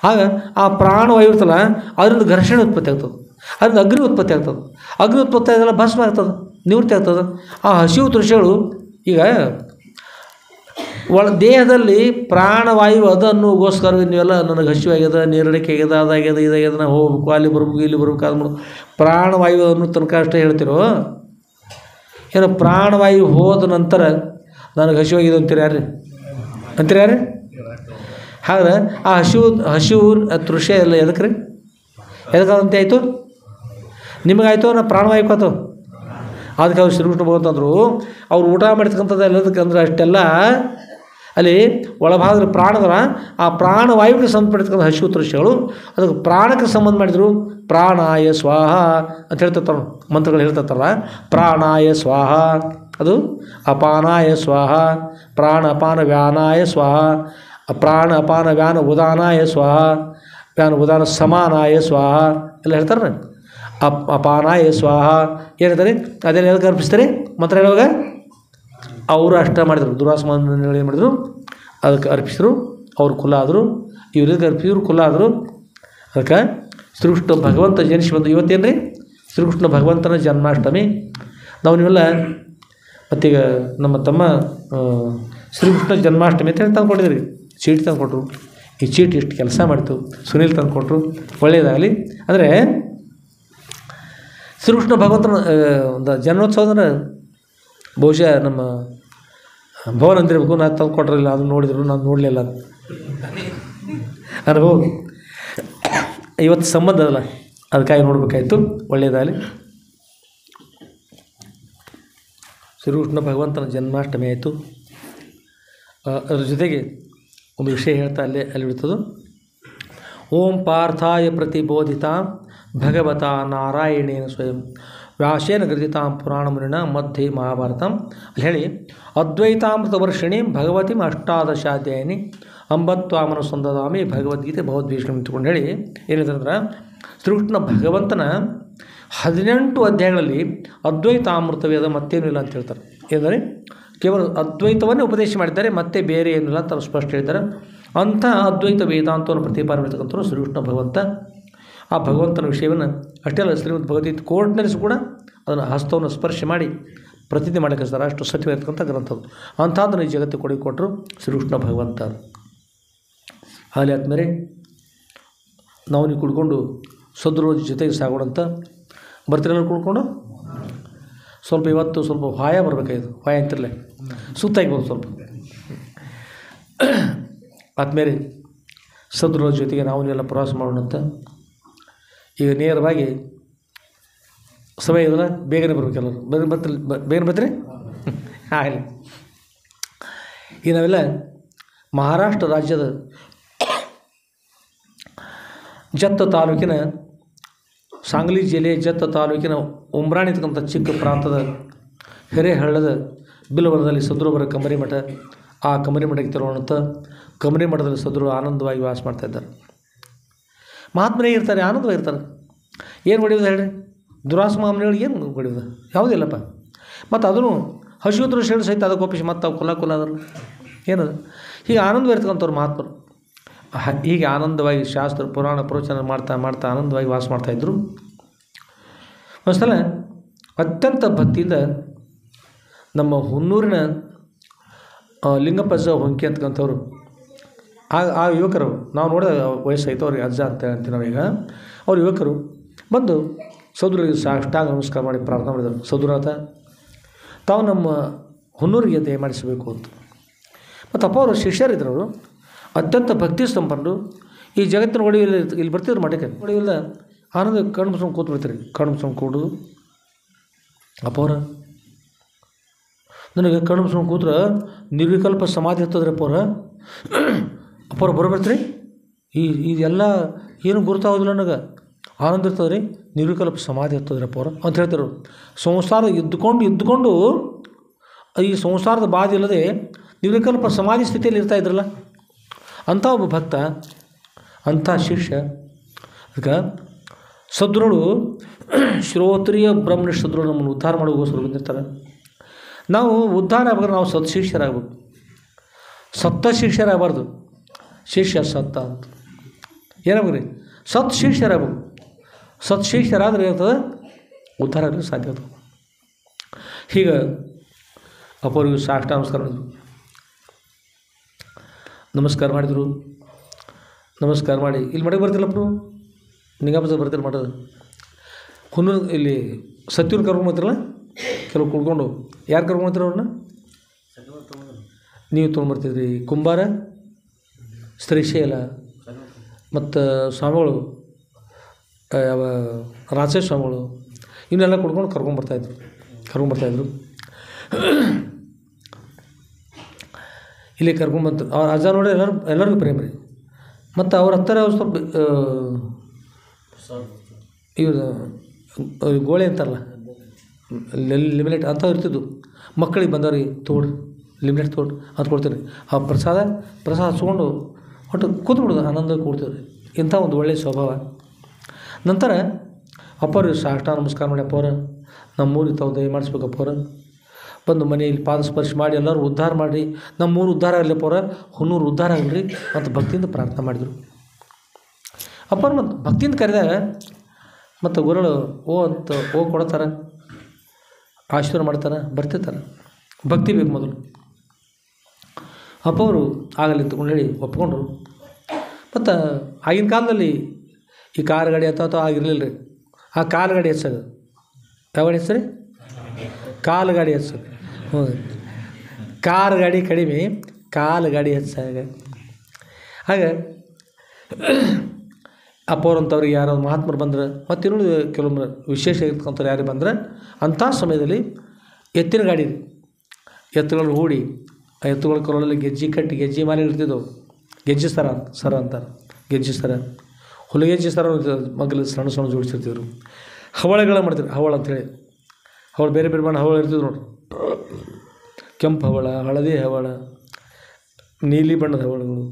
ಆಗ ಆ ಪ್ರಾಣವಾಯು ಇರ್ತಲ್ಲ ಅದರಿಂದ ಘರ್ಷಣೆ ಉತ್ಪತ್ತಿ ಆಗ್ತದೆ, ಅದರಿಂದ ಅಗ್ನಿ ಉತ್ಪತ್ತಿ ಆಗ್ತದೆ. ಅಗ್ನಿ ಉತ್ಪತ್ತಿ ಆಗೋಲ್ಲ ಭಸ್ಮ ಆಗ್ತದೆ, ನಿವೃತ್ತಿ ಆಗ್ತದೆ. ಆ ಹಸಿವು ತೃಷೆಗಳು ಈಗ ದೇಹದಲ್ಲಿ ಪ್ರಾಣವಾಯು ಅದನ್ನುಗೋಸ್ಕರ ನೀವೆಲ್ಲ ನನಗೆ ಹಸಿವಾಗ್ಯದ, ನೀರಡಿಕೆ ಆಗ್ಯದ, ಅದಾಗ್ಯದ, ಇದಾಗ್ಯದ, ನಾ ಹೋಗ್ಬೇಕು, ಅಲ್ಲಿ ಬರ್ಬೇಕು, ಇಲ್ಲಿ ಬರ್ಬೇಕು, ಅದು ಮಾಡೋದು ಪ್ರಾಣವಾಯು ಅನ್ನೋ ತನಕ ಅಷ್ಟೇ ಹೇಳ್ತಿರೋ ಏನೋ ಪ್ರಾಣವಾಯು ಹೋದ ನಂತರ ನನಗೆ ಹಸಿವಾಗಿದೆ ಅಂತೀರಿ ಯಾರು? ಅಂತೀರಿ ಯಾರು? ಹಾಗಾದ್ರೆ ಆ ಹಸಿವು ತೃಷೆ ಎಲ್ಲ ಎದಕ್ಕೆ ರೀ? ಎದಕ್ಕಂತೆ ಆಯಿತು? ನಿಮಗಾಯಿತು ನಾ ಪ್ರಾಣವಾಯುಕಾತು. ಅದಕ್ಕೆ ಅವ್ರು ಶ್ರೀಕೃಷ್ಣ ಭಗವಂತಂದರು ಅವ್ರು ಊಟ ಮಾಡ್ತಕ್ಕಂಥದ್ದು ಎಲ್ಲದಕ್ಕೆ ಅಂದ್ರೆ ಅಷ್ಟೆಲ್ಲ ಅಲ್ಲಿ ಒಳಭಾಗದಲ್ಲಿ ಪ್ರಾಣದರ ಆ ಪ್ರಾಣವಾಯುವಿಗೆ ಸಂಬಂಧಪಟ್ಟಿರ್ತಕ್ಕಂಥ ಹಸಿವು ತೃಷೆಗಳು ಅದಕ್ಕೆ ಪ್ರಾಣಕ್ಕೆ ಸಂಬಂಧ ಮಾಡಿದರು. ಪ್ರಾಣಾಯ ಸ್ವಾಹ ಅಂತ ಹೇಳ್ತಿರ್ತಾರೆ ಮಂತ್ರಗಳು, ಹೇಳ್ತಿರ್ತಾರಲ್ಲ, ಪ್ರಾಣಾಯ ಸ್ವಾಹ, ಅದು ಅಪಾನಾಯ ಸ್ವಾಹ, ಪ್ರಾಣ ಅಪಾನ ವ್ಯಾನಾಯ ಸ್ವಾಹ, ಪ್ರಾಣ ಅಪಾನ ವ್ಯಾನ ಉದಾನಾಯ ಸ್ವಾಹ, ವ್ಯಾನ ಉದಾನ ಸಮಾನಾಯ ಸ್ವಾಹ ಎಲ್ಲ ಹೇಳ್ತಾರೆ. ಅಪಾನಾಯ ಸ್ವಾಹ ಏನು ಹೇಳ್ತಾರೆ? ಅದೆಲ್ಲ ಎದಕ್ಕೆ ಅರ್ಪಿಸ್ತಾರೆ ಮಂತ್ರ ಹೇಳುವಾಗ? ಅವರು ಅಷ್ಟ ಮಾಡಿದರು. ದುರಾಸಮಾನ ಏನು ಮಾಡಿದರು? ಅದಕ್ಕೆ ಅರ್ಪಿಸಿದ್ರು, ಅವ್ರು ಕುಲ ಆದರು. ಇವ್ರಿಗೆ ಅರ್ಪಿಸಿದ್ರು, ಕುಲ ಆದರು. ಅದಕ್ಕೆ ಶ್ರೀಕೃಷ್ಣ ಭಗವಂತ ಜನಿಸಿ ಬಂದು ಇವತ್ತೇನು ರೀ? ಶ್ರೀಕೃಷ್ಣ ಭಗವಂತನ ಜನ್ಮಾಷ್ಟಮಿ. ನಾವು ನೀವೆಲ್ಲ ಮತ್ತೀಗ ನಮ್ಮ ತಮ್ಮ ಶ್ರೀಕೃಷ್ಣ ಜನ್ಮಾಷ್ಟಮಿ ಅಂತ ಹೇಳಿ ತಂದುಕೊಟ್ಟಿದ್ರಿ, ಚೀಟಿ ತಂದು ಕೊಟ್ಟರು. ಈ ಚೀಟಿ ಇಷ್ಟು ಕೆಲಸ ಮಾಡಿತು, ಸುನೀಲ್ ತಂದು ಕೊಟ್ಟರು, ಒಳ್ಳೆಯದಾಗಲಿ. ಅಂದರೆ ಶ್ರೀಕೃಷ್ಣ ಭಗವಂತನ ಒಂದು ಜನ್ಮೋತ್ಸವ ಅಂದ್ರೆ ಬಹುಶಃ ನಮ್ಮ ಭವನ ಅಂದಿರಬೇಕು. ನಾನು ತಂದು ಕೊಟ್ಟರಿಲ್ಲ, ಅದನ್ನು ನೋಡಿದ್ರು, ನಾನು ನೋಡಲಿಲ್ಲ. ಅನುಭವ ಇವತ್ತು ಸಂಬಂಧ ಅದಲ್ಲ, ಅದಕ್ಕಾಗಿ ನೋಡಬೇಕಾಯ್ತು. ಒಳ್ಳೆಯದಾಗಲಿ. ಶ್ರೀಕೃಷ್ಣ ಭಗವಂತನ ಜನ್ಮಾಷ್ಟಮಿ ಆಯಿತು. ಅದ್ರ ಜೊತೆಗೆ ಒಂದು ವಿಷಯ ಹೇಳ್ತಾ ಅಲ್ಲಿ ಬಿಡ್ತದೆ. ಓಂ ಪಾರ್ಥಾಯ ಪ್ರತಿಬೋಧಿತಾಂ ಭಗವತ ನಾರಾಯಣೇನ ಸ್ವಯಂ ವ್ಯಾಸೇನ ಗೃಹೀತಾಂ ಪುರಾಣಮುನಿನ ಮಧ್ಯೆ ಮಹಾಭಾರತಂ ಅಲ್ಲಿ ಹೇಳಿ, ಅದ್ವೈತಾಮೃತ ವರ್ಷಿಣಿ ಭಗವತಿ ಅಷ್ಟಾದಶಾಧ್ಯಾಯಿನಿ ಅಂಬತ್ವಾಮನು ಸಂದದಾಮಿ ಭಗವದ್ಗೀತೆ ಭಗವದ್ಭೀಷಣ ನಿಂತ್ಕೊಂಡು ಹೇಳಿ ಏನಿದೆ ಶ್ರೀಕೃಷ್ಣ ಭಗವಂತನ 18 ಅಧ್ಯಾಯಗಳಲ್ಲಿ ಅದ್ವೈತಾಮೃತವೇದ ಮತ್ತೇನೂ ಇಲ್ಲ ಅಂತ ಹೇಳ್ತಾರೆ. ಏನಂದರೆ ಕೇವಲ ಅದ್ವೈತವನ್ನೇ ಉಪದೇಶ ಮಾಡಿದ್ದಾರೆ, ಮತ್ತೆ ಬೇರೆ ಏನಿಲ್ಲ ಅಂತ ಸ್ಪಷ್ಟ ಹೇಳ್ತಾರೆ. ಅಂಥ ಅದ್ವೈತ ವೇದಾಂತವನ್ನು ಪ್ರತಿಪಾದನೆ ಮಾಡ್ತಕ್ಕಂಥವ್ರು ಶ್ರೀಕೃಷ್ಣ ಭಗವಂತ. ಆ ಭಗವಂತನ ವಿಷಯವನ್ನು ಅಷ್ಟೇ ಅಲ್ಲ, ಶ್ರೀಮದ್ ಭಗವದ್ಗೀತೆ ಕೋರ್ಟ್ನಲ್ಲಿ ಕೂಡ ಅದನ್ನು ಹಸ್ತವನ್ನು ಸ್ಪರ್ಶ ಮಾಡಿ ಪ್ರತಿಜ್ಞೆ ಮಾಡಕ್ಕೆ ಸರ್ ಅಷ್ಟು ಸತ್ಯವಾಗಿರ್ತಕ್ಕಂಥ ಗ್ರಂಥದ್ದು. ಅಂಥದ್ದನ್ನು ಈ ಜಗತ್ತಿಗೆ ಕೊಟ್ಟರು ಶ್ರೀಕೃಷ್ಣ ಭಗವಂತ. ಹಾಲಿ ಆದಮೇಲೆ ನಾವು ನೀವು ಕುಡ್ಕೊಂಡು ಸದ್ರೋಜ ಜೊತೆಗೆ ಸಾಗೋಣಂತ ಬರ್ತಿರಲ್ಲ. ಕುಡ್ಕೊಂಡು ಸ್ವಲ್ಪ ಇವತ್ತು ಸ್ವಲ್ಪ ವಾಯ ಬರಬೇಕಾಯ್ತು, ವಾಯ ಅಂತಿರಲ್ಲ, ಸುತ್ತಾಗಿ ಬರೋದು ಸ್ವಲ್ಪ. ಆದಮೇಲೆ ಸದ್ರೋಜ ಜೊತೆಗೆ ನಾವು ನೀವೆಲ್ಲ ಪ್ರವಾಸ ಮಾಡೋಣಂತ. ಈಗ ನೇರವಾಗಿ ಸಮಯ ಇದಲ್ಲ, ಬೇಗನೆ ಬರ್ಬೇಕೆಲ್ಲರು. ಬೇಗನೆ ಬರ್ತೀರಿ? ಆಗಲಿ. ಈಗ ನಾವೆಲ್ಲ ಮಹಾರಾಷ್ಟ್ರ ರಾಜ್ಯದ ಜತ್ತ ತಾಲೂಕಿನ, ಸಾಂಗ್ಲಿ ಜಿಲ್ಲೆಯ ಜತ್ತ ತಾಲೂಕಿನ ಉಮ್ರಾಣಿ ಅಂತಕ್ಕಂಥ ಚಿಕ್ಕ ಪ್ರಾಂತದ ಹಿರೇಹಳ್ಳದ ಬಿಲ್ವನದಲ್ಲಿ ಸದ್ರೋವರ ಕಮರಿ ಮಠ. ಆ ಕಮರಿ ಮಠಕ್ಕೆ ತೆರಳೋಣಂತ. ಕಮರಿ ಮಠದಲ್ಲಿ ಸದ್ರು ಆನಂದವಾಗಿ ವಾಸ ಮಾಡ್ತಾಯಿದ್ದಾರೆ. ಮಹಾತ್ಮನೇ ಇರ್ತಾರೆ, ಆನಂದವಾಗಿರ್ತಾರೆ. ಏನು ಹೊಡಿಯೋದು ಹೇಳ್ರಿ? ದುರಾಸ ಮಾಮನಿಗಳಿಗೆ ಏನು ಹೊಡಿಯೋದು? ಯಾವುದಿಲ್ಲಪ್ಪ. ಮತ್ತು ಅದನ್ನು ಹಸಿವು ದೃಶ್ಯಗಳು ಸಹಿತ ಅದಕ್ಕೆ ಒಪ್ಪಿಸಿ ಮತ್ತು ಅವು ಕುಲ ಅದನ್ನು ಏನದು ಹೀಗೆ ಆನಂದವಾಗಿರ್ತಕ್ಕಂಥವ್ರು ಮಹಾತ್ಮರು. ಹೀಗೆ ಆನಂದವಾಗಿ ಶಾಸ್ತ್ರ ಪುರಾಣ ಪ್ರವಚನ ಮಾಡ್ತಾ ಆನಂದವಾಗಿ ವಾಸ ಮಾಡ್ತಾಯಿದ್ರು. ಒಂದು ಸಲ ಅತ್ಯಂತ ಭಕ್ತಿಯಿಂದ ನಮ್ಮ ಹುನ್ನೂರಿನ ಲಿಂಗಪ್ಪಜ್ಜ ಹೊಂಕಿ ಅಂತಕ್ಕಂಥವ್ರು, ಆ ಯುವಕರು, ನಾವು ನೋಡಿದ ವಯಸ್ಸಾಯಿತು ಅವ್ರಿಗೆ, ಅಜ್ಜ ಅಂತ ಅಂತೀವಿ ನಾವೀಗ. ಅವ್ರ ಯುವಕರು ಬಂದು ಸದ್ರುಗೆ ಸಾಷ್ಟಾಂಗ ನಮಸ್ಕಾರ ಮಾಡಿ ಪ್ರಾರ್ಥನೆ ಮಾಡಿದರು. ಸದ್ರುನಾಥ, ತಾವು ನಮ್ಮ ಹುನ್ನೂರಿಗೆ ದಯಮಾಡಿಸಬೇಕು ಅಂತ. ಮತ್ತು ಅಪ್ಪ ಅವರು ಶಿಷ್ಯರಿದ್ದರು. ಅವರು ಅತ್ಯಂತ ಭಕ್ತಿ ಸಂಪನ್ನರು. ಈ ಜಗತ್ತಿನ ಒಡೆಯಲ್ಲಿ ಇಲ್ಲಿ ಬರ್ತಿದ್ರು ಮಠಕ್ಕೆ. ಒಡೆಯಿಲ್ಲ ಆನಂದ ಕಣ್ಣು ಮುಸ್ಕೊಂಡು ಕೂತು ಬಿಡ್ತೀರಿ. ಕಣ್ಣು ಮುಸ್ಕೊಂಡು ಕೂಡು ಅಪ್ಪ ಅವ್ರ, ನನಗೆ ಕಣ್ಣು ಮುಸ್ಕೊಂಡು ಕೂತ್ರೆ ನಿರ್ವಿಕಲ್ಪ ಸಮಾಧಿ ಇರ್ತದ್ರಪ್ಪ ಅವ್ರ. ಅಪ್ಪವ್ರು ಬರೋಬರ್ತೀರಿ, ಇದೆಲ್ಲ ಏನು ಗುರುತಾಗೋದಿಲ್ಲ ನನಗೆ, ಆನಂದ ಇರ್ತದೆ ರೀ, ನಿರ್ವಿಕಲ್ಪ ಸಮಾಧಿ ಇರ್ತದ್ರಪ್ಪ ಅವ್ರ ಅಂತ ಹೇಳ್ತಾರೆ. ಸಂಸಾರ ಇದ್ದುಕೊಂಡು ಈ ಸಂಸಾರದ ಬಾಧೆ ಇಲ್ಲದೆ ನಿರ್ವಿಕಲ್ಪ ಸಮಾಧಿ ಸ್ಥಿತಿಯಲ್ಲಿ ಇರ್ತಾಯಿದ್ರಲ್ಲ, ಅಂಥ ಒಬ್ಬ ಭಕ್ತ, ಅಂಥ ಶಿಷ್ಯ. ಅದಕ್ಕೆ ಸದ್ರುಗಳು ಶ್ರೋತ್ರಿಯ ಬ್ರಹ್ಮನಿಷ್ಠ ಸದ್ರುಗಳು ನಮ್ಮನ್ನು ಉದ್ಧಾರ ಮಾಡೋಗೋಸ್ಕರ ಬಂದಿರ್ತಾರೆ. ನಾವು ಉದ್ಧಾರ ಆಗ್ಬೇಕಾದ್ರೆ ನಾವು ಸತ್ಶಿಷ್ಯರಾಗಬೇಕು. ಸತ್ತ ಶಿಷ್ಯರಾಗಬಾರ್ದು. ಶಿಷ್ಯ ಸತ್ತ ಅಂತ ಏನಾಗ್ರಿ ಸತ್ ಶಿಷ್ಯರಾಗಬೇಕು. ಸತ್ ಶಿಷ್ಯರಾದರೆ ಇರ್ತದೆ ಉದ್ಧಾರ ಆಗಲಿಕ್ಕೆ ಸಾಧ್ಯ ಆಗ್ತದೆ. ಹೀಗೆ ಅಪ್ಪವ್ರಿಗೂ ಸಾಷ್ಟಾಂಗ ನಮಸ್ಕಾರ ಮಾಡಿದರು. ನಮಸ್ಕಾರ ಮಾಡಿದರು. ನಮಸ್ಕಾರ ಮಾಡಿ ಇಲ್ಲಿ ಮನೆಗೆ ಬರ್ತಿಲ್ಲಪ್ಪರು ನಿಗಮದ ಬರ್ತಿಲ್ಲ ಮಾಡೋದು. ಹುನ್ನೂರು ಇಲ್ಲಿ ಸತ್ಯವ್ರು ಕರ್ಕೊಂಡು ಬರ್ತಿರಲ್ಲ, ಕೆಲವು ಕುಡ್ಕೊಂಡು ಯಾರು ಕರ್ಕೊಂಡು ಬರ್ತೀರ ಅವ್ರನ್ನ? ನೀವು ತೊಗೊಂಡ್ಬರ್ತಿದ್ರಿ. ಕುಂಬಾರ, ಶ್ರೀಶೈಲ ಮತ್ತು ಸ್ವಾಮಿಗಳು, ಯಾವ ರಾಜೇಶ್ ಸ್ವಾಮಿಗಳು ಇವನ್ನೆಲ್ಲ ಕುಡ್ಕೊಂಡು ಕರ್ಕೊಂಡ್ಬರ್ತಾಯಿದ್ರು. ಇಲ್ಲಿ ಕರ್ಕೊಂಡ್ಬಂತು. ಅವ್ರ ಅಜ್ಜ ನೋಡಿ ಎಲ್ಲರಿಗೂ ಪ್ರೇಮ ರೀ. ಮತ್ತು ಅವ್ರ ಹತ್ತಿರ ಸ್ವಲ್ಪ ಇವರು ಗೋಳೆ ಅಂತಾರಲ್ಲ, ಲಿಮಿನೆಟ್ ಅಂತ ಇರ್ತಿದ್ದು. ಮಕ್ಕಳಿಗೆ ಬಂದವ್ರಿಗೆ ತೋಡ್ರಿ ಲಿಮಿನೆಟ್ ತೋಡ್ರಿ ಅಂತ ಕೊಡ್ತೀರಿ. ಆ ಪ್ರಸಾದ ಹಚ್ಕೊಂಡು ಒಟ್ಟು ಕೂತ್ಬಿಡೋದು, ಆನಂದ ಕೊಡ್ತೀವಿ. ಇಂಥ ಒಂದು ಒಳ್ಳೆಯ ಸ್ವಭಾವ. ನಂತರ ಅಪ್ಪವ್ರಿಗೆ ಸಾಷ್ಟಾಂಗ ನಮಸ್ಕಾರ ಮಾಡಿ, ಅಪ್ಪವ್ರ ನಮ್ಮೂರಿಗೆ ತಾವು ದಯ ಮಾಡಿಸ್ಬೇಕು. ಅಪ್ಪವ್ರ ಬಂದು ಮನೆಯಲ್ಲಿ ಪಾದ ಸ್ಪರ್ಶ ಮಾಡಿ ಎಲ್ಲರೂ ಉದ್ಧಾರ ಮಾಡಿ, ನಮ್ಮೂರು ಉದ್ಧಾರ ಆಗಲಿ ಅಪ್ಪವ್ರ, ಹುನ್ನೂರು ಉದ್ಧಾರ ಆಗಲಿ ಮತ್ತು ಭಕ್ತಿಯಿಂದ ಪ್ರಾರ್ಥನೆ ಮಾಡಿದರು. ಅಪ್ಪವ್ರು ಮತ್ತು ಭಕ್ತಿಯಿಂದ ಕರೆದಾಗ ಮತ್ತು ಗುರುಗಳು ಅಂತ ಕೊಡ್ತಾರೆ, ಆಶೀರ್ವಾದ ಮಾಡ್ತಾರೆ, ಬರ್ತಿರ್ತಾರೆ. ಭಕ್ತಿ ಬೇಕು ಮೊದಲು. ಅಪ್ಪವರು ಆಗಲಿ ತಗೊಂಡು ಹೇಳಿ ಒಪ್ಕೊಂಡ್ರು. ಮತ್ತು ಆಗಿನ ಕಾಲದಲ್ಲಿ ಈ ಕಾರ್ ಗಾಡಿ ಅಥವಾ ಆಗಿರಲಿಲ್ಲ ರೀ. ಆ ಕಾಲು ಗಾಡಿ ಹೆಚ್ಚಾಗ ಯಾವ ಗಾಡಿ ಹೆಚ್ಚು ರೀ? ಕಾಲು ಗಾಡಿ ಹೆಚ್ಚು. ಹ್ಞೂ, ಕಾರ್ ಗಾಡಿ ಕಡಿಮೆ, ಕಾಲು ಗಾಡಿ ಹೆಚ್ಚಾಗ. ಹಾಗೆ ಅಪ್ಪವ್ರಂಥವ್ರಿಗೆ ಯಾರೋ ಮಹಾತ್ಮರು ಬಂದ್ರೆ ಮತ್ತು ಇನ್ನೊಂದು ಕೆಲವೊಮ್ಮೆ ವಿಶೇಷ ಇರ್ತಕ್ಕಂಥವ್ರು ಯಾರು ಬಂದ್ರೆ ಅಂಥ ಸಮಯದಲ್ಲಿ ಎತ್ತಿನ ಗಾಡಿ, ಎತ್ತುಗಳು ಹೂಡಿ ಆ ಎತ್ತುಗಳ ಕೊರಳಲ್ಲಿ ಗೆಜ್ಜೆ ಕಟ್ಟಿ, ಗೆಜ್ಜೆ ಮಾಲೆ ಇರ್ತಿದ್ದವು. ಗೆಜ್ಜೆ ಸರ ಅಂತಾರೆ, ಗೆಜ್ಜೆ ಸರ, ಹುಲಿಗೆಜ್ಜೆ ಸರ ಮಗಲು ಸಣ್ಣ ಜೋಡಿಸಿರ್ತಿದ್ರು. ಹವಳಗಳ ಮಾಡ್ತಿದ್ರು, ಹವಳ ಅಂಥೇಳಿ. ಹವಳ ಬೇರೆ ಬೇರೆ ಬಣ್ಣ ಹವಳ ಇರ್ತಿದ್ರು ನೋಡ್ರಿ. ಕೆಂಪು ಹವಳ, ಹಳದಿ ಹವಳ, ನೀಲಿ ಬಣ್ಣದ ಹವಳಗಳು,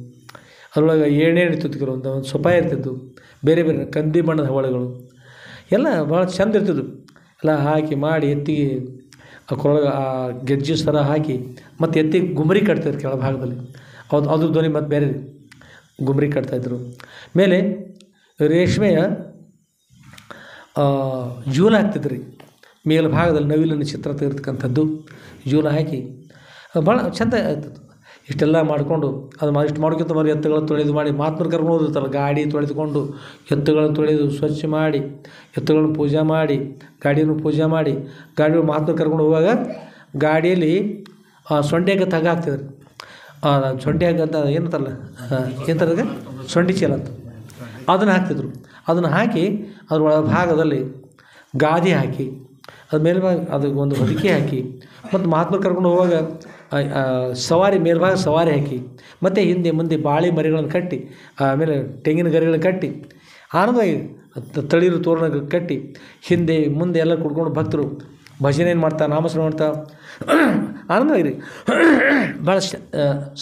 ಅದರೊಳಗೆ ಎಣ್ಣೆ ಇರ್ತಿತ್ತು, ಕೆಲವೊಂದು ಒಂದು ಸೊಪಾಯಿ ಇರ್ತಿತ್ತು, ಬೇರೆ ಬೇರೆ ಕಂದಿ ಬಣ್ಣದ ಹವಳಗಳು ಎಲ್ಲ ಭಾಳ ಚೆಂದ ಇರ್ತಿದ್ವು. ಎಲ್ಲ ಹಾಕಿ ಮಾಡಿ ಎತ್ತಿಗೆ ಆ ಕೊರೊಳಗೆ ಆ ಗೆಜ್ಜೆ ಸರ ಹಾಕಿ ಮತ್ತು ಎತ್ತಿಗೆ ಗುಮ್ರಿ ಕಟ್ತಾಯಿದ್ರು ಕೆಳ ಭಾಗದಲ್ಲಿ. ಅದ್ರ ಧ್ವನಿ ಮತ್ತು ಬೇರೆ ಗುಮ್ರಿ ಕಟ್ತಾಯಿದ್ರು. ಮೇಲೆ ರೇಷ್ಮೆಯ ಜೂಲ ಹಾಕ್ತಿದ್ರು ರೀ. ಮೇಲ್ಭಾಗದಲ್ಲಿ ನವಿಲಿನ ಚಿತ್ರ ತೆಗೆದಿರ್ತಕ್ಕಂಥದ್ದು ಜೂಲ ಹಾಕಿ ಭಾಳ ಚೆಂದ ಆಗ್ತಿತ್ತು. ಇಷ್ಟೆಲ್ಲ ಮಾಡಿಕೊಂಡು ಅದು ಇಷ್ಟು ಮಾಡೋಕ್ಕಿಂತ ಮರಿ ಎತ್ತುಗಳನ್ನು ತೊಳೆದು ಮಾಡಿ ಮಹಾತ್ಮರು ಕರ್ಕೊಂಡು ಹೋದಿರ್ತಾರೆ. ಗಾಡಿ ತೊಳೆದುಕೊಂಡು ಎತ್ತುಗಳನ್ನು ತೊಳೆದು ಸ್ವಚ್ಛ ಮಾಡಿ, ಎತ್ತುಗಳನ್ನು ಪೂಜೆ ಮಾಡಿ, ಗಾಡಿಯನ್ನು ಪೂಜೆ ಮಾಡಿ, ಗಾಡಿ ಮಹಾತ್ಮರು ಕರ್ಕೊಂಡು ಹೋಗುವಾಗ ಗಾಡಿಯಲ್ಲಿ ಸೊಂಡೆಗೆ ತಗ ಹಾಕ್ತಿದ್ರು. ಸೊಂಡೆ ಅಂತ ಏನಂತಾರಲ್ಲ, ಏನಂತಾರೆ ಸೊಂಡಿ ಚೀಲ ಅಂತ, ಅದನ್ನು ಹಾಕ್ತಿದ್ರು. ಅದನ್ನು ಹಾಕಿ ಅದ್ರ ಒಳ ಭಾಗದಲ್ಲಿ ಗಾದಿ ಹಾಕಿ, ಅದು ಮೇಲ್ಭಾಗ ಅದಕ್ಕೆ ಒಂದು ಹೊದಿಕೆ ಹಾಕಿ, ಮತ್ತು ಮಹಾತ್ಮರು ಕರ್ಕೊಂಡು ಹೋಗುವಾಗ ಸವಾರಿ ಮೇಲ್ಭಾಗ ಸವಾರಿ ಹಾಕಿ, ಮತ್ತು ಹಿಂದೆ ಮುಂದೆ ಬಾಳೆ ಮರಿಗಳನ್ನು ಕಟ್ಟಿ, ಆಮೇಲೆ ತೆಂಗಿನ ಗರಿಗಳನ್ನು ಕಟ್ಟಿ, ಆನಂದವಾಗಿ ತಳಿರು ತೋರಣ ಕಟ್ಟಿ, ಹಿಂದೆ ಮುಂದೆ ಎಲ್ಲ ಕುಡ್ಕೊಂಡು ಭಕ್ತರು ಭಜನೆಯನ್ನು ಮಾಡ್ತಾ, ನಾಮಸ್ಮರಣೆ ಮಾಡ್ತಾ ಆನಂದವಾಗಿರಿ. ಭಾಳ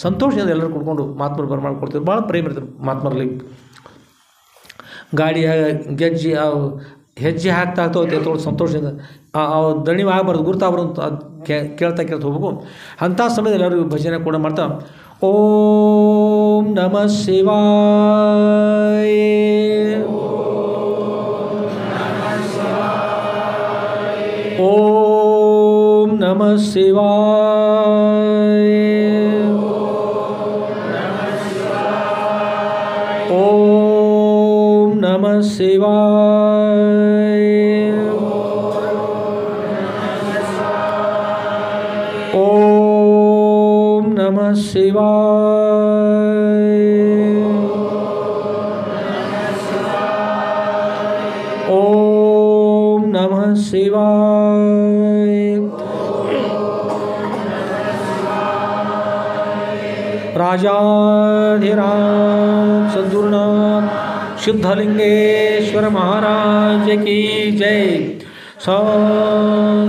ಸಂತೋಷದಿಂದ ಎಲ್ಲರೂ ಕುಡ್ಕೊಂಡು ಮಹಾತ್ಮರು ಬರ್ಮಾಡ್ಕೊಡ್ತಿದ್ರು. ಭಾಳ ಪ್ರೇಮ ಇರ್ತಾರೆ ಮಹಾತ್ಮರಲ್ಲಿ. ಗಾಡಿ ಗೆಜ್ಜೆ ಹೆಜ್ಜೆ ಹಾಕ್ತಾ ಹೋಗ್ತೇವೆ ತೋಳು ಸಂತೋಷದಿಂದ. ದಣಿವು ಆಗಬಾರ್ದು, ಗುರುತಾಗ್ಬಾರ್ದು ಅಂತ ಅದು ಕೇಳ್ತಾ ಹೋಗ್ಬೇಕು. ಅಂಥ ಸಮಯದಲ್ಲಿ ಎಲ್ಲರಿಗೂ ಭಜನೆ ಕೂಡ ಮಾಡ್ತಾ ಓಂ ನಮಃ ಶಿವಾಯ, ಓಂ ನಮಃ ಶಿವಾಯ, ಓಂ ನಮಃ ಶಿವಾಯ, ಓಂ ನಮಃ ಶಿವಾಯ, ಓಂ ನಮಃ ಶಿವಾಯ. राजाधिराज सद्गुरुनाथ सिद्धलिंगेश्वर महाराज की जय।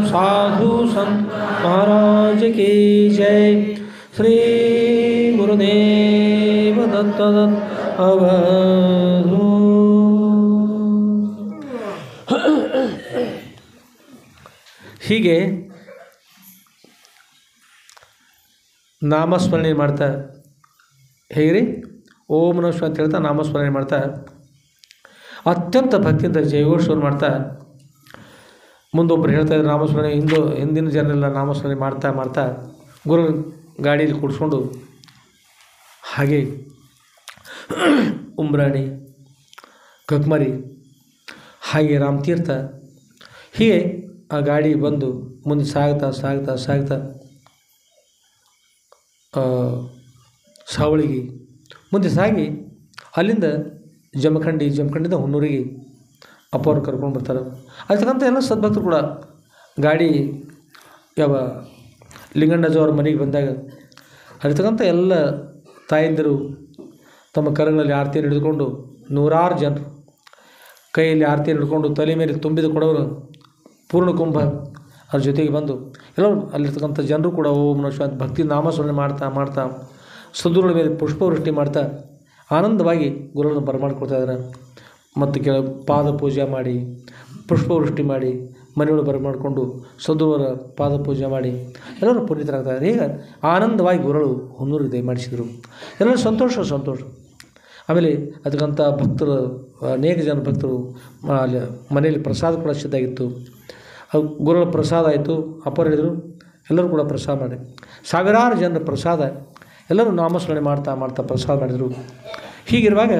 साधु संत महाराज की जय। श्री गुरुदेव दत्त अवधूत। ಹೀಗೆ ನಾಮಸ್ಮರಣೆ ಮಾಡ್ತಾ ಹೇಗೆ ರೀ ಓಂ ನಮಃ ಶಿವಾಯ ಅಂತ ಹೇಳ್ತಾ ನಾಮಸ್ಮರಣೆ ಮಾಡ್ತಾ ಅತ್ಯಂತ ಭಕ್ತಿಯಿಂದ ಜಯಘೋಷವನ್ನು ಮಾಡ್ತಾ ಮುಂದೊಬ್ಬರು ಹೇಳ್ತಾಯಿದ್ರು ನಾಮಸ್ಮರಣೆ ಹಿಂದಿನ ಜನರೆಲ್ಲ ನಾಮಸ್ಮರಣೆ ಮಾಡ್ತಾ ಮಾಡ್ತಾ ಗುರು ಗಾಡೀಲಿ ಕೂಡಿಸ್ಕೊಂಡು ಹಾಗೆ ಉಂಬ್ರಾಣಿ ಕಕ್ಮರಿ ಹಾಗೆ ರಾಮತೀರ್ಥ ಹೀಗೆ ಆ ಗಾಡಿ ಬಂದು ಮುಂದೆ ಸಾಗ್ತಾ ಸಾಗ್ತಾ ಸಾಗ್ತಾ ಸಾವಳಿಗೆ ಮುಂದೆ ಸಾಗಿ ಅಲ್ಲಿಂದ ಜಮಖಂಡಿಯಿಂದ ಹುನ್ನೂರಿಗೆ ಅಪ್ಪವ್ರು ಕರ್ಕೊಂಡು ಬರ್ತಾರೆ. ಅದಕ್ಕಂತ ಎಲ್ಲ ಸದ್ಭಕ್ತರು ಕೂಡ ಗಾಡಿ ಯಾವ ಲಿಂಗಣ್ಣಜವ್ರ ಮನೆಗೆ ಬಂದಾಗ ಅದಕ್ಕಂತ ಎಲ್ಲ ತಾಯಂದಿರು ತಮ್ಮ ಕರಗಳಲ್ಲಿ ಆರತಿಯನ್ನು ಹಿಡಿದುಕೊಂಡು ನೂರಾರು ಜನರು ಕೈಯಲ್ಲಿ ಆರತಿಯನ್ನು ಹಿಡ್ಕೊಂಡು ತಲೆ ಮೇಲೆ ತುಂಬಿದ ಕೊಡೋರು ಪೂರ್ಣ ಕುಂಭ ಅದ್ರ ಜೊತೆಗೆ ಬಂದು ಎಲ್ಲರೂ ಅಲ್ಲಿರ್ತಕ್ಕಂಥ ಜನರು ಕೂಡ ಓಂ ನಮಃ ಶಿವಾಯ ಭಕ್ತಿ ನಾಮಸ್ಮರಣೆ ಮಾಡ್ತಾ ಮಾಡ್ತಾ ಸದ್ಗುರುಗಳ ಮೇಲೆ ಪುಷ್ಪವೃಷ್ಟಿ ಮಾಡ್ತಾ ಆನಂದವಾಗಿ ಗುರುಗಳನ್ನು ಬರಮಾಡ್ಕೊಳ್ತಾ ಇದ್ದಾರೆ. ಮತ್ತು ಪಾದ ಪೂಜೆ ಮಾಡಿ ಪುಷ್ಪವೃಷ್ಟಿ ಮಾಡಿ ಮನೆಯೊಳಗೆ ಬರಮಾಡಿಕೊಂಡು ಸದ್ಗುರುವರ ಪಾದ ಪೂಜೆ ಮಾಡಿ ಎಲ್ಲರೂ ಪುನೀತರಾಗ್ತಾರೆ. ಹೀಗೆ ಆನಂದವಾಗಿ ಗುರುಗಳು ಹುನ್ನೂರಿಗೆ ದಯಮಾಡಿಸಿದರು. ಎಲ್ಲರೂ ಸಂತೋಷ. ಆಮೇಲೆ ಅದಕ್ಕಂಥ ಭಕ್ತರು ಅನೇಕ ಜನ ಭಕ್ತರು ಅಲ್ಲಿ ಮನೆಯಲ್ಲಿ ಪ್ರಸಾದ ಕೂಡ ಸಿದ್ಧಾಗಿತ್ತು. ಗುರುಗಳ ಪ್ರಸಾದ ಆಯಿತು. ಅಪ್ಪರು ಹೇಳಿದರು ಎಲ್ಲರೂ ಕೂಡ ಪ್ರಸಾದ ಮಾಡಿ ಸಾವಿರಾರು ಜನರ ಪ್ರಸಾದ ಎಲ್ಲರೂ ನಾಮಸ್ಮರಣೆ ಮಾಡ್ತಾ ಮಾಡ್ತಾ ಪ್ರಸಾದ ಮಾಡಿದರು. ಹೀಗಿರುವಾಗ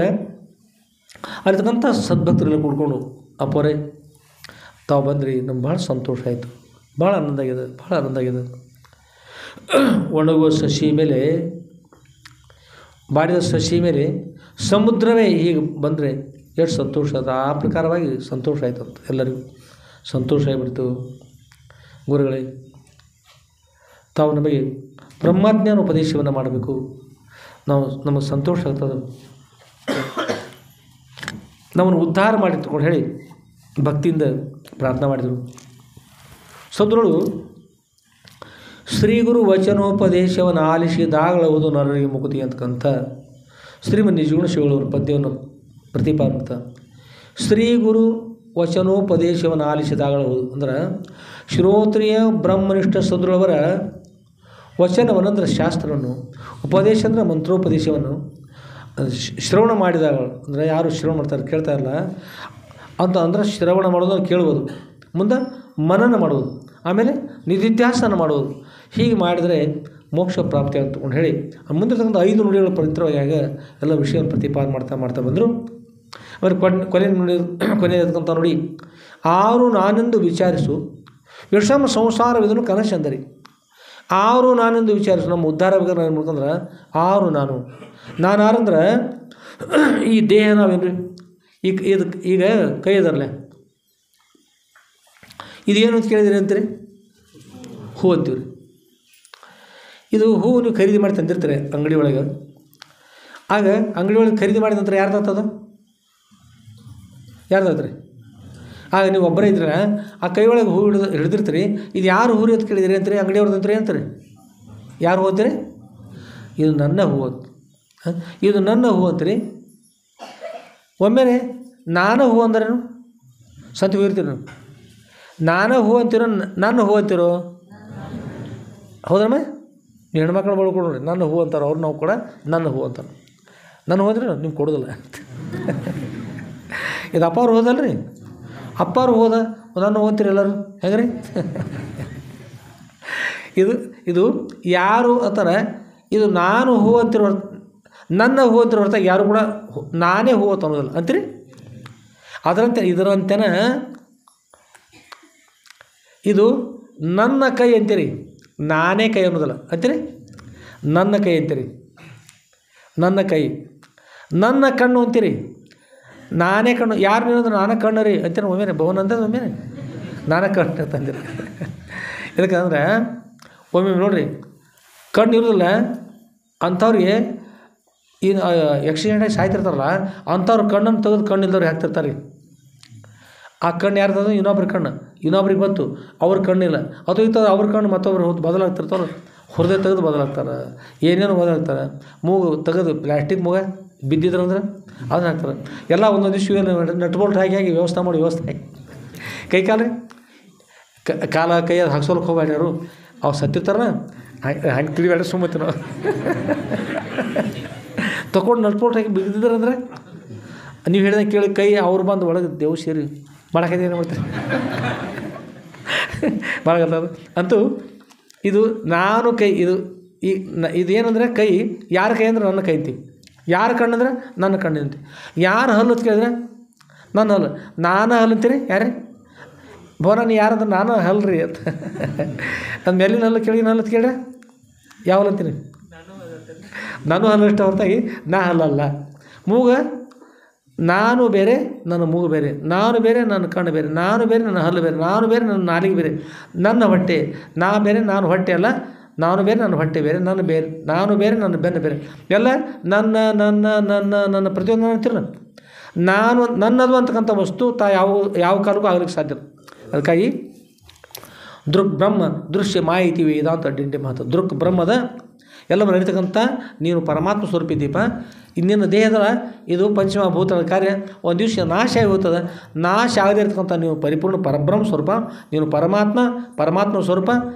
ಅಲ್ಲಿರ್ತಕ್ಕಂಥ ಸದ್ಭಕ್ತರೆಲ್ಲ ಕೂಡ್ಕೊಂಡು ಅಪ್ಪರೇ ತಾವು ಬಂದ್ರಿ, ನಮ್ಗೆ ಭಾಳ ಸಂತೋಷ ಆಯಿತು, ಭಾಳ ಆನಂದ ಆಗಿದೆ. ಒಣಗುವ ಸಸಿ ಮೇಲೆ ಬಾಡಿದ ಸಸಿ ಮೇಲೆ ಸಮುದ್ರವೇ ಹೀಗೆ ಬಂದರೆ ಎಷ್ಟು ಸಂತೋಷ ಅದು. ಆ ಪ್ರಕಾರವಾಗಿ ಸಂತೋಷ ಆಯಿತು ಅಂತ ಎಲ್ಲರಿಗೂ ಸಂತೋಷ ಆಗಿಬಿಡ್ತು. ಗುರುಗಳೇ ತಾವು ನಮಗೆ ಬ್ರಹ್ಮಜ್ಞಾನ ಉಪದೇಶವನ್ನು ಮಾಡಬೇಕು, ನಮಗೆ ಸಂತೋಷ ಆಗ್ತದೆ, ನಮ್ಮನ್ನು ಉದ್ಧಾರ ಮಾಡಿ ತಗೊಂಡು ಹೇಳಿ ಭಕ್ತಿಯಿಂದ ಪ್ರಾರ್ಥನೆ ಮಾಡಿದರು. ಸದ್ಗುರುಗಳು ಶ್ರೀಗುರು ವಚನೋಪದೇಶವನ್ನು ಆಲಿಸಿದಾಗಲವುದು ನರರಿಗೆ ಮುಕುತಿ ಅಂತಕ್ಕಂಥ ಶ್ರೀಮನ್ ನಿಜಗುಣ ಶಿವಗಳವರ ಪದ್ಯವನ್ನು ಪ್ರತಿಪಾದಿತ. ಶ್ರೀಗುರು ವಚನೋಪದೇಶವನ್ನು ಆಲಿಸಿದಾಗಲವುದು ಅಂದ್ರೆ ಶ್ರೋತ್ರಿಯ ಬ್ರಹ್ಮನಿಷ್ಠ ಸದ್ಗುರುಗಳವರ ವಚನವನ್ನು ಅಂದರೆ ಶಾಸ್ತ್ರವನ್ನು, ಉಪದೇಶ ಅಂದರೆ ಮಂತ್ರೋಪದೇಶವನ್ನು ಶ್ರವಣ ಮಾಡಿದಾಗ ಅಂದರೆ ಯಾರು ಶ್ರವಣ ಮಾಡ್ತಾರೆ ಕೇಳ್ತಾ ಇಲ್ಲ ಅಂತ ಅಂದ್ರೆ ಶ್ರವಣ ಮಾಡೋದು ಕೇಳ್ಬೋದು, ಮುಂದೆ ಮನನ ಮಾಡೋದು, ಆಮೇಲೆ ನಿಧಿಧ್ಯಾಸನ ಮಾಡೋದು. ಹೀಗೆ ಮಾಡಿದರೆ ಮೋಕ್ಷ ಪ್ರಾಪ್ತಿ ಅಂತಕೊಂಡು ಹೇಳಿ ಮುಂದಿರ್ತಕ್ಕಂಥ 5 ನುಡಿಗಳ ಪವಿತ್ರವಾಗಿ ಎಲ್ಲ ವಿಷಯವನ್ನು ಪ್ರತಿಪಾದನೆ ಮಾಡ್ತಾ ಬಂದರು. ಆಮೇಲೆ ಕೊನೆಯತಕ್ಕಂಥ ನುಡಿ 6 ನಾನೆಂದು ವಿಚಾರಿಸು ವಿಷಮ ಸಂಸಾರವಿದನು ಕನಸಂದರಿ. 6 ನಾನೆಂದು ವಿಚಾರಿಸು. ನಮ್ಮ ಉದ್ಧಾರ ಬೇಕಾದ್ರೆ ಏನು ಮಾಡ್ಕೊಂಡ್ರೆ 6 ನಾನು ಯಾರಂದ್ರೆ ಈ ದೇಹ ನಾವೇನ್ರಿ ಈಗ ಕೈ ಅದರಲ್ಲ ಇದೇನು ಅಂತ ಕೇಳಿದಿರಿ ಅಂತೀರಿ? ಹೂ ಅಂತೀವ್ರಿ. ಇದು ಹೂ ನೀವು ಖರೀದಿ ಮಾಡಿ ತಂದಿರ್ತೀರಿ ಅಂಗಡಿ ಒಳಗೆ. ಆಗ ಅಂಗಡಿ ಒಳಗೆ ಖರೀದಿ ಮಾಡಿದ ನಂತರ ಯಾರ್ದಾಗ್ತದ? ಯಾರ್ದಾಗ್ತರಿ? ಆಗ ನೀವು ಒಬ್ಬರೇ ಇದ್ರೆ ಆ ಕೈ ಒಳಗೆ ಹೂ ಹಿಡಿದಿರ್ತೀರಿ. ಇದು ಯಾರು ಹೂ ಅಂತ ಕೇಳಿದಿರಿ ಅಂತೀರಿ? ಅಂಗಡಿಯವ್ರದ್ದು ಅಂತೀರಿ ಅಂತೀರಿ? ಯಾರು ಹೂ ಅಂತೀರಿ? ಇದು ನನ್ನ ಹೂ ಅಂತ. ಇದು ನನ್ನ ಹೂ ಅಂತೀರಿ. ಒಮ್ಮೆ ನಾನು ಹೂ ಅಂದ್ರೇನು ಸತ್ಯ ಇರ್ತೀರಿ ನೀವು? ನಾನು ಹೂ ಅಂತೀರೋ ನನ್ನ ಹೂ ಅಂತೀರೋ? ಹೌದಮ್ಮ? ನೀವು ಹೆಣ್ಮಕ್ಳು ಬಳ್ಕೊಳ್ರಿ ನನ್ನ ಹೂ ಅಂತಾರೆ, ಅವ್ರು ನಾವು ಕೂಡ ನನ್ನ ಹೂ ಅಂತಾರೆ. ನನ್ನ ಹೂ ಅಂದ್ರೆ ನಿಮ್ಗೆ ಕೊಡೋದಿಲ್ಲ. ಇದು ಅಪ್ಪಾರು ಹೋದಲ್ರಿ, ಅಪ್ಪಾರು ಹೋದ ನನ್ನ ಹೂ ಅಂತೀರಿ ಎಲ್ಲರೂ ಹೆಂಗೆ ರೀ? ಇದು ಯಾರು ಅಂತಾರೆ? ಇದು ನಾನು ಹೂ ಅಂತಿರೋ ನನ್ನ ಹೂ ಅಂತಿರೋ ಹೊರತಾಗಿ ಯಾರು ಕೂಡ ನಾನೇ ಹೂ ಅಂತ ಅನ್ನೋದಿಲ್ಲ ಅಂತೀರಿ. ಇದರಂತೆನ ಇದು ನನ್ನ ಕೈ ಅಂತೀರಿ, ನಾನೇ ಕೈ ಅನ್ನೋದಿಲ್ಲ ಅಂತೀರಿ. ನನ್ನ ಕೈ ಅಂತೀರಿ, ನನ್ನ ಕೈ. ನನ್ನ ಕಣ್ಣು ಅಂತೀರಿ, ನಾನೇ ಕಣ್ಣು. ಯಾರು ನೀನಂದ್ರೆ ನಾನೇ ಕಣ್ಣು ರೀ ಅಂತೀರಿ. ಒಮ್ಮೆನೆ ಭವನ ಅಂದ್ರೆ ಒಮ್ಮೆನೆ ನಾನೇ ಕಣ್ಣು ತಂದಿರಿ. ಯಾಕಂದ್ರೆ ಒಮ್ಮೆ ನೋಡಿರಿ ಕಣ್ಣು ಇರೋದಿಲ್ಲ ಅಂಥವ್ರಿಗೆ ಈ ಆಕ್ಸಿಡೆಂಟಾಗಿ ಸಾಯ್ತಿರ್ತಾರಲ್ಲ ಅಂಥವ್ರ ಕಣ್ಣನ್ನು ತೆಗೆದು ಕಣ್ಣು ಇಲ್ದವ್ರಿಗೆ ಹಾಕ್ತಿರ್ತಾರೆ. ಆ ಕಣ್ಣು ಯಾರ್ದು? ಇನ್ನೊಬ್ರಿಗೆ ಬಂತು, ಅವ್ರ ಕಣ್ಣಿಲ್ಲ. ಅದು ಇರ್ತದೆ ಅವ್ರ ಕಣ್ಣು ಮತ್ತೊಬ್ರು ಬದಲಾಗ್ತಿರ್ತಾರೆ, ಹೃದಯ ತೆಗೆದು ಬದಲಾಗ್ತಾರೆ, ಏನೇನು ಬದಲಾಗ್ತಾರೆ. ಮೂಗು ತೆಗೆದು ಪ್ಲಾಸ್ಟಿಕ್ ಮೂಗ ಬಿದ್ದಿದ್ರಂದ್ರೆ ಅದನ್ನ ಹಾಕ್ತಾರೆ. ಎಲ್ಲ ಒಂದೊಂದು ದಿವ್ಸ ನಟ್ ಬೋಲ್ಟ್ ಹಾಕಿ ವ್ಯವಸ್ಥೆ ಮಾಡಿ ಕೈ ಕಾಲು ಕಾಲ ಕೈಯಲ್ಲಿ ಹಾಕ್ಸೋಲ್ಕೆ ಹೋಗ್ಬೇಡ್ರಿ ಯಾರು, ಅವ್ರು ಸತ್ತಿರ್ತಾರ ಹಂಗೆ ತಿಳಿಬೇಡ್ರಿ ಸುಮ್ಮತಿ ನಾವು ತೊಗೊಂಡು ನಡ್ಸ್ಪೋರ್ಟ್ ಹಾಕಿ ಬಿದ್ದಿದ್ದಾರಂದ್ರೆ ನೀವು ಹೇಳಿದಂಗೆ ಕೇಳಿ ಕೈ ಅವ್ರು ಬಂದು ಒಳಗೆ ದೇವ್ ಸೇರಿ ಮಾಡಾಕೈತಿ ಏನು ಮಾಡ್ತೀರಿ ಮಾಡಕತ್ತದು ಅಂತೂ ಇದು ನಾನು ಕೈ ಇದೇನಂದರೆ ಕೈ ಯಾರ ಕೈ ಅಂದ್ರೆ ನನ್ನ ಕೈ ಅಂತೀವಿ, ಯಾರ ಕಣ್ಣಂದ್ರೆ ನನ್ನ ಕಣ್ಣು ಅಂತೀವಿ, ಯಾರು ಹಲ್ಲು ಅಂತ ಕೇಳಿದ್ರೆ ನನ್ನ ಹಲ್ಲು, ನಾನು ಹಲ್ಲು ಅಂತೀರಿ ಯಾರೇ ಬೋನ ನೀ ಯಾರಂದ್ರೆ ನಾನು ಹಲ್ರಿ ಅಂತ ಅದು ಮೇಲಿನ ಹಲ್ಲು ಕೆಳಗಿನ ಹಲ್ಲು ಅಂತ ಕೇಳ್ರೆ ಯಾವ ಹಲ್ಲು ಅಂತೀನಿ, ನಾನು ಹಲ್ಲು ಇಷ್ಟ ಹೊರತಾಗಿ ನಾ ಹಲ್ಲಲ್ಲ. ಮೂಗ ನಾನು ಬೇರೆ ನನ್ನ ಮೂಗು ಬೇರೆ, ನಾನು ಬೇರೆ ನನ್ನ ಕಣ್ಣು ಬೇರೆ, ನಾನು ಬೇರೆ ನನ್ನ ಹಲ್ಲು ಬೇರೆ, ನಾನು ಬೇರೆ ನನ್ನ ನಾಲಿಗೆ ಬೇರೆ, ನನ್ನ ಹೊಟ್ಟೆ ನಾ ಬೇರೆ ನಾನು ಹೊಟ್ಟೆ ಅಲ್ಲ, ನಾನು ಬೇರೆ ನನ್ನ ಹೊಟ್ಟೆ ಬೇರೆ, ನಾನು ಬೇರೆ ನಾನು ಬೇರೆ ನನ್ನ ಬೆನ್ನು ಬೇರೆ, ಎಲ್ಲ ನನ್ನ ನನ್ನ ನನ್ನ ನನ್ನ ಪ್ರತಿಯೊಂದು ಅಂತೀರ ನಾನು ನನ್ನದು ಅಂತಕ್ಕಂಥ ವಸ್ತು ಯಾವ ಕಾಲಕ್ಕೂ ಆಗಲಿಕ್ಕೆ ಸಾಧ್ಯ. ಅದಕ್ಕಾಗಿ ದೃಕ್ ಬ್ರಹ್ಮ ದೃಶ್ಯ ಮಾಹಿತಿ ವೇದಾಂತ ಡಿಂಡಿ ಮಾತು. ದೃಕ್ ಬ್ರಹ್ಮದ ಎಲ್ಲವೂ ನಡೀತಕ್ಕಂಥ ನೀನು ಪರಮಾತ್ಮ ಸ್ವರೂಪಿ ದೀಪ. ಇನ್ನೇನು ದೇಹದ ಇದು ಪಂಚಮಭೂತಗಳ ಕಾರ್ಯ ಒಂದು ದಿವಸ ನಾಶ ಆಗಿ ಹೋಗ್ತದೆ. ನಾಶ ಆಗದೇ ಇರ್ತಕ್ಕಂಥ ನೀವು ಪರಿಪೂರ್ಣ ಪರಬ್ರಹ್ಮ ಸ್ವರೂಪ, ನೀನು ಪರಮಾತ್ಮ ಸ್ವರೂಪ,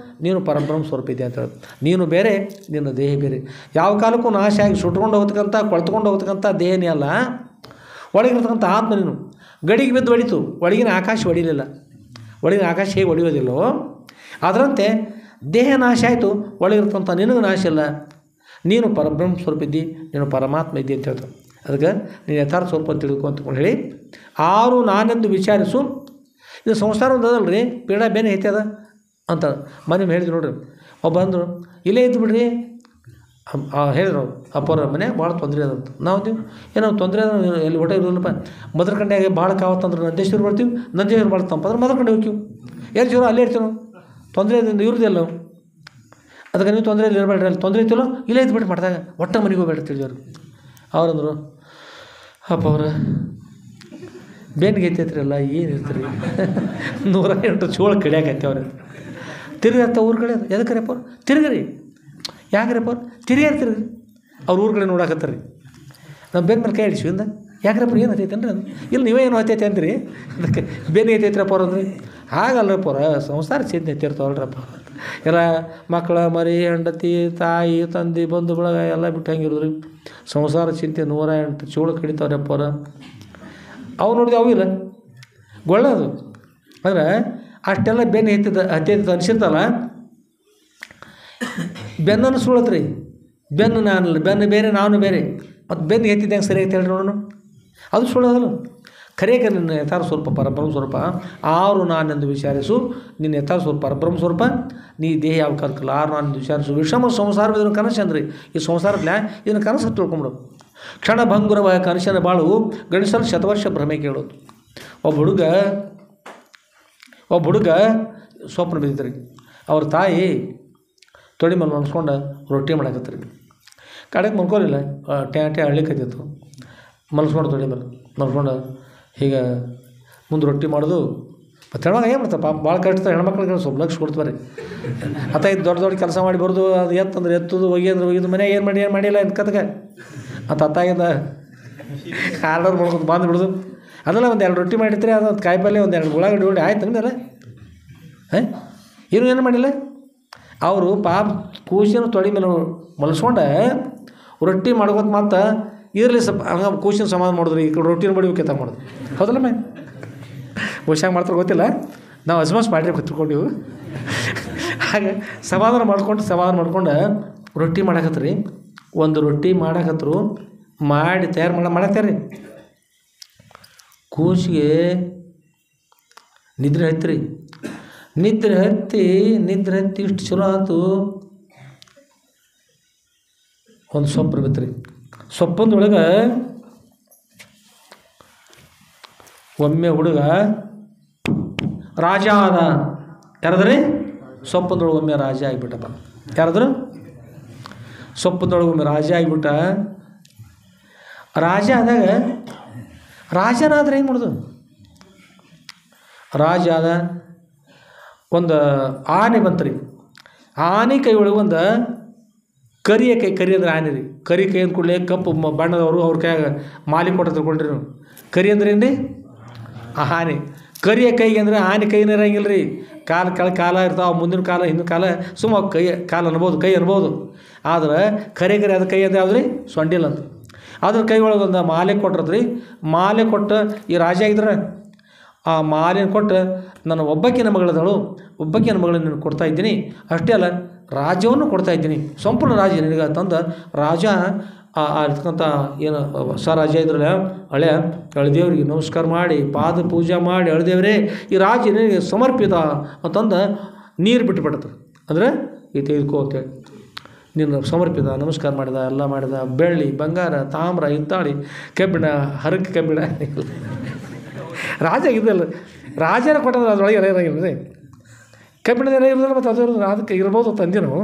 ನೀನು ಪರಬ್ರಹ್ಮ ಸ್ವರೂಪ ಇದೆ ಅಂತ ಹೇಳೋದು. ನೀನು ಬೇರೆ, ನಿನ್ನ ದೇಹ ಬೇರೆ. ಯಾವ ಕಾಲಕ್ಕೂ ನಾಶ ಆಗಿ ಸುಟ್ಕೊಂಡು ಹೋಗ್ತಕ್ಕಂಥ ಕೊಳ್ತ್ಕೊಂಡು ಹೋಗ್ತಕ್ಕಂಥ ದೇಹನೇ ಅಲ್ಲ, ಒಳಗಿರ್ತಕ್ಕಂಥ ಆತ್ಮ ನೀನು. ಗಡಿಗೆ ಬಿದ್ದು ಹೊಡಿತು, ಒಳಗಿನ ಆಕಾಶ ಹೊಡಿಲಿಲ್ಲ. ಒಳಗಿನ ಆಕಾಶ ಹೇಗೆ ಹೊಡೆಯೋದಿಲ್ಲೋ ಅದರಂತೆ ದೇಹ ನಾಶ ಆಯಿತು, ಒಳಗಿರ್ತಂಥ ನಿನಗೆ ನಾಶ ಇಲ್ಲ. ನೀನು ಪರಬ್ರಹ್ಮ ಸ್ವರೂಪ ಇದ್ದಿ, ನೀನು ಪರಮಾತ್ಮ ಇದ್ದಿ ಅಂತ ಹೇಳ್ತಾರೆ. ಅದಕ್ಕೆ ನೀನು ಯಥಾರ್ಥ ಸ್ವರೂಪ ಅಂತ ತಿಳ್ಕೊ ಅಂತಕೊಂಡು ಹೇಳಿ ಆರು ನಾನೆಂದು ವಿಚಾರಿಸು. ಇದು ಸಂಸಾರ ಒಂದು ಅದಲ್ರಿ, ಪೀಡ ಬೇನೆ ಐತೆ ಅಂತ ಮನೆ ಹೇಳಿದ್ರು ನೋಡ್ರಿ. ಒಬ್ಬ ಅಂದರು ಇಲ್ಲೇ ಇದ್ದು ಬಿಡ್ರಿ ಹೇಳಿದ್ರು ಅಪ್ಪರ ಮನೆ ಭಾಳ ತೊಂದರೆ ಅದಂತ. ನಾವು ಏನೋ ತೊಂದರೆ ಅದ ಎಲ್ಲಿ ಹೊಟ್ಟೆ ಇರೋಲ್ಲಪ್ಪ, ಮದರ್ಕಂಡ್ಯಾಗೆ ಭಾಳ ಕಾವತ್ತಂದ್ರೆ ನಂದೇಶ್ವರ ಬರ್ತೀವಿ, ನಂದೇಶ್ವರ ಭಾಳ ತಂಪಂದ್ರೆ ಮದರ್ಕಂಡೆ ಹೋಗ್ತೀವಿ, ಎಲ್ಲಿ ಜೀವ ಅಲ್ಲೇ ಇರ್ತೀವಿ ನಾವು, ತೊಂದರೆ ಇರೋದಿಲ್ಲ ನಾವು. ಅದಕ್ಕೆ ನೀವು ತೊಂದರೆ ಇರಬೇಡ್ರಿ, ಅಲ್ಲಿ ತೊಂದರೆ ಇತ್ತಿಲ್ಲೋ ಇಲ್ಲೇ ಇದ್ಬಿಟ್ಟು ಮಾಡಿದಾಗ ಒಟ್ಟ ಮನೆಗೆ ಹೋಗ್ಬೇಡ ತಿಳಿದವ್ರು. ಅವ್ರಂದರು ಅಪ್ಪ ಅವ್ರ ಬೇನ್ಗೆ ಐತೈತ್ರಿ ಅಲ್ಲ ಏನು ಇರ್ತೀರಿ 108 ಚೋಳು ಕಡಿಯಾಕೈತೆ ಅವ್ರು. ತಿರುಗತ್ತ ಊರ ಕಡೆ ಎದಕ್ಕರಪ್ಪ ಅವ್ರು ತಿರುಗ್ರಿ, ಯಾಕ್ರಪ್ಪ ಅವ್ರು ತಿರುಗ್ರಿ ಅವ್ರ ಊರ ಕಡೆ ನೋಡಾಕತ್ತಾರ. ನಾವು ಬೇರೆ ಮೇಲೆ ಕೈ ಹಿಡಿಸಿ ಇಂದ ಯಾಕ್ರಪ್ಪ ಏನು ಹತ್ತೈತೇನ್ರಿ ಅದು, ಇಲ್ಲಿ ನೀವೇ ಏನು ಹತ್ತೈತೆ ಅಂದ್ರಿ, ಅದಕ್ಕೆ ಬೇನೆ ಐತೈತ್ರಪ್ಪ ಅವ್ರು ಅಂದ್ರಿ. ಹಾಗಲ್ಲಪ್ಪ ಅವ್ರ ಸಂಸಾರ ಚಿಂತೆ ಐತಿರ್ತಾವಲ್ರಪ್ಪ. ಎಲ್ಲ ಮಕ್ಕಳ ಮರಿ ಹೆಂಡತಿ ತಾಯಿ ತಂದೆ ಬಂಧು ಬಳಗ ಎಲ್ಲ ಬಿಟ್ಟು ಹಂಗಿರೋದ್ರಿ. ಸಂಸಾರ ಚಿಂತೆ 108 ಚೋಳು ಕಡಿತಾವ್ರಪ್ಪ ಅವ್ರ. ಅವು ನೋಡಿದೆ ಅವು ಇಲ್ಲ ಗೊಳ್ಳದು ಅಂದ್ರೆ ಅಷ್ಟೆಲ್ಲ ಬೆನ್ನು ಹತ್ತಿದ ಅನಿಸಿರ್ತಲ್ಲ. ಬೆನ್ನನ್ನು ಸುಳತ್ರಿ, ಬೆನ್ನು ನಾನಲ್ಲ, ಬೆನ್ನು ಬೇರೆ ನಾನು ಬೇರೆ, ಮತ್ತು ಬೆನ್ನು ಎತ್ತಿದ್ದಂಗೆ ಸರಿಯಾಗಿ ಹೇಳಿ ನೋಡೋಣ, ಅದು ಸುಳ್ಳೋದಲ್ಲ. ಖರೆ ನಿನ್ನ ಯಥಾರ್ಥ ಸ್ವರೂಪ ಪರಬ್ರಹ್ಮ ಸ್ವರೂಪ. ಆರು ನಾನೆಂದು ವಿಚಾರಿಸು, ನಿನ್ನ ಯಥಾರ್ಥ ಸ್ವರೂಪ ಪರಬ್ರಹ್ಮ ಸ್ವರೂಪ, ನೀ ದೇಹ ಯಾವ ಕಾಲಕ್ಕಲ್ಲ. ಆರು ನಾನೆಂದು ವಿಚಾರಿಸು. ವಿಷಮ ಸಂಸಾರ ಇದನ್ನು ಕನಸು ಅಂದ್ರಿ. ಈ ಸಂಸಾರಲ್ಲ ಇದನ್ನು ಕನಸು ತಿಳ್ಕೊಂಬಿಡು. ಕ್ಷಣ ಭಂಗುರವ ಕನಸಿನ ಬಾಳು ಗಣಿಸಲು ಶತವರ್ಷ ಭ್ರಮೆ ಕೇಳೋದು. ಒಬ್ಬ ಹುಡುಗ ಸ್ವಪ್ನ ಬಿದ್ದಿದ್ರಿ. ಅವ್ರ ತಾಯಿ ತೊಡಿ ಮೇಲೆ ಮನ್ಸ್ಕೊಂಡು ರೊಟ್ಟಿ ಮಾಡಾಕತ್ರಿ. ಕಡೆಗೆ ಮಲ್ಕೋಲಿಲ್ಲ, ಟ್ಯಾಟೆ ಹಳ್ಳಿಕತ್ತಿತ್ತು. ಮಲ್ಸ್ಕೊಂಡು ತೊಡಿ ಮೇಲೆ ಮಲ್ಸ್ಕೊಂಡು ಹೀಗೆ ಮುಂದೆ ರೊಟ್ಟಿ ಮಾಡೋದು. ಮತ್ತು ಹೆಣ್ಮಗ ಏನು ಮಾಡ್ತಾರೆ ಪಾಪ, ಭಾಳ ಕಷ್ಟ. ಹೆಣ್ಮಕ್ಳಿಗೆ ಸ್ವಲ್ಪ ಲಕ್ಷ ಕೊಡ್ತಾರೆ. ಇದು ದೊಡ್ಡ ಕೆಲಸ ಮಾಡಿ ಬರೋದು, ಅದು ಎತ್ತಂದ್ರೆ ಎತ್ತದು, ಒಯ್ಯೋದು ಮನೆಯಾಗ ಏನು ಮಾಡಿಲ್ಲ ಕತ್ಗೆ ಅಂತ ಅತ್ತಾಗಿಂದ ಆರ್ಡರ್ ಮಾಡ್ಕೊಂಡು ಬಂದು ಬಿಡೋದು. ಅದೆಲ್ಲ ಒಂದು 2 ರೊಟ್ಟಿ ಮಾಡಿರ್ತೀರಿ, ಅದೊಂದು ಕಾಯಿಪಲ್ಲೆ, ಒಂದು 2 ಉಳ್ಳಾಗಡ್ಡಿ ಉಳ್ಳಿ ಆಯ್ತು ಅಂದಲ್ಲ. ಏನು ಮಾಡಿಲ್ಲ ಅವರು. ಪಾಪ ಕೂಸಿನ ತೊಡಿ ಮೇಲೆ ಮಲ್ಸ್ಕೊಂಡು ರೊಟ್ಟಿ ಮಾಡ್ಕೊತ ಮತ್ತು ಇರಲಿ ಸ್ವಲ್ಪ ಹಂಗೆ ಕೂಸಿನ ಸಮಾಧಾನ ಮಾಡಿದ್ರಿ. ಈ ಕಡೆ ರೊಟ್ಟಿನ ಬಡಿ ಕೆತ್ತ ಮಾಡೋದು. ಹೌದಲ್ಲ ಮೇ ಹುಷಾಗಿ ಮಾಡ್ತಾರೆ ಗೊತ್ತಿಲ್ಲ, ನಾವು ಹಸ್ಮಸ್ ಮಾಡಿರಿ ಕೂತ್ಕೊಂಡಿವು. ಹಾಗೆ ಸಮಾಧಾನ ಮಾಡ್ಕೊಂಡು ರೊಟ್ಟಿ ಮಾಡಾಕತ್ರಿ. ಒಂದು ರೊಟ್ಟಿ ಮಾಡಾಕತ್ರು, ಮಾಡಿ ಮಾಡಾಕ್ತಾರ್ರಿ. ಕೂಸಿಗೆ ನಿದ್ರೆ ಹತ್ತಿ ಇಷ್ಟು ಚಲೋ ಆಯ್ತು. ಒಂದು ಸೊಪ್ಪು ಇರ್ಬೇಕ್ರಿ. ಸೊಪ್ಪೊಂದೊಳಗೆ ಒಮ್ಮೆ ಹುಡುಗ ರಾಜ ಆದ. ಯಾರಾದ್ರಿ? ಸೊಪ್ಪೊಂದೊಳಗೆ ಒಮ್ಮೆ ರಾಜ ಆಗಿಬಿಟ್ಟಪ್ಪ. ಯಾರಾದ್ರು? ಸೊಪ್ಪೊಂದೊಳಗೆ ಒಮ್ಮೆ ರಾಜ ಆಗಿಬಿಟ್ಟ. ರಾಜ ಆದಾಗ ರಾಜನಾದ್ರೆ ಏನು ಮಾಡೋದು? ರಾಜ ಆದ. ಒಂದು ಆನೆ ಬಂತ್ರಿ. ಆನೆ ಕೈ ಒಳಗೆ ಒಂದು ಕರಿ ಅಂದ್ರೆ ಆನೆ ರೀ. ಕರಿ ಕೈ ಅಂದ ಕೂಡಲೇ ಕಪ್ಪು ಬಣ್ಣದವರು ಅವ್ರ ಕೈಯಾಗ ಮಾಲಿ ಕೊಟ್ಟು ತಿಳ್ಕೊಂಡ್ರಿ ನೀವು. ಕರಿ ಅಂದ್ರೆ ಏನು ರೀ? ಆನೆ. ಕರಿಯ ಕೈಗೆ ಅಂದರೆ ಆನೆ ಕೈನ ಇರಂಗಿಲ್ಲ ರೀ, ಕಾಲ ಇರ್ತಾವೆ, ಮುಂದಿನ ಕಾಲ ಹಿಂದಿನ ಕಾಲ ಸುಮ್ಮ ಕಾಲು ಅನ್ಬೋದು, ಕೈ ಅನ್ಬೋದು. ಆದ್ರೆ ಖರೆ ಅದು ಕೈ ಅಂತ ಯಾವ್ದು ರೀ? ಸೊಂಡಿಲ್ಲ ಅಂತ. ಅದ್ರ ಕೈ ಒಳಗೊಂದು ಮಾಲೆ ಕೊಟ್ರದ್ರಿ. ಮಾಲೆ ಕೊಟ್ಟು ಈ ರಾಜ ಆಗಿದ್ರೆ ಆ ಮಾಲೆನ ಕೊಟ್ಟು ನನ್ನ ಒಬ್ಬಕ್ಕಿನ ಮಗಳದಳು, ಒಬ್ಬಕ್ಕಿನ ಮಗಳನ್ನ ನಾನು ಕೊಡ್ತಾ ಇದ್ದೀನಿ. ಅಷ್ಟೇ ಅಲ್ಲ, ರಾಜ್ಯವನ್ನು ಕೊಡ್ತಾ ಇದ್ದೀನಿ, ಸಂಪೂರ್ಣ ರಾಜ್ಯ ನಿನಗೆ ತಂದ ರಾಜ ಇರ್ತಕ್ಕಂಥ ಏನು ಹೊಸ ರಾಜ್ಯ ಇದ್ರಲ್ಲ ಹಳೆಯ ಅಳದೇವ್ರಿಗೆ ನಮಸ್ಕಾರ ಮಾಡಿ ಪಾದ ಪೂಜೆ ಮಾಡಿ, ಅಳದೇವ್ರೇ ಈ ರಾಜ್ಯ ನಿನಗೆ ಸಮರ್ಪಿತ ಅಂತಂದು ನೀರು ಬಿಟ್ಟುಬಿಡ್ತದೆ. ಅಂದರೆ ಈ ತೆಗೆದುಕೋ ಅಂತೇಳಿ ನಿನ್ನ ಸಮರ್ಪಿತ ನಮಸ್ಕಾರ ಮಾಡಿದ, ಎಲ್ಲ ಮಾಡಿದ. ಬೆಳ್ಳಿ ಬಂಗಾರ ತಾಮ್ರ ಹಿತ್ತಾಳಿ ಕಬ್ಬಿಣ ಹರಕೆ ಕಬ್ಬಿಣ ರಾಜ ಇದಲ್ಲ, ರಾಜನ ಕೊಟ್ಟದ್ರೆ ಅದರೊಳಗೆ ಎಲ್ಲ ಇರೋಂಗಿಲ್ಲ ರೀ. ಕಬ್ಬಿಣದ ಎಲ್ಲ ಇರೋದಿಲ್ಲ, ಮತ್ತು ಅದು ಅದಕ್ಕೆ ಇರ್ಬೋದು ತಂದೆ ನಾವು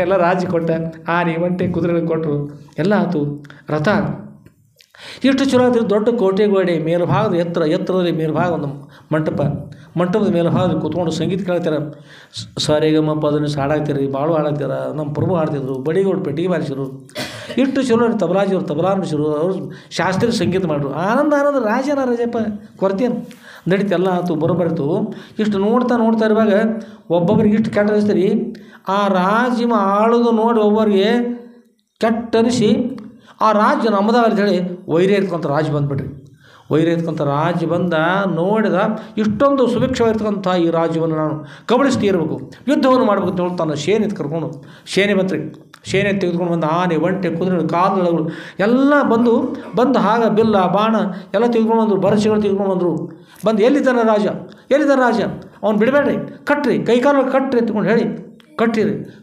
ಎಲ್ಲ ರಾಜ ಕೊಟ್ಟ. ಆನೆ ಒಂಟೆ ಕುದುರೆಗಳು ಕೊಟ್ಟರು, ಎಲ್ಲ ಆಯ್ತು. ರಥ ಎಷ್ಟು ಚಲೋ ಆದ್ರೆ ದೊಡ್ಡ ಕೋಟೆ ಗೋಡೆ ಮೇಲ್ಭಾಗದ ಎತ್ತರದಲ್ಲಿ ಮೇಲ್ಭಾಗ ಒಂದು ಮಂಟಪದ ಮೇಲ್ಭಾಗದಲ್ಲಿ ಕೂತ್ಕೊಂಡು ಸಂಗೀತ ಕೇಳ್ತಾರೆ. ಸರಿಗಮ ಪದನಿ ಹಾಡಾಗ್ತೀರಿ, ಭಾಳ ಹಾಡಾಗ್ತಾರ. ನಮ್ಮ ಪ್ರಭು ಹಾಡ್ತಿದ್ರು, ಬಡಿಗೋಡು ಪೆಟ್ಟಿಗೆ ಬಾರಿಸಿರು. ಇಷ್ಟು ಚಲೋ ತಬಲಾಜಿಯವರು ತಬಲಾ ನುಡಿಸಿರು, ಅವರು ಶಾಸ್ತ್ರೀಯ ಸಂಗೀತ ಮಾಡಿದ್ರು. ಆನಂದ ರಾಜಪ್ಪ ಕೊರತೇನು ನಡೀತೆಲ್ಲ ಆಯ್ತು, ಬರೋಬರಿತು. ಇಷ್ಟು ನೋಡ್ತಾ ಇರುವಾಗ ಒಬ್ಬೊಬ್ಬರಿಗೆ ಇಷ್ಟು ಕೆಟ್ಟ ಅನಿಸ್ತೀರಿ. ಆ ರಾಜ ಆಳೋದು ನೋಡಿ ಒಬ್ಬರಿಗೆ ಕೆಟ್ಟ ಅನಿಸಿ ಆ ರಾಜ್ಯ ನಮ್ಮದಾಗ ಅಂತೇಳಿ ವೈರ್ಯ ಇಟ್ಕೊಂತ ರಾಜ ಬಂದುಬಿಟ್ರಿ. ವೈರ್ಯ ಇಟ್ಕೊಂತ ರಾಜ ಬಂದ, ನೋಡಿದ ಇಷ್ಟೊಂದು ಸುಭಿಕ್ಷವಾಗಿರ್ತಕ್ಕಂಥ ಈ ರಾಜ್ಯವನ್ನು ನಾನು ಕಬಳಿಸ್ತಿ ಇರಬೇಕು, ಯುದ್ಧವನ್ನು ಮಾಡ್ಬೇಕು ಅಂತ ಹೇಳಿ ತನ್ನ ಸೇನೆ ಕರ್ಕೊಂಡು ಸೇನೆ ಬಂತ್ರಿ. ಸೇನೆ ತೆಗೆದುಕೊಂಡು ಬಂದು ಆನೆ ಒಂಟೆ ಕುದುರೆ ಕಾಲುಗಳು ಎಲ್ಲ ಬಂದು ಆಗ ಬಿಲ್ಲ ಬಾಣ ಎಲ್ಲ ತೆಗೆದುಕೊಂಡು ಬಂದರು, ಭರಸೆಗಳು ತೆಗೆದುಕೊಂಡು ಬಂದರು. ಬಂದು ಎಲ್ಲಿದ್ದಾನೆ ರಾಜ ಅವ್ನು ಬಿಡಬೇಡ್ರಿ, ಕಟ್ಟ್ರಿ, ಕೈಕಾಲು ಕಟ್ಟ್ರಿ ಅಂತಕೊಂಡು ಹೇಳಿ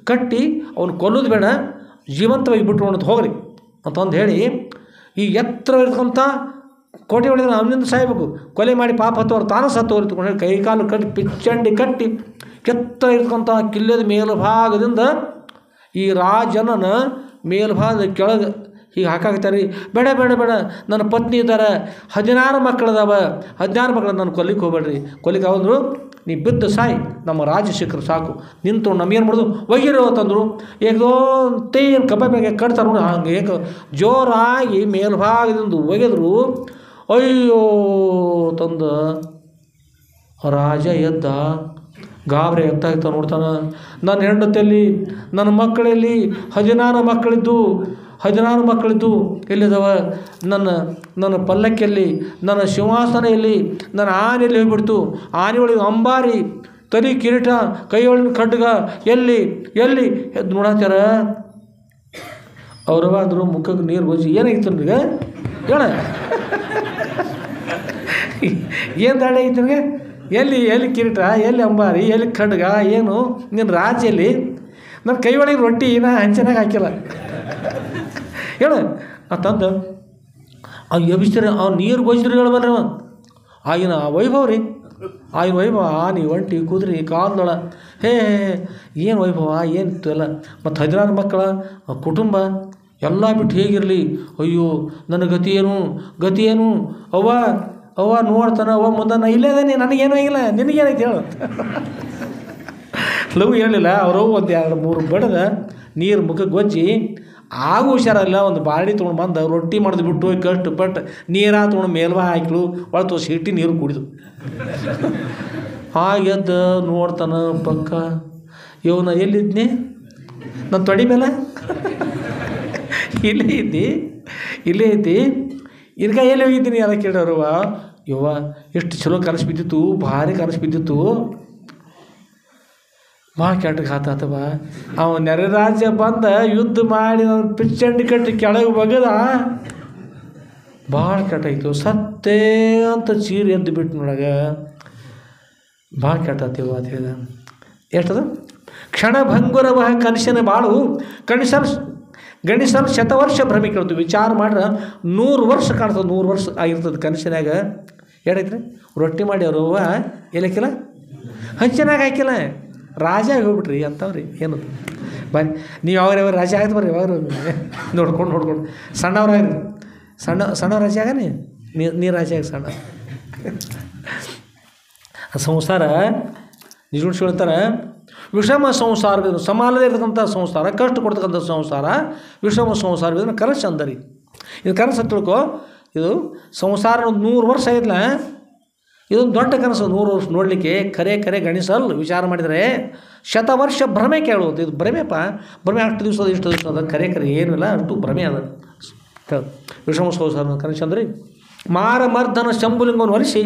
ಕಟ್ಟಿ ಅವ್ನು ಕೊಲ್ಲೋದು ಬೇಡ, ಜೀವಂತವಾಗಿ ಬಿಟ್ಟು ಹೋಗ್ರಿ ಅಂತಂದು ಹೇಳಿ ಈ ಎತ್ತರ ಇರ್ತಕ್ಕಂಥ ಕೋಟೆ ಒಳಗೆ ಅವನಿಂದ ಸಾಯ್ಬೇಕು, ಕೊಲೆ ಮಾಡಿ ಪಾಪ ಹತ್ತೋರು ತಾನು ಸತ್ತೋರು ಅಂತಕೊಂಡು ಹೇಳಿ ಕೈಕಾಲು ಕಟ್ಟಿ ಪಿಚ್ಚಂಡಿ ಕಟ್ಟಿ ಎತ್ತರ ಇರ್ತಕ್ಕಂಥ ಕಿಲ್ಲೆದ ಮೇಲ್ಭಾಗದಿಂದ ಈ ರಾಜನನ ಮೇಲ್ಭಾಗದ ಕೆಳಗೆ ಹೀಗೆ ಹಾಕಾಗ್ತಾರೆ. ಬೇಡ ನನ್ನ ಪತ್ನಿ ಇದ್ದಾರೆ, 16 ಮಕ್ಕಳದಾವ, 16 ಮಕ್ಕಳು ನಾನು ಕೊಲ್ಲಿಕ್ಕೆ ಹೋಗ್ಬೇಡ್ರಿ, ಕೊಲ್ಲಿಕ್ಕೆ ಹೋದ್ರು ನೀ ಬಿದ್ದು ಸಾಯಿ, ನಮ್ಮ ರಾಜ್ಯ ಸಿಕ್ಕರು ಸಾಕು, ನಿಂತು ನಮಗೇನು ಮಾಡೋದು ಒಯ್ಯಿರೋ ಅಂತಂದರು. ಏಕದೋ ತೇನು ಕಬ್ಬಾಗೆ ಕಟ್ತಾರೆ ನೋಡಿ, ಹಂಗೆ ಏಕ ಜೋರಾಗಿ ಮೇಲ್ಭಾಗದಿಂದ ಒಗೆದ್ರು. ಅಯ್ಯೋ ತಂದು ರಾಜ ಎದ್ದ, ಗಾಬರಿ ಎತ್ತಾಗ್ತಾ ನೋಡ್ತಾನೆ. ನನ್ನ ಹೆಂಡತಿಯಲ್ಲಿ ನನ್ನ ಮಕ್ಕಳಲ್ಲಿ 16 ಮಕ್ಕಳಿದ್ದು ಎಲ್ಲಿದ್ದಾವ? ನನ್ನ ಪಲ್ಲಕ್ಕಿಯಲ್ಲಿ, ನನ್ನ ಸಿಂಹಾಸನ ಎಲ್ಲಿ? ನನ್ನ ಆನೆಯಲ್ಲಿ ಹೋಗ್ಬಿಡ್ತು. ಆನೆ ಒಳಗೆ ಅಂಬಾರಿ, ತಲೆ ಕಿರೀಟ, ಕೈಯೊಳಗಿನ ಖಡ್ಗ ಎಲ್ಲಿ ಎದ್ದು ನೋಡತ್ತಾರ. ಅವ್ರವ ಅಂದರು ಮುಖಕ್ಕೆ ನೀರು ಗೊಜ್ಜಿ. ಏನಾಗಿತ್ತು ನನಗೆ ಹೇಳ, ಏನು ದಾಡಿ ಆಗಿತ್ತು ನನಗೆ? ಎಲ್ಲಿ ಕಿರೀಟ, ಎಲ್ಲಿ ಅಂಬಾರಿ, ಎಲ್ಲಿ ಖಡ್ಗ, ಏನು ನಿನ್ನ ರಾಜ್ಯಲ್ಲಿ? ನನ್ನ ಕೈ ಒಳಗೆ ರೊಟ್ಟಿ ಹಂಚನಾಗ ಹಾಕಿಲ್ಲ ಹೇಳ ಅಂತಂದು ಅವ್ನು ಎಬ್ಬಿಸ್ತಾರೆ. ಅವ್ನು ನೀರು ಗೊಜ್ಜಿದ್ರು ಹೇಳಬಲ್ರಿ ಅವ. ಆಗಿನ ವೈಭವ ರೀ, ಆಗಿನ ವೈಭವ, ಆನೆ ಒಂಟಿ ಕುದುರೆ ಕಾಲ್ದೊಳ, ಏನು ವೈಭವ ಏನಿತ್ತು ಎಲ್ಲ. ಮತ್ತು 16 ಮಕ್ಕಳ ಕುಟುಂಬ ಎಲ್ಲ ಬಿಟ್ಟು ಹೇಗಿರಲಿ. ಅಯ್ಯೋ ನನ್ನ ಗತಿ ಏನು ಅವ್ವ ನೋಡ್ತಾನೆ, ಅವ್ವ ಮುಂದೆ ನಾ ಇಲ್ಲೇ ಅದೇನೆ, ನನಗೇನು ಆಗಿಲ್ಲ, ನಿನಗೇನೈತೆ ಹೇಳು. ಲವ್ ಹೇಳಲಿಲ್ಲ. ಅವರು 1-2-3 ಬಡದ ನೀರು ಮುಖಕ್ಕೆ ಗೊಜ್ಜಿ ಆಗೂ ಹುಷಾರಲ್ಲ. ಒಂದು ಬಾಡಿ ತೊಗೊಂಡು ಬಂದು ರೊಟ್ಟಿ ಮಾಡಿದ್ ಬಿಟ್ಟು ಕಷ್ಟಪಟ್ಟು ನೀರ ತೊಗೊಂಡು ಮೇಲ್ವಾ ಹಾಕಿಳು, ಒಳ ತೋರಿಸಿ ಹಿಟ್ಟಿ ನೀರು ಕುಡಿದು ಹಾಗೆದ್ದು ನೋಡ್ತಾನ ಪಕ್ಕ. ಇವನ ಎಲ್ಲಿದ್ನಿ? ನನ್ನ ತೊಡಿ ಮೇಲೆ ಇಲ್ಲೇ ಇದ್ದಿ ಇನ್ಕ ಎಲ್ಲಿ ಹೋಗಿದ್ದೀನಿ ಎಲ್ಲ ಕೇಳೋರವ್ವ. ಯವ್ವ ಎಷ್ಟು ಚಲೋ ಕನಸು ಬಿದ್ದಿತ್ತು, ಭಾರಿ ಕನಸು ಬಿದ್ದಿತ್ತು. ಭಾಳ ಕೆಟ್ಟಗೆ ಆತವ. ಅವ ನೆರೆ ರಾಜ್ಯ ಬಂದ ಯುದ್ಧ ಮಾಡಿ ಪಿಚ್ಚಂಡಿ ಕಟ್ಟಿ ಕೆಳಗೆ ಬಗದ ಭಾಳ ಕೆಟ್ಟಾಯ್ತು. ಸತ್ತೇ ಅಂತ ಚೀರಿ ಎದ್ದು ಬಿಟ್ಟು ನೋಡಾಗ ಭಾಳ ಕೆಟ್ಟಾತೀವ ಅಂತ ಹೇಳಿದ. ಎಷ್ಟದ ಕ್ಷಣಭಂಗುರವ ಕನಸಿನ ಬಾಳು ಗಣಿಸಲು ಶತವರ್ಷ ಭ್ರಮೆ ಕೇಳ್ತೀವಿ. ವಿಚಾರ ಮಾಡ್ರೆ 100 ವರ್ಷ ಕಾಣ್ತದೆ, 100 ವರ್ಷ ಆಗಿರ್ತದೆ ಕನಸಿನಾಗ. ಏನೈತ್ರಿ? ರೊಟ್ಟಿ ಮಾಡಿ ಅವ್ರವ್ವ ಎಲ್ಲಕ್ಕಿಲ್ಲ, ಹಂಚಿನಾಗ ಹಾಕಿಲ್ಲ, ರಾಜ ಹೋಗ್ಬಿಟ್ರಿ ಅಂತವ್ರಿ. ಏನು ಬರೀ ನೀವು ಯಾವ್ಯಾವ ರಾಜ ಆಯ್ತು ಬರ್ರಿ, ಯಾವಾಗ ನೋಡ್ಕೊಂಡು ಸಣ್ಣವ್ರಾಗ್ರಿ, ಸಣ್ಣ ರಾಜ ಆಗನಿ, ನೀ ರಾಜ ಆಗಿ ಸಣ್ಣ. ಸಂಸಾರ ನಿಜ ಹೇಳ್ತಾರೆ, ವಿಷಮ ಸಂಸಾರ ಸಮಾನದೇ ಇರ್ತಕ್ಕಂಥ ಸಂಸಾರ, ಕಷ್ಟ ಕೊಡ್ತಕ್ಕಂಥ ಸಂಸಾರ ವಿಷಮ ಸಂಸಾರ. ಇದನ್ನು ಕನಸು ಅಂದರಿ. ಇದು ಕನಸು ತಿಳ್ಕೊ. ಇದು ಸಂಸಾರ 100 ವರ್ಷ ಆಗಿದ್ಲ, ಇದೊಂದು ದೊಡ್ಡ ಕನಸು. 100 ವರ್ಷ ನೋಡಲಿಕ್ಕೆ ಕರೆ ಗಣಿಸಲ್ ವಿಚಾರ ಮಾಡಿದರೆ ಶತವರ್ಷ ಭ್ರಮೆ ಕೇಳುವುದು. ಇದು ಭ್ರಮೆಪ್ಪ, ಭ್ರಮೆ ಅಷ್ಟು ದಿವಸ ಇಷ್ಟು ದಿವಸ ಅದ, ಕರೆ ಏನೂ ಇಲ್ಲ, ಅಷ್ಟು ಭ್ರಮೆ ಅದ. ವಿಷಮ ಸರ್ ಕನಸಂದ್ರಿ ಮಾರಮರ್ದನ ಶಂಭುಲಿಂಗವನ್ನು ಒಲಿಸಿ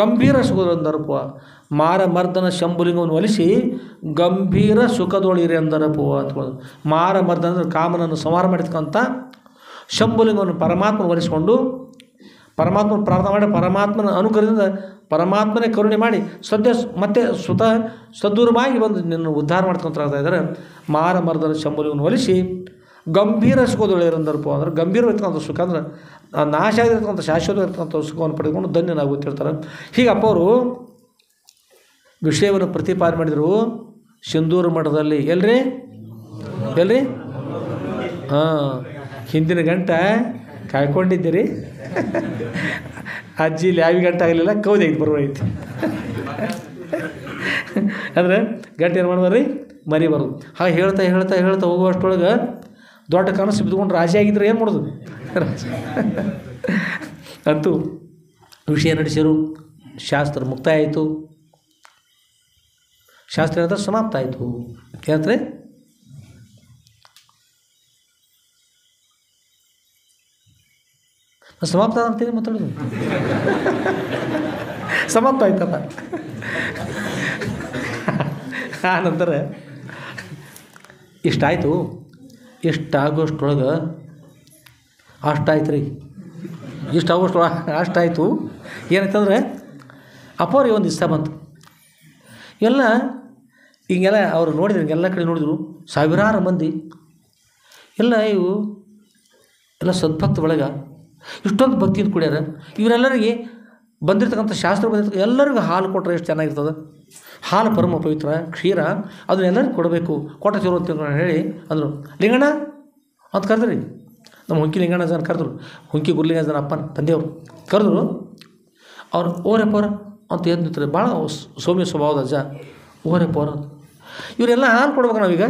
ಗಂಭೀರ ಸುಖದೊಂದರಪುವ. ಮಾರಮರ್ದನ ಶಂಭುಲಿಂಗವನ್ನು ಒಲಿಸಿ ಗಂಭೀರ ಸುಖದೊಳಿರಿ ಎಂದರಪುವ ಅಂತ. ಮಾರಮರ್ದನ ಅಂದರೆ ಕಾಮನನ್ನು ಸಂಹಾರ ಮಾಡಿರ್ತಕ್ಕಂಥ ಶಂಭುಲಿಂಗವನ್ನು ಪರಮಾತ್ಮನ ಒಲಿಸಿಕೊಂಡು ಪರಮಾತ್ಮನ ಪ್ರಾರ್ಥನೆ ಮಾಡಿ ಪರಮಾತ್ಮನ ಅನುಗ್ರಹದಿಂದ ಪರಮಾತ್ಮನೇ ಕರುಣೆ ಮಾಡಿ ಸದ್ಯ ಮತ್ತೆ ಸ್ವತಃ ಸದೂರವಾಗಿ ಬಂದು ನಿನ್ನ ಉದ್ಧಾರ ಮಾಡ್ಕೊಂತ ಇದ್ದಾರೆ. ಮಾರಮರ್ದನ ಶಂಭುಲಿಂಗವನ್ನು ಒಲಿಸಿ ಗಂಭೀರ ಸುಖದೊಳಿರಂದರಪ್ಪ ಅಂದ್ರೆ ಗಂಭೀರವಾಗಿರ್ತಕ್ಕಂಥ ಸುಖ ಅಂದ್ರೆ ನಾಶ ಆಗಿರ್ತಕ್ಕಂಥ ಶಾಶ್ವತವಾಗಿರ್ತಕ್ಕಂಥ ಸುಖವನ್ನು ಪಡೆದುಕೊಂಡು ಧನ್ಯನಾಗುತ್ತಿರ್ತಾರೆ. ಹೀಗೆ ಅಪ್ಪ ಅವರು ವಿಷಯವನ್ನು ಪ್ರತಿಪಾದನೆ ಮಾಡಿದರು ಸಿಂಧೂರು ಮಠದಲ್ಲಿ. ಎಲ್ರಿ ಹಿಂದಿನ ಗಂಟೆ ಕಾಯ್ಕೊಂಡಿದ್ದೀರಿ. ಅಜ್ಜಿ ಇಲ್ಲಿ ಯಾವ ಗಂಟೆ ಆಗಲಿಲ್ಲ, ಕೌದಿ ಐತಿ ಬರೋಯ್ತು. ಅಂದರೆ ಗಂಟೆ ಏನು ಮಾಡ್ಬಾರ್ರಿ, ಮರಿ ಬರೋದು. ಹಾಗೆ ಹೇಳ್ತಾ ಹೋಗುವಷ್ಟೊಳಗೆ ದೊಡ್ಡ ಕನಸು ಬಿದ್ದುಕೊಂಡು ರಾಶಿ ಆಗಿದ್ರೆ ಏನು ಮಾಡೋದು. ಅಂತೂ ವಿಷಯ ನಡೆಸಿರು. ಶಾಸ್ತ್ರ ಮುಕ್ತಾಯ ಆಯಿತು. ಶಾಸ್ತ್ರ ಹೇಳಿದ್ರೆ ಸಮಾಪ್ತ ಆಯಿತು. ಏನಂದ್ರೆ ಸಮಾಪ್ತ ಅಂತೀನಿ ಮಾತಾಡೋದು. ಸಮಾಪ್ತ ಆಯ್ತಲ್ಲ. ಆ ನಂತರ ಇಷ್ಟಾಯಿತು. ಇಷ್ಟಾಗೋಷ್ಟೊಳಗೆ ಅಷ್ಟಾಯ್ತು ರೀ. ಅಷ್ಟಾಯಿತು. ಏನಾಯ್ತಂದ್ರೆ ಅಪ್ಪವ್ರಿಗೆ ಒಂದು ಇಷ್ಟ ಬಂತು. ಎಲ್ಲ ಹಿಂಗೆಲ್ಲ ಅವರು ನೋಡಿದ್ರು, ಹಿಂಗೆಲ್ಲ ಕಡೆ ನೋಡಿದ್ರು, ಸಾವಿರಾರು ಮಂದಿ ಎಲ್ಲ ಇವು ಎಲ್ಲ ಸದ್ಭಕ್ತ ಒಳಗೆ ಇಷ್ಟೊಂದು ಭಕ್ತಿಯಿಂದ ಕುಡಿಯಾರ. ಇವರೆಲ್ಲರಿಗೆ ಬಂದಿರ್ತಕ್ಕಂಥ ಶಾಸ್ತ್ರ ಬಂದಿರ್ತಕ್ಕ ಎಲ್ಲರಿಗೂ ಹಾಲು ಕೊಟ್ಟರೆ ಎಷ್ಟು ಚೆನ್ನಾಗಿರ್ತದೆ. ಹಾಲು ಪರಮ ಪವಿತ್ರ ಕ್ಷೀರ, ಅದನ್ನೆಲ್ಲರಿಗೂ ಕೊಡಬೇಕು. ಕೊಟ್ಟ ಚೂರು ಅಂತ ಹೇಳಿ ಅಂದರು. ಲಿಂಗಣ್ಣ ಅಂತ ಕರೆದ್ರಿ. ನಮ್ಮ ಹುಂಕಿ ಲಿಂಗಣ್ಣ ಜನ ಕರೆದ್ರು. ಹುಂಕಿ ಗುರ್ಲಿಂಗ ಜನ ಅಪ್ಪನ ತಂದೆಯವರು ಕರೆದ್ರು. ಅವ್ರು ಓರೆಪ್ಪವ್ರ ಅಂತ ಎದ್ದು ನಿಂತಾರೆ. ಭಾಳ ಸೌಮ್ಯ ಸ್ವಭಾವದ ಅಜ್ಜ. ಓರೆಪ್ಪವ್ರ ಇವರೆಲ್ಲ ಹಾಲು ಕೊಡ್ಬೇಕು. ನಾವೀಗ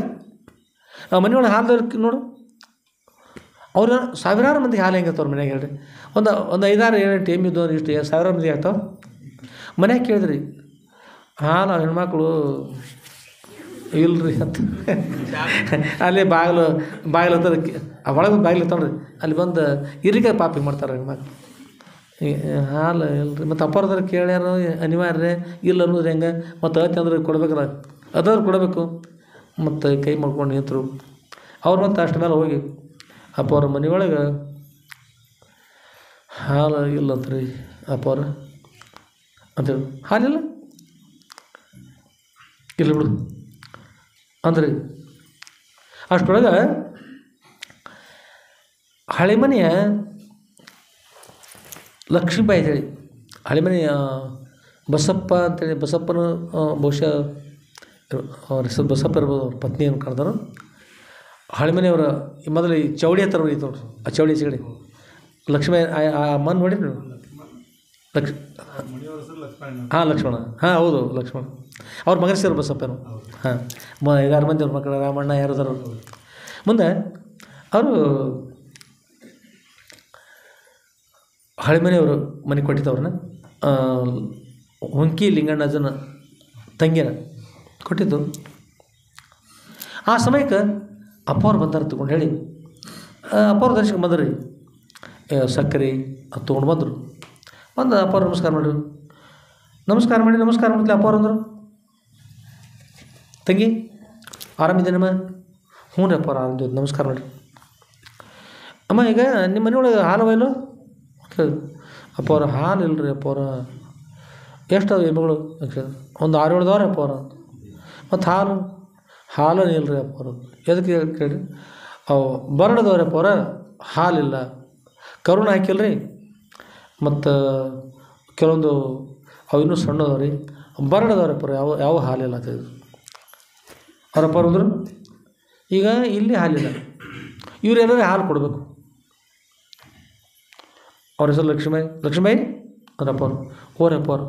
ಮನೆಯೊಳಗೆ ಹಾಲು ನೋಡು, ಅವ್ರು ಸಾವಿರಾರು ಮಂದಿಗೆ ಹಾಲು ಹೆಂಗಿರ್ತಾವ್ರ ಮನ್ಯಾಗ ಹೇಳ್ರಿ. ಒಂದು 5-6-7 ಎಮ್ಮಿದ್ದು ಇಷ್ಟು ಸಾವಿರಾರು ಮಂದಿ ಆಗ್ತಾವೆ. ಮನ್ಯಾಗ ಕೇಳಿದ್ರಿ ಹಾಲು ಹೆಣ್ಮಕ್ಳು ಇಲ್ರಿ ಅಂತ. ಅಲ್ಲಿ ಬಾಗಿಲು ಹತ್ತದ ಒಳಗೆ ಬಾಗಿಲು ಇರ್ತಾವ್ರಿ, ಅಲ್ಲಿ ಬಂದು ಇರಿಕೆ ಪಾಪಿಗೆ ಮಾಡ್ತಾರೆ ಹೆಣ್ಮಕ್ಳು. ಹಾಲು ಇಲ್ರಿ. ಮತ್ತು ಅಪ್ಪರದ್ರ ಕೇಳ್ಯಾರ ಅನಿವಾರ್ಯ ಇಲ್ಲ ಅನ್ನೋದು ಹೆಂಗೆ. ಮತ್ತು ಅತಿ ಅಂದ್ರೆ ಕೊಡ್ಬೇಕಲ್ಲ, ಅದಾದ್ರು ಕೊಡಬೇಕು. ಮತ್ತು ಕೈ ಮಾಡ್ಕೊಂಡು ನಿಂತರು ಅವ್ರು. ಮತ್ತು ಅಷ್ಟು ಮೇಲೆ ಹೋಗಿ ಅಪ್ಪವ್ರ ಮನೆಯೊಳಗೆ ಹಾಲು ಇಲ್ಲಂತ್ರಿ ಅಪ್ಪವ್ರ ಅಂತೇಳಿ. ಹಾಲಿಲ್ಲ, ಇಲ್ಲ ಬಿಡು ಅಂದ್ರಿ. ಅಷ್ಟೊಳಗೆ ಹಳೆ ಮನೆಯ ಲಕ್ಷ್ಮೀಬಾಯಿ ಅಂತೇಳಿ, ಹಳೆ ಮನೆಯ ಬಸಪ್ಪ ಅಂತೇಳಿ, ಬಸಪ್ಪನ ಬಹುಶಃ ಅವ್ರ ಹೆಸರು ಬಸಪ್ಪ ಇರ್ಬೋದು. ಅವ್ರ ಪತ್ನಿಯನ್ನು ಕರೆದರು. ಹಳೆ ಮನೆಯವರ ಮೊದಲು ಈ ಚೌಡಿ ಹತ್ರ ಇತ್ತು ನೋಡ್ರಿ, ಆ ಚೌಡಿ ಸಿಗಡಿ ಲಕ್ಷ್ಮೀ ಆ ಅಮ್ಮನ ನೋಡಿ ನೀವು. ಲಕ್ಷ್ಮಣ. ಹೌದು ಲಕ್ಷ್ಮಣ. ಅವ್ರ ಮಗನ ಸೇರು ಬಸಪ್ಪನು. 5-6 ಮಂದಿ ಅವ್ರ ಮಕ್ಕಳು, ರಾಮಣ್ಣ ಯಾರದಾರ. ಮುಂದೆ ಅವರು ಹಳೆ ಮನೆಯವರು ಮನೆ ಕೊಟ್ಟಿದ್ದವ್ರನ್ನ ಹುಂಕಿ ಲಿಂಗಣ್ಣಜನ ತಂಗಿನ ಕೊಟ್ಟಿದ್ದು. ಆ ಸಮಯಕ್ಕೆ ಅಪ್ಪವ್ರು ಬಂದಾರ ತೊಗೊಂಡು ಹೇಳಿ. ಅಪ್ಪವ್ರ ದರ್ಶನಕ್ಕೆ ಬಂದ್ರಿ. ಸಕ್ಕರೆ ಅದು ತೊಗೊಂಡು ಬಂದರು. ಅಪ್ಪವ್ರು ನಮಸ್ಕಾರ ಮಾಡಿದ್ರು. ನಮಸ್ಕಾರ ಮಾಡಿದ್ಲಿ. ಅಪ್ಪವ್ರು ಅಂದರು, ತಂಗಿ ಆರಾಮಿದ್ದೇನಮ್ಮ? ಹ್ಞೂ ರೀ ಅಪ್ಪವ್ರು ಆರಾಮಿದ್ದು, ನಮಸ್ಕಾರ ಮಾಡಿ. ಅಮ್ಮ ಈಗ ನಿಮ್ಮ ಮನೆಯೊಳಗೆ ಹಾಲು ಇಲ್ಲೋ ಕೇಳಿದ್ರು. ಅಪ್ಪವ್ರ ಹಾಲು ಇಲ್ಲರಿ ಅಪ್ಪವ್ರ. ಎಷ್ಟು ಎಮ್ಮೆಗಳು? ಒಂದು 6-7 ಅದಾವ್ರಿ ಅಪ್ಪವ್ರ. ಮತ್ತು ಹಾಲು ಇಲ್ಲರಿ ಅಪ್ಪವ್ರು. ಎದಕ್ಕೆ ಕೇಳಿ? ಅವು ಬರಡದವ್ರಿ ಅಪ್ಪವ್ರ, ಹಾಲಿಲ್ಲ. ಕರುಣ ಹಾಕಿಲ್ರಿ. ಮತ್ತು ಕೆಲವೊಂದು ಅವು ಇನ್ನೂ ಸಣ್ಣದವ್ರಿ, ಬರಡದವ್ರಿ ಅಪ್ಪವ್ರು. ಯಾವ ಹಾಲಿಲ್ಲ ಅಂತ ಹೇಳಿದ್ರು. ಅವರಪ್ಪವ್ರು ಅಂದರು, ಈಗ ಇಲ್ಲಿ ಹಾಲಿಲ್ಲ, ಇವರೆಲ್ಲರೂ ಹಾಲು ಕೊಡಬೇಕು. ಅವ್ರ ಹೆಸರು ಲಕ್ಷ್ಮೀಬಾಯಿ ಅವರಪ್ಪವ್ರು. ಓರಪ್ಪವ್ರು,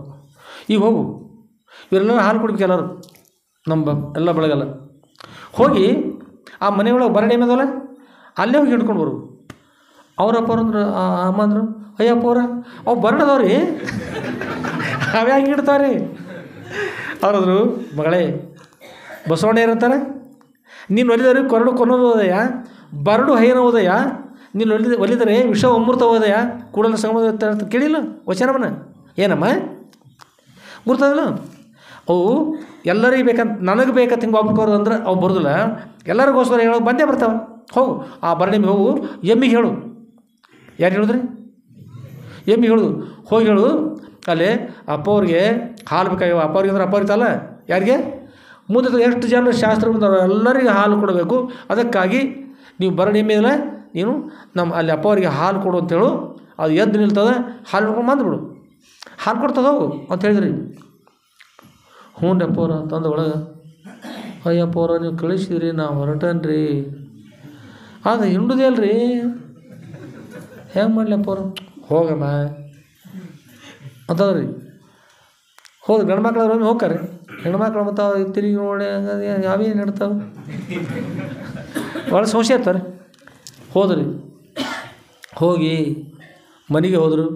ಈಗ ಹೋಗು, ಇವರೆಲ್ಲರೂ ಹಾಲು ಕೊಡ್ಬೇಕು. ಎಲ್ಲರೂ ನಮ್ಮ ಎಲ್ಲ ಬೆಳಗಲ್ಲ ಹೋಗಿ ಆ ಮನೆಯೊಳಗೆ ಬರಡೆ ಮೇದಲ್ಲ ಅಲ್ಲೇ ಹೋಗಿ ಹಿಡ್ಕೊಂಡು ಬರು. ಅವರಪ್ಪವ್ರು ಅಂದರು. ಅಮ್ಮ ಅಂದರು, ಅಯ್ಯಪ್ಪವ್ರ ಅವು ಬರಡದವ್ರಿ, ಅವೇ ಹಂಗೆ ಇಡ್ತಾವ್ರಿ. ಅವ್ರದ್ರು ಮಗಳೇ ಬಸವಣ್ಣ ಏನಂತಾರೆ, ನೀನು ಒಲಿದರೆ ಕೊರಡು ಕೊನ್ನೋದು ಹೋದಯ, ಬರಡು ಹೈನ ಹೋದಯ, ನೀನು ಒಲಿದರೆ ವಿಷ ಅಮೃತ ಹೋದಯ, ಕೂಡಲ ಸಂಗಮ ಕೇಳಿಲ್ಲ ವಚನವನ್ನ. ಏನಮ್ಮ ಗುರ್ತದಲ್ಲ ಅವು ಎಲ್ಲರಿಗೆ ಬೇಕಂತ ನನಗೆ ಬೇಕಂತ ಹಿಂಗೆ ಒಬ್ಬರು ಅಂದ್ರೆ ಅವು ಬರೋದಿಲ್ಲ, ಎಲ್ಲರಿಗೋಸ್ಕರ ಹೇಳೋ ಬಂದೇ ಬರ್ತಾವೆ. ಹೋಗು ಆ ಭರಣಿಗೆ ಹೋಗು, ಎಮ್ಮಿಗೆ ಹೇಳು. ಯಾರು ಹೇಳಿದ್ರಿ? ಎಮ್ಮಿಗೆ ಹೇಳೋದು. ಹೋಗಿ ಹೇಳು ಅಲ್ಲಿ ಅಪ್ಪ ಅವ್ರಿಗೆ ಹಾಲು ಬೇಕಾಗ್ಯವ. ಅಪ್ಪ ಅವ್ರಿಗೆ ಅಂದ್ರೆ ಅಪ್ಪ ಅವ್ರಿತಲ್ಲ ಯಾರಿಗೆ ಮುಂದೆ ಎಷ್ಟು ಜನ ಶಾಸ್ತ್ರ ಬಂದವರು ಎಲ್ಲರಿಗೆ ಹಾಲು ಕೊಡಬೇಕು. ಅದಕ್ಕಾಗಿ ನೀವು ಭರಣಿ ಮೇಲೆ ನೀನು ನಮ್ಮ ಅಲ್ಲಿ ಅಪ್ಪ ಅವ್ರಿಗೆ ಹಾಲು ಕೊಡು ಅಂತೇಳು. ಅದು ಎದ್ದು ನಿಲ್ತದೆ, ಹಾಲು ಹಿಡ್ಕೊಂಡು ಬಂದುಬಿಡು, ಹಾಲು ಕೊಡ್ತದೆ ಹೋಗು ಅಂತ ಹೇಳಿದ್ರಿ. ಹ್ಞೂ ರೀ ಅಪ್ಪವ್ರ ತಂದು ಒಳಗೆ. ಅಯ್ಯಪ್ಪವ್ರ ನೀವು ಕಳಿಸಿದ್ರಿ, ನಾವು ಹೊರಟನ್ರಿ. ಅದು ಹಿಂಡುದೇ ಅಲ್ರಿ, ಹೆಂಗೆ ಮಾಡಲಿ ಅಪ್ಪವ್ರು? ಹೋಗಮ್ಮ ಅಂತದ್ರಿ. ಹೋದ ಗಂಡು ಮಕ್ಳು ಒಮ್ಮೆ ಹೋಗ್ತಾರೆ, ಹೆಣ್ಮಕ್ಳು ಮತ್ತು ತಿರುಗಿ ನೋಡಿ ಯಾವೇನು ಇಡ್ತಾವೆ ಭಾಳ ಸಂಶಯ ಇರ್ತಾರೆ. ಹೋದ್ರಿ, ಹೋಗಿ ಮನೆಗೆ ಹೋದರು.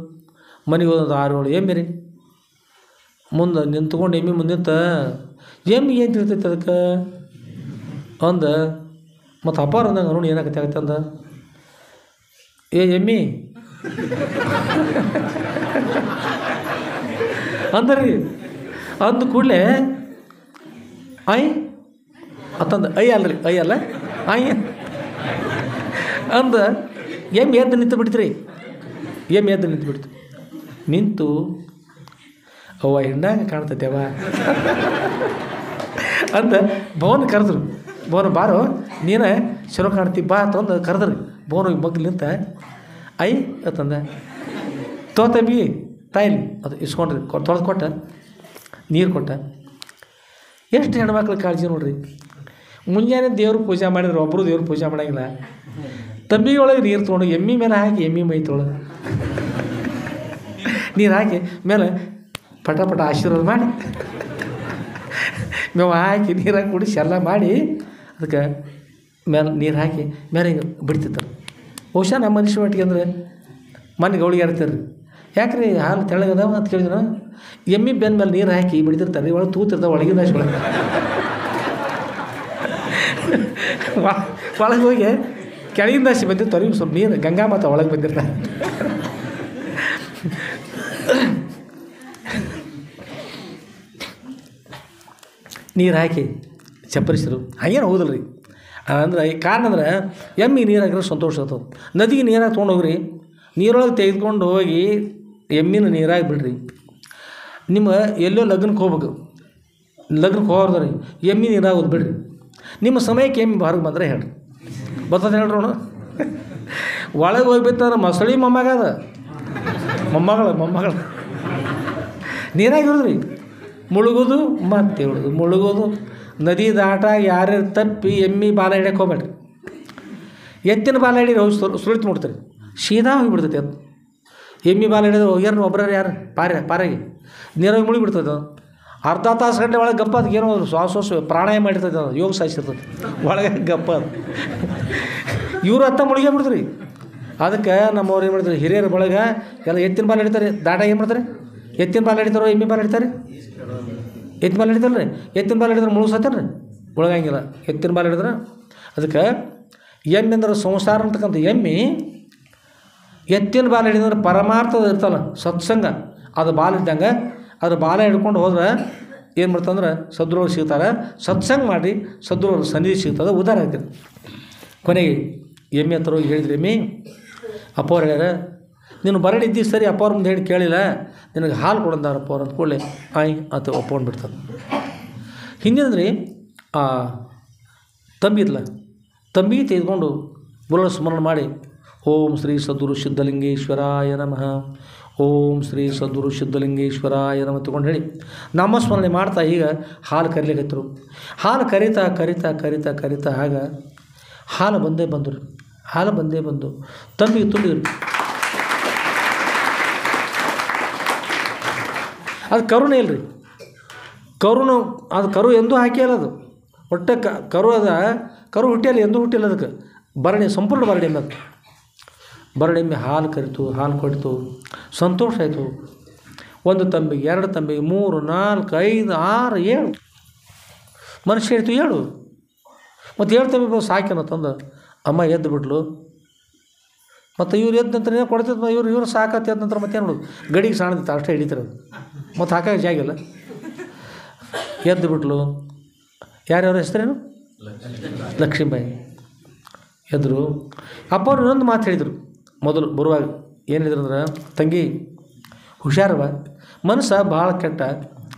ಮನೆಗೆ ಹೋದ 6-7 ಎಮ್ಮೆ ರೀ ಮುಂದೆ ನಿಂತ್ಕೊಂಡು ಎಮ್ಮೆ ಮುಂದೆ ನಿಂತ ಎಮ್ಮೆ ಏನು ತಿಳ್ತೈತೆ ಅದಕ್ಕೆ ಅಂದ. ಮತ್ತು ಅಪ್ಪಾರ ಅಂದಂಗೆ ನೋಡಿ ಏನಾಗತ್ತೆ ಆಗತ್ತೆ ಅಂದ. ಏ ಎಮ್ಮಿ ಅಂದ್ರಿ. ಅಂದ ಕೂಡಲೇ ಐ ಅತ್ತಂದ ಐ ಅಲ್ರಿ, ಐ ಅಲ್ಲ ಐ ಅಂದ. ಎಮ್ಮೆ ಎದ್ದು ನಿಂತು ಬಿಡ್ತೀರಿ, ಎಮ್ಮೆ ಎದ್ದು ನಿಂತು ಬಿಡ್ತು. ನಿಂತು ಅವ್ವ ಹೆಣ್ಣಾಗ ಕಾಣ್ತೈತೆ ಅವ್ವ ಅಂದ ಭವನ ಕರೆದ್ರು. ಭವನ ಬಾರೋ ನೀನು ಚಲೋ ಕಾಣ್ತಿ ಬಾ ಅಂತಂದು ಕರೆದ್ರಿ. ಭವನಿಗೆ ಮಗ್ಲು ನಿಂತ ಐ ಅಂತಂದ. ತೋತಂಬಿ ತಾಯಿಲಿ ಅದು ಇಸ್ಕೊಂಡ್ರಿ, ತೊಳೆದು ಕೊಟ್ಟ, ನೀರು ಕೊಟ್ಟ. ಎಷ್ಟು ಹೆಣ್ಮಕ್ಳು ಕಾಳಜಿ ನೋಡ್ರಿ. ಮುಂಜಾನೆ ದೇವ್ರ ಪೂಜೆ ಮಾಡಿದ್ರೆ ಒಬ್ಬರು ದೇವ್ರ ಪೂಜೆ ಮಾಡೋಂಗಿಲ್ಲ. ತಂಬಿ ಒಳಗೆ ನೀರು ತೊಗೊಂಡು ಎಮ್ಮಿ ಮೇಲೆ ಹಾಕಿ ಎಮ್ಮಿ ಮೈ ತೊಳೆದು ನೀರು ಹಾಕಿ ಮೇಲೆ ಪಟ ಪಟ ಆಶೀರ್ವಾದ ಮಾಡಿ ಮೇವು ಹಾಕಿ ನೀರು ಹಾಕಿ ಕುಡಿಸಿ ಎಲ್ಲ ಮಾಡಿ ಅದಕ್ಕೆ ಮೇಲೆ ನೀರು ಹಾಕಿ ಮೇಲೆ ಹಿಂಗೆ ಬಿಡ್ತಿರ್ತಾರೆ. ಬಹುಶಃ ನಮ್ಮ ಮನುಷ್ಯ ಮಟ್ಟಿಗೆ ಅಂದರೆ ಮನೆ ಗೌಳಿಗೆ ಆಡ್ತಾರೆ ರೀ. ಯಾಕೆ ರೀ ಹಾಲು ತೆಳ್ಳಗದಾವ ಅಂತ ಕೇಳಿದ್ರು. ಎಮ್ಮಿ ಬೆನ್ನ ಮೇಲೆ ನೀರು ಹಾಕಿ ಬಿಡ್ತಿರ್ತಾರೆ ರೀ. ಒಳಗೆ ತೂತಿರ್ತಾವೆ ಒಳಗಿಂದ ಒಳಗೆ ಒಳಗೆ ಹೋಗಿ ಕೆಳಗಿಂದ ಅಷ್ಟು ಬಂದಿರ್ತಾರೆ. ಸ್ವಲ್ಪ ನೀರು ಗಂಗಾ ಮಾತ ಒಳಗೆ ಬಂದಿರ್ತಾರೆ. ನೀರು ಹಾಕಿ ಚಪ್ಪರಿಸಿದ್ರು. ಹಾಗೇನು ಹೋದಲ್ರಿ. ಅಂದ್ರೆ ಕಾರಣ ಅಂದ್ರೆ ಎಮ್ಮಿ ನೀರು ಹಾಕಿದ್ರೆ ಸಂತೋಷ ಆಗ್ತದೆ. ನದಿಗೆ ನೀರಾಗಿ ತೊಗೊಂಡು ಹೋಗ್ರಿ, ನೀರೊಳಗೆ ತೆಗೆದುಕೊಂಡು ಹೋಗಿ ಎಮ್ಮಿನ ನೀರಾಗಿ ಬಿಡ್ರಿ. ನಿಮ್ಮ ಎಲ್ಲೋ ಲಗ್ನಕ್ಕೆ ಹೋಗ್ಬೇಕು, ಲಗ್ನಕ್ಕೆ ಹೋಗ್ರಿ ಎಮ್ಮಿ ನೀರಾಗೋದು ಬಿಡ್ರಿ. ನಿಮ್ಮ ಸಮಯಕ್ಕೆ ಎಮ್ಮಿ ಹೊರಗೆ ಬಂದರೆ ಹೇಳ್ರಿ, ಬರ್ತದೆ ಹೇಳ್ರೋಣ. ಒಳಗೆ ಹೋಗ್ಬೇಕಂದ್ರೆ ಮೊಸಳಿ ಮೊಮ್ಮಗದ ಮೊಮ್ಮಗಳು ನೀರಾಗಿರೋದ್ರಿ. ಮುಳುಗೋದು ಮತ್ತೆ ಹೇಳೋದು, ಮುಳುಗೋದು. ನದಿ ದಾಟಾಗ ಯಾರ್ಯಾರು ತಪ್ಪಿ ಎಮ್ಮಿ ಬಾಲ ಹಿಡಿಯಕ್ಕೆ ಹೋಗ್ಬೇಡ್ರಿ. ಎತ್ತಿನ ಬಾಲ ಹಿಡಿದು ಹೋಗಿ ಸುಳಿತು ನೋಡ್ತಾರೆ, ಸೀದಾ ಹೋಗಿಬಿಡ್ತೈತೆ ಅದು. ಎಮ್ಮಿ ಬಾಲ ಹಿಡಿದು ಹೋಗ್ಯಾರ ಒಬ್ಬರ ಯಾರು ಪಾರಾಗಿ ನೀರಾಗಿ ಮುಳುಗಿಬಿಡ್ತದೆ ಅದು. ಅರ್ಧ ತಾಸು ಗಂಟೆ ಒಳಗೆ ಗಪ್ಪ ಅದಕ್ಕೆ ಏನೋ ಶ್ವಾಸೋಶ್ವ ಪ್ರಾಣಾಯಾಮ ಮಾಡಿರ್ತೈತೆ ಅದು, ಯೋಗ ಸಾಯಿಸಿರ್ತದೆ ಒಳಗೆ ಗಪ್ಪ ಅದು. ಇವರು ಹತ್ತ ಮುಳುಗೇ ಬಿಡ್ತಾರೆ. ಅದಕ್ಕೆ ನಮ್ಮವ್ರು ಏನು ಮಾಡ್ತಾರೆ, ಹಿರಿಯರ ಒಳಗೆ ಎಲ್ಲ ಎತ್ತಿನ ಬಾಲ ಹಿಡಿತಾರೆ. ದಾಟಾಗ ಏನು ಮಾಡ್ತಾರೆ, ಎತ್ತಿನ ಬಾಲ ಹಿಡಿತಾರೋ ಎಮ್ಮಿ ಬಾಲ ಹಿಡಿತಾರೆ? ಎತ್ತಿನ ಬಾಲ ಹಿಡಿತಾರಲ್ಲ ರೀ. ಎತ್ತಿನ ಬಾಲ ಹಿಡಿದ್ರೆ ಮುಳುಗ್ಸತ್ತೇನೆ ರೀ, ಮುಳುಗಂಗಿಲ್ಲ ಎತ್ತಿನ ಬಾಲ ಹಿಡಿದ್ರೆ. ಅದಕ್ಕೆ ಎಮ್ಮೆ ಅಂದ್ರೆ ಸಂಸಾರ ಅಂತಕ್ಕಂಥ ಎಮ್ಮಿ ಎತ್ತಿನ ಬಾಲ ಹಿಡಿದ್ರೆ ಪರಮಾರ್ಥದ ಇರ್ತಲ್ಲ ಸತ್ಸಂಗ, ಅದು ಬಾಲ ಇದ್ದಂಗೆ. ಅದ್ರ ಬಾಲ ಹಿಡ್ಕೊಂಡು ಹೋದ್ರೆ ಏನು ಮಾಡ್ತಂದ್ರೆ ಸದ್ರೋರು ಸಿಗ್ತಾರೆ. ಸತ್ಸಂಗ ಮಾಡಿ ಸದ್ರೋರು ಸನ್ನಿಧಿ ಸಿಗ್ತದೆ, ಉದ್ಧಾರ ಆಗ್ತದೆ. ಕೊನೆಗೆ ಎಮ್ಮೆ ಹತ್ರ ಹೋಗಿ ಹೇಳಿದ್ರಿ, ಎಮ್ಮಿ ಅಪ್ಪವ್ರು ಹೇಳ್ಯಾರ ನೀನು ಬರಡಿದ್ದಿ ಸರಿ, ಅಪ್ಪವ್ರ ಮುಂದೆ ಹೇಳಿ ಕೇಳಿಲ್ಲ, ನಿನಗೆ ಹಾಲು ಕೊಡಂದಾರ ಅಪ್ಪವ್ರು ಅಂತ ಕೂಡಲೇ ಆಯ್ ಅಂತ ಒಪ್ಕೊಂಡು ಬಿಡ್ತದೆ. ಹಿಂದಿನದ್ರಿ ಆ ತಂಬಿ ಇರಲ್ಲ, ತಂಬಿ ತೆಗೆದುಕೊಂಡು ಗುರುಳ ಸ್ಮರಣೆ ಮಾಡಿ ಓಂ ಶ್ರೀ ಸದ್ಗುರು ಸಿದ್ಧಲಿಂಗೇಶ್ವರಾಯ ನಮಃ, ಓಂ ಶ್ರೀ ಸದ್ಗುರು ಸಿದ್ಧಲಿಂಗೇಶ್ವರಾಯ ನಮಃ ತಗೊಂಡು ಹೇಳಿ ನಾಮಸ್ಮರಣೆ ಮಾಡ್ತಾ ಈಗ ಹಾಲು ಕರಿಲಿಕ್ಕತ್ತರು. ಹಾಲು ಕರಿತಾ ಕರಿತಾ ಕರಿತಾ ಕರಿತಾ ಆಗ ಹಾಲು ಬಂದೇ ಬಂದರು. ಹಾಲು ಬಂದೇ ಬಂದು ತಂಬಿಗೆ ತುಂಬಿದ್ರು. ಅದು ಕರುನೇ ಇಲ್ಲರಿ, ಕರುನು ಅದು ಕರು ಎಂದೂ ಹಾಕಿಲ್ಲ. ಅದು ಒಟ್ಟೆ ಕರು ಅದ, ಕರು ಹುಟ್ಟಿಯಲ್ಲ, ಎಂದೂ ಹುಟ್ಟಿಲ್ಲ. ಅದಕ್ಕೆ ಭರಣಿ ಸಂಪೂರ್ಣ ಭರಣಿ ಎಮ್ಮೆ. ಭರಣಿ ಎಮ್ಮೆ ಹಾಲು ಕರಿತು, ಹಾಲು ಕೊಡ್ತು, ಸಂತೋಷ ಆಯಿತು. ಒಂದು ತಂಬಿಗೆ, 2 ತಂಬಿಗೆ, 3, 4, 5, 6, 7 ಮನುಷ್ಯ ಹೇಳ್ತು 7. ಮತ್ತು 7 ತಂಬಿಗೆ ಸಾಕೇನೋ ತಂದು ಅಮ್ಮ ಎದ್ದು ಬಿಟ್ಲು. ಮತ್ತು ಇವ್ರು ಎದ್ದ ನಂತರ ಏನೋ ಕೊಡ್ತಿದ್ದು ಇವ್ರು ಸಾಕತ್ತೆ ಎದ್ದ ನಂತರ ಮತ್ತೇನು ನೋಡೋದು, ಗಡಿಗೆ ಸಾಣದಿತ್ತು ಅಷ್ಟೇ ಹಿಡಿತಿರೋದು, ಮತ್ತು ಹಾಕೋಕೆ ಜಾಗಿಲ್ಲ. ಎದ್ದು ಬಿಟ್ಲು. ಯಾರ್ಯಾರ ಹೆಸರೇನು? ಲಕ್ಷ್ಮೀಬಾಯಿ. ಎದ್ರು. ಅಪ್ಪವ್ರು ಇನ್ನೊಂದು ಮಾತು ಹೇಳಿದರು ಮೊದಲು ಬರುವಾಗ. ಏನು ಹೇಳಿದ್ರು ಅಂದ್ರೆ, ತಂಗಿ ಹುಷಾರವ, ಮನಸ್ಸು ಭಾಳ ಕೆಟ್ಟ,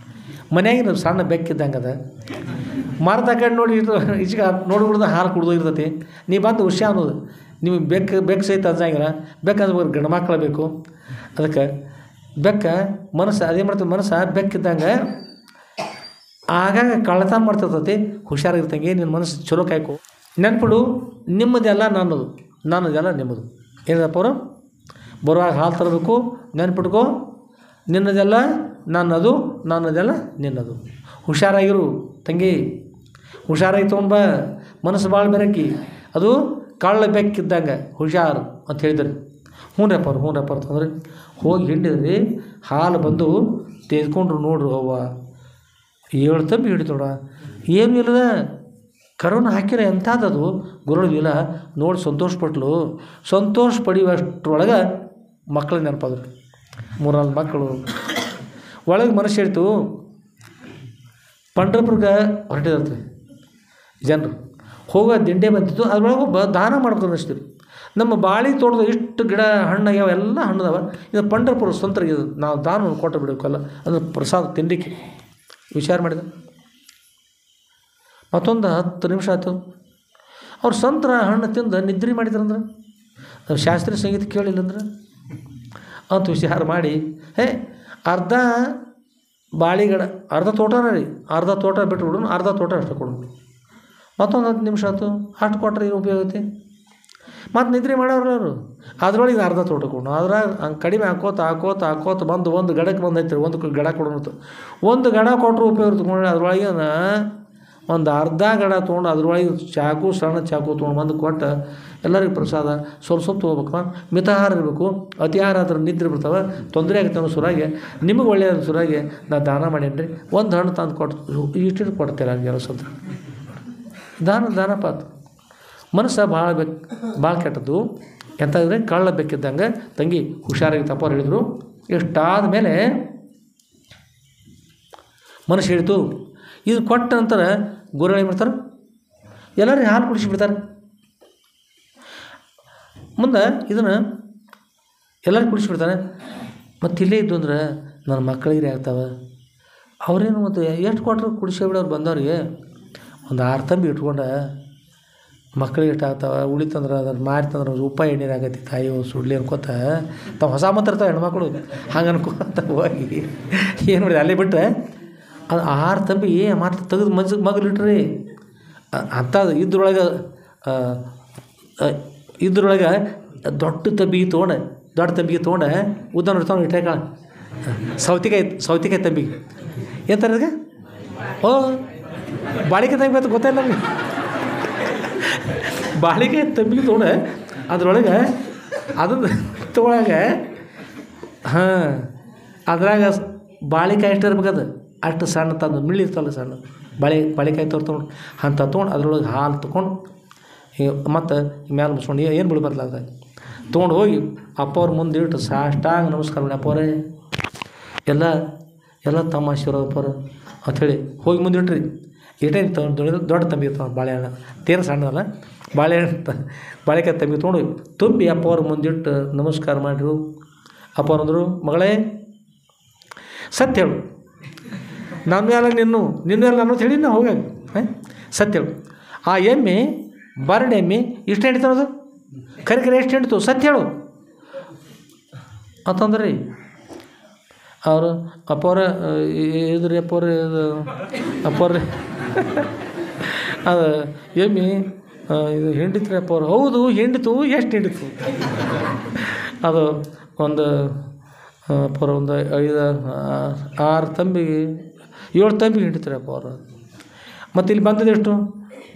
ಮನ್ಯಾಗಿನ ಸಣ್ಣ ಬೆಕ್ಕಿದ್ದಂಗೆ ಅದ, ಮರದ ಕಡೆ ನೋಡಿ ಈಚೆಗೆ ನೋಡ್ಬಿಡ್ದು ಹಾಲು ಕುಡ್ದು ಇರ್ತೈತಿ, ನೀ ಬಂದು ಹುಷಾರ್ ಅನ್ನೋದು. ನೀವು ಬೆಕ್ಕು ಸಹಿತ ಅಂಜಂಗಿಲ್ಲ, ಬೆಕ್ಕಂದ್ರೆ ಗಂಡು ಮಕ್ಕಳು ಬೇಕು. ಅದಕ್ಕೆ ಬೆಕ್ಕ ಮನಸ್ಸು ಅದೇ ಮಾಡ್ತದೆ, ಮನಸ್ಸು ಬೆಕ್ಕಿದ್ದಂಗೆ ಆಗಾಗ ಕಳ್ಳತನ ಮಾಡ್ತಿರ್ತೈತಿ. ಹುಷಾರಾಗಿರ್ತಂಗೆ ನಿನ್ನ ಮನಸ್ಸು ಚಲೋ ಕಾಯ್ಕೊ. ನೆನ್ಪಿಡು, ನಿಮ್ಮದೆಲ್ಲ ನನ್ನದು, ನನ್ನದೆಲ್ಲ ನಿಮ್ಮದು. ಏನಪ್ಪ ಅವರು ಬರುವಾಗ ಹಾಲು ತರಬೇಕು, ನೆನ್ಪಿಟ್ಕೋ, ನಿನ್ನದೆಲ್ಲ ನನ್ನದು, ನನ್ನದೆಲ್ಲ ನಿನ್ನದು. ಹುಷಾರಾಗಿರು ತಂಗಿ, ಹುಷಾರಾಗಿ ತೊಗೊಂಡ್ಬ, ಮನಸ್ಸು ಭಾಳ ಬೆರಕಿ, ಅದು ಕಳ್ಳ ಬೆಕ್ಕಿದ್ದಂಗೆ ಹುಷಾರು ಅಂತ ಹೇಳಿದ್ರು. ಹ್ಞೂರಪ್ಪ ಅಂತಂದ್ರೆ ಹೋಗಿ ಹಿಂಡಿದ್ರಿ. ಹಾಲು ಬಂದು ತೆಗೆದುಕೊಂಡ್ರು. ನೋಡ್ರು ಅವ್ವ 7 ತಂಬಿ ಹಿಡಿತೋಡ, ಏನೂ ಇಲ್ಲದ ಕರೋನ ಹಾಕಿರ ಎಂಥದ್ದು ಗುರುಳಿಲ್ಲ ನೋಡಿ ಸಂತೋಷಪಟ್ಲು. ಸಂತೋಷ ಪಡೆಯುವಷ್ಟರೊಳಗೆ ಮಕ್ಕಳು ನೆನಪಾದ್ರು. 3-4 ಮಕ್ಕಳು. ಒಳಗೆ ಮನಸ್ಸು ಹೇಳ್ತು, ಪಂಡ್ರಪುರ್ಗೆ ಹೊರಟಿದರ್ತೀವಿ ಜನರು, ಹೋಗೋ ದಿಂಡೆ ಬಂದಿತ್ತು, ಅದ್ರೊಳಗೆ ಒಬ್ಬ ದಾನ ಮಾಡ್ಕೊಂಡು ಅನಿಸ್ತೀವಿ. ನಮ್ಮ ಬಾಳೆ ತೋಟದ ಇಷ್ಟು ಗಿಡ ಹಣ್ಣಾಗ್ಯಾವ, ಎಲ್ಲ ಹಣ್ಣದವ, ಇದು ಪಂಡ್ರಪುರ ಸ್ವಂತರಿಗೆ ನಾವು ದಾನ ಕೊಟ್ಟು ಬಿಡಬೇಕಲ್ಲ, ಅಂದ್ರೆ ಪ್ರಸಾದ ತಿಂಡಿಕೆ ವಿಚಾರ ಮಾಡಿದ. ಮತ್ತೊಂದು 10 ನಿಮಿಷ ಆಯ್ತು. ಅವ್ರು ಸಂತರ ಹಣ್ಣು ತಿಂದು ನಿದ್ರೆ ಮಾಡಿದ್ರಂದ್ರೆ, ಶಾಸ್ತ್ರೀಯ ಸಂಗೀತ ಕೇಳಿಲ್ಲಂದ್ರೆ ಅಂತ ವಿಚಾರ ಮಾಡಿ, ಅರ್ಧ ಬಾಳೆ ಗಿಡ, ಅರ್ಧ ತೋಟನ ರೀ, ಅರ್ಧ ತೋಟ ಬಿಟ್ಬಿಡು, ಅರ್ಧ ತೋಟ ಅಷ್ಟು ಕೊಡು. ಮತ್ತೊಂದು 10 ನಿಮಿಷ ಆಯ್ತು. ಅಷ್ಟು ಕೊಟ್ಟರೆ ಏನು ಉಪಯೋಗ ಐತಿ? ಮತ್ತು ನಿದ್ರೆ ಮಾಡೋರು ಅವರು, ಅದ್ರೊಳಗೆ ಅರ್ಧ ತೋಟ ಕೊಡು, ಅದ್ರಾಗ ಹಂಗೆ ಕಡಿಮೆ ಹಾಕೋತ ಬಂದು ಒಂದು ಗಡಕ್ಕೆ ಬಂದೈತಿ, ಒಂದು ಗಡ ಕೊಡೋಣ. ಒಂದು ಗಡ ಕೊಟ್ಟರು ಉಪಯೋಗ ತೊಗೊಂಡು ಅದ್ರೊಳಗೆ ಒಂದು ಅರ್ಧ ಗಡ ತೊಗೊಂಡು ಅದ್ರೊಳಗೆ ಚಾಕು, ಸಣ್ಣ ಚಾಕು ತೊಗೊಂಡು ಬಂದು ಕೊಟ್ಟು ಎಲ್ಲರಿಗೂ ಪ್ರಸಾದ ಸ್ವಲ್ಪ ತೊಗೋಬೇಕು. ಮಿತಾಹಾರ ಇರಬೇಕು, ಅತಿಹಾರ ಆದ್ರೆ ನಿದ್ರೆ ಬಿಡ್ತಾವೆ, ತೊಂದರೆ ಆಗುತ್ತೆ ಅನ್ನೋ ಸುರಾಗೆ, ನಿಮಗೆ ಒಳ್ಳೆಯ ಸುರಾಗೆ ನಾ ದಾನ ಮಾಡೇನ್ರಿ, ಒಂದು ಹಣ್ಣು ತಂದು ಕೊಟ್ಟು ಇಷ್ಟು ಕೊಡ್ತೇನೆ ನನಗೆ ಸ್ವಲ್ಪ ದಾನ ಪಾತು. ಮನಸ್ಸು ಭಾಳ ಕೆಟ್ಟದ್ದು. ಎಂತಾದ್ರೆ ಕಳ್ಳ ಬೇಕಿದ್ದಂಗೆ ತಂಗಿ ಹುಷಾರಾಗಿ ತಪ್ಪವ್ರು ಹೇಳಿದರು. ಇಷ್ಟಾದ ಮೇಲೆ ಮನಸ್ಸು ಹೇಳ್ತು, ಇದು ಕೊಟ್ಟ ನಂತರ ಗುರುಗಳು ಏನು ಮಾಡ್ತಾರೆ, ಎಲ್ಲರಿಗೂ ಹಾಲು ಕುಡಿಸಿಬಿಡ್ತಾರೆ. ಮುಂದೆ ಇದನ್ನು ಎಲ್ಲರಿಗೂ ಕುಡಿಸಿಬಿಡ್ತಾನೆ. ಮತ್ತು ಇಲ್ಲೇ ಇದ್ದು ಅಂದ್ರೆ ನನ್ನ ಮಕ್ಕಳಿಗೆ ಆಗ್ತಾವೆ. ಅವ್ರೇನು ಮತ್ತು ಎಷ್ಟು ಕೊಟ್ಟರು ಕುಡಿಸಿಬಿಡೋರು ಬಂದವ್ರಿಗೆ ಒಂದು 6 ತಂಬಿ ಇಟ್ಕೊಂಡು ಮಕ್ಕಳಿಗೆ ಇಷ್ಟ ಆಗ್ತಾವೆ. ಉಳಿತಂದ್ರೆ ಅದನ್ನು ಮಾರಿತಂದ್ರೆ ರೂಪಾಯಿ ಎಣ್ಣೀರು ಆಗತ್ತೆ, ತಾಯಿ ಸುಡ್ಲಿ ಅನ್ಕೋತ ತಾವು ಹೊಸ ಮಾತಿರ್ತಾವೆ ಹೆಣ್ಮಕ್ಳು, ಹಂಗೆ ಅನ್ಕೋತ ಹೋಗಿ ಏನು ಮಾಡಿದೆ ಅಲ್ಲೇ ಬಿಟ್ಟರೆ ಅದು 6 ತಂಬಿ ಮಾತ್ರ ತೆಗೆದು ಮಗಲಿಟ್ರಿ. ಅಂಥದ್ದು ಇದ್ರೊಳಗೆ ದೊಡ್ಡ ತಂಬಿಗೆ ತೊಗೊಂಡು ಉದ್ದ ಇರ್ತಾವೆ ಇಟ್ಟಾಕ ಸೌತಿಕಾಯಿ ತಂಬಿಗೆ ಏನಂತಾರೆ ಅದಕ್ಕೆ, ಬಾಳಿಕೆ ತಂಬಿ ಅಂತ ಗೊತ್ತಾಯಿಲ್ಲ ನಮಗೆ. ಬಾಳಿಕೆ ತಂಬಿಗೆ ತೊಗೊಂಡು ಅದ್ರೊಳಗೆ ಅದನ್ನು ತೊಗೊಳಗೆ ಅದ್ರಾಗ ಬಾಳಿಕಾಯಿ ಎಷ್ಟು ಇರ್ಬೇಕದು ಅಷ್ಟು ಸಣ್ಣ ತಂದು ಮಿಳ್ಳಿರ್ತಲ್ಲ ಸಣ್ಣ ಬಾಳಿಕಾಯಿ ತೊಗೊಂಡು ಅಂತ ತೊಗೊಂಡು ಅದ್ರೊಳಗೆ ಹಾಲು ತೊಗೊಂಡು ಮತ್ತು ಮ್ಯಾಲೆ ಮುಚ್ಕೊಂಡು ಏನು ಬಿಡ್ಬಾರ್ದು ಅದಾಗ ತೊಗೊಂಡು ಹೋಗಿ ಅಪ್ಪವ್ರ ಮುಂದೆ ಇಟ್ಟು ಸಾಷ್ಟಾಂಗ ನಮಸ್ಕಾರ ಮಾಡಿ, ಅಪ್ಪವ್ರೆ ಎಲ್ಲ ತಮ್ಮ ಆಶೀರ್ವಾದ ಅಪ್ಪವ್ರು ಅಂಥೇಳಿ ಹೋಗಿ ಮುಂದೆ ಇಟ್ರಿ. ಏಟೇನು ದೊಡ್ಡ ತಂಬಿ ಇರ್ತಾವೆ ಬಾಳೆಹಣ್ಣು, ತೀರ ಸಣ್ಣದಲ್ಲ, ಬಾಳೆಕಾಯಿ ತಂಬಿ ತೊಗೊಂಡು ತುಂಬಿ ಅಪ್ಪವ್ರ ಮುಂದಿಟ್ಟು ನಮಸ್ಕಾರ ಮಾಡಿರು. ಅಪ್ಪವ್ರು ಅಂದರು, ಮಗಳೇ ಸತ್ಯ ಹೇಳು, ನನ್ನ ಮೇಲೆ ನಿನ್ನ ನಾನು ಹೇಳಿ ನಾ ಹೋಗ ಸತ್ಯ ಹೇಳು, ಆ ಎಮ್ಮೆ ಬಾರಡೆ ಎಮ್ಮೆ ಇಷ್ಟು ಹಿಡಿತಾನದು ಕರೆ ಎಷ್ಟು ಹಿಡಿತು ಸತ್ಯ ಹೇಳು ಅಂತಂದ್ರೆ ರೀ. ಅವರು ಅಪ್ಪವ್ರ ಇದ್ರಿ ಅಪ್ಪವ್ರೆ ಅದು ಎಮ್ಮೆ ಇದು ಹಿಂಡಿತ್ರಿ ಅಪ್ಪವ್ರು. ಹೌದು ಹಿಂಡಿತು, ಎಷ್ಟು ಹಿಂಡಿತು? ಅದು ಒಂದು ಅಪ್ಪವ್ರ ಒಂದು 5-6 ತಂಬಿಗೆ 7 ತಂಬಿಗೆ ಹಿಂಡಿತ್ರಿ ಅಪ್ಪವ್ರು. ಮತ್ತು ಇಲ್ಲಿ ಬಂದದೆಷ್ಟು?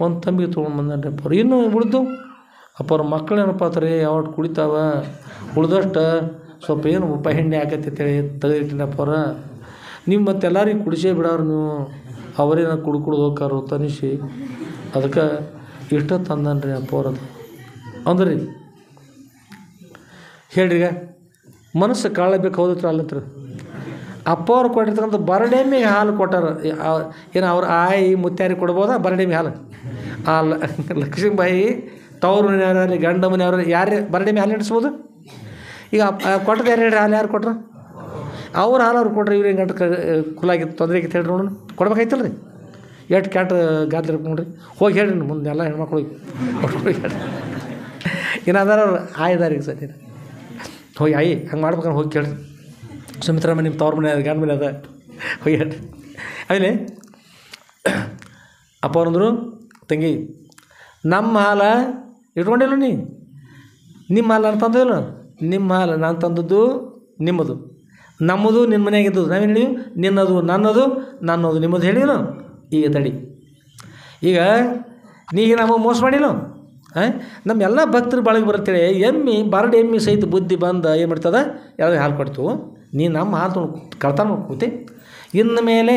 1 ತಂಬಿಗೆ ತೊಗೊಂಡು ಬಂದ್ರಿ ಅಪ್ಪವ್ರು. ಇನ್ನೂ ಉಳಿದು ಅಪ್ಪವ್ರ ಮಕ್ಕಳೇನಪ್ಪ ಆತಾರೆ, ಯಾವಟ್ಟು ಕುಡಿತಾವ, ಉಳ್ದಷ್ಟು ಸ್ವಲ್ಪ ಏನು ಎಣ್ಣೆ ಆಗತ್ತೆ ಅಂತೇಳಿ ತೆಗೆದಿಟ್ಟಿನಪ್ಪರ ನೀವು ಮತ್ತೆಲ್ಲರಿಗೆ ಕುಡಿಸೇ ಬಿಡೋರು ನೀವು, ಅವರೇನ ಕುಡ್ದು ಹೋಗ್ತಾರೋ ತನಿಸಿ ಅದಕ್ಕೆ ಇಷ್ಟ ತಂದನ್ರಿ ಅಪ್ಪವ್ರದು ಅಂದ್ರಿ. ಹೇಳ್ರಿ, ಮನಸ್ಸು ಕಾಳಬೇಕು ಹೌದತ್ರ ಅಲ್ಲತ್ರ. ಅಪ್ಪವ್ರು ಕೊಟ್ಟಿರ್ತಕ್ಕಂಥ ಬರಡೆಮ್ಮಿಗೆ ಹಾಲು ಕೊಟ್ಟಾರ. ಏನು ಅವ್ರು ಆಯಿ ಮುತ್ಯಾರಿ ಕೊಡ್ಬೋದಾ ಬರಡೆಮ್ಮಿ ಹಾಲು? ಆ ಲಕ್ಷ್ಮೀಬಾಯಿ ತವ್ರ ಮನೆಯವರಲ್ಲಿ ಗಂಡ ಮನೆಯವ್ರಲ್ಲಿ ಯಾರು ಬರಡೆಮ್ಮಿ ಹಾಲು ನಡೆಸ್ಬೋದು? ಈಗ ಕೊಟ್ಟದ್ದು ಯಾರು ಹೇಳ್ರಿ? ಹಾಲು ಯಾರು ಕೊಟ್ರು? ಅವ್ರು ಹಾಲು ಅವ್ರು ಕೊಟ್ರೆ ಇವ್ರು ಗಂಟು ಕುಲಾಗಿತ್ತು ತೊಂದರೆ ಆಗಿತ್ತು ಹೇಳ್ರಿ ನೋಡೋಣ. ಕೊಡ್ಬೇಕಾಯ್ತಲ್ಲ ರೀ, ಎಷ್ಟು ಕ್ಯಾಟ್ ಗಾತ್ರ ನೋಡ್ರಿ. ಹೋಗಿ ಹೇಳ್ರಿ ಮುಂದೆ ಎಲ್ಲ ಹೆಣ್ಮಕ್ಳಿಗೆ ಹೇಳ್ರಿ. ಏನಾದಾರ ಅವ್ರು ಆಯ್ದಾರಿಗೆ ಸರಿ ಹೋಗಿ ಆಯಿ ಹಂಗೆ ಮಾಡ್ಬೇಕಂದ್ರೆ ಹೋಗಿ ಕೇಳ್ರಿ. ಸುಮಿತ್ರಮ್ಮ ನಿಮ್ಮ ತವ್ರ ಮನೆ ಅದ ಗಂಡ ಮನೆ ಅದ ಹೋಗಿ ಹೇಳ್ರಿ. ಆಮೇಲೆ ಅಪ್ಪ ಅವ್ರಂದ್ರು, ತಂಗಿ ನಮ್ಮ ಹಾಲ ಇಟ್ಕೊಂಡಿಲ್ಲ ನೀ, ನಿಮ್ಮ ಹಾಲು ನಾನು ತಂದಿಲ್ಲ. ನಿಮ್ಮ ಹಾಲು ನಾನು ತಂದದ್ದು ನಿಮ್ಮದು, ನಮ್ಮದು ನಿನ್ನ ಮನೆಯಾಗಿದ್ದು. ನಾವೇನು ಹೇಳಿವಿ? ನಿನ್ನದು ನನ್ನದು, ನನ್ನದು ನಿಮ್ಮದು ಹೇಳಿಲ್ಲ. ಈಗ ತಡಿ, ಈಗ ನೀಗ ನಮಗೆ ಮೋಸ ಮಾಡಿಲ್ಲ. ನಮ್ಮೆಲ್ಲ ಭಕ್ತರು ಬಾಳಿಗೆ ಬರ್ತೇಳಿ ಎಮ್ಮಿ ಬರಡು ಎಮ್ಮಿ ಸಹಿತ ಬುದ್ಧಿ ಬಂದು ಏನು ಮಾಡ್ತದ ಎಲ್ಲರಿಗೆ ಹಾಲು ಕೊಡ್ತು. ನೀನು ನಮ್ಮ ಹಾಲು ತೊಗೊಂಡು ಕಳ್ತಾನ ಕೂತಿ ಇನ್ನು ಮೇಲೆ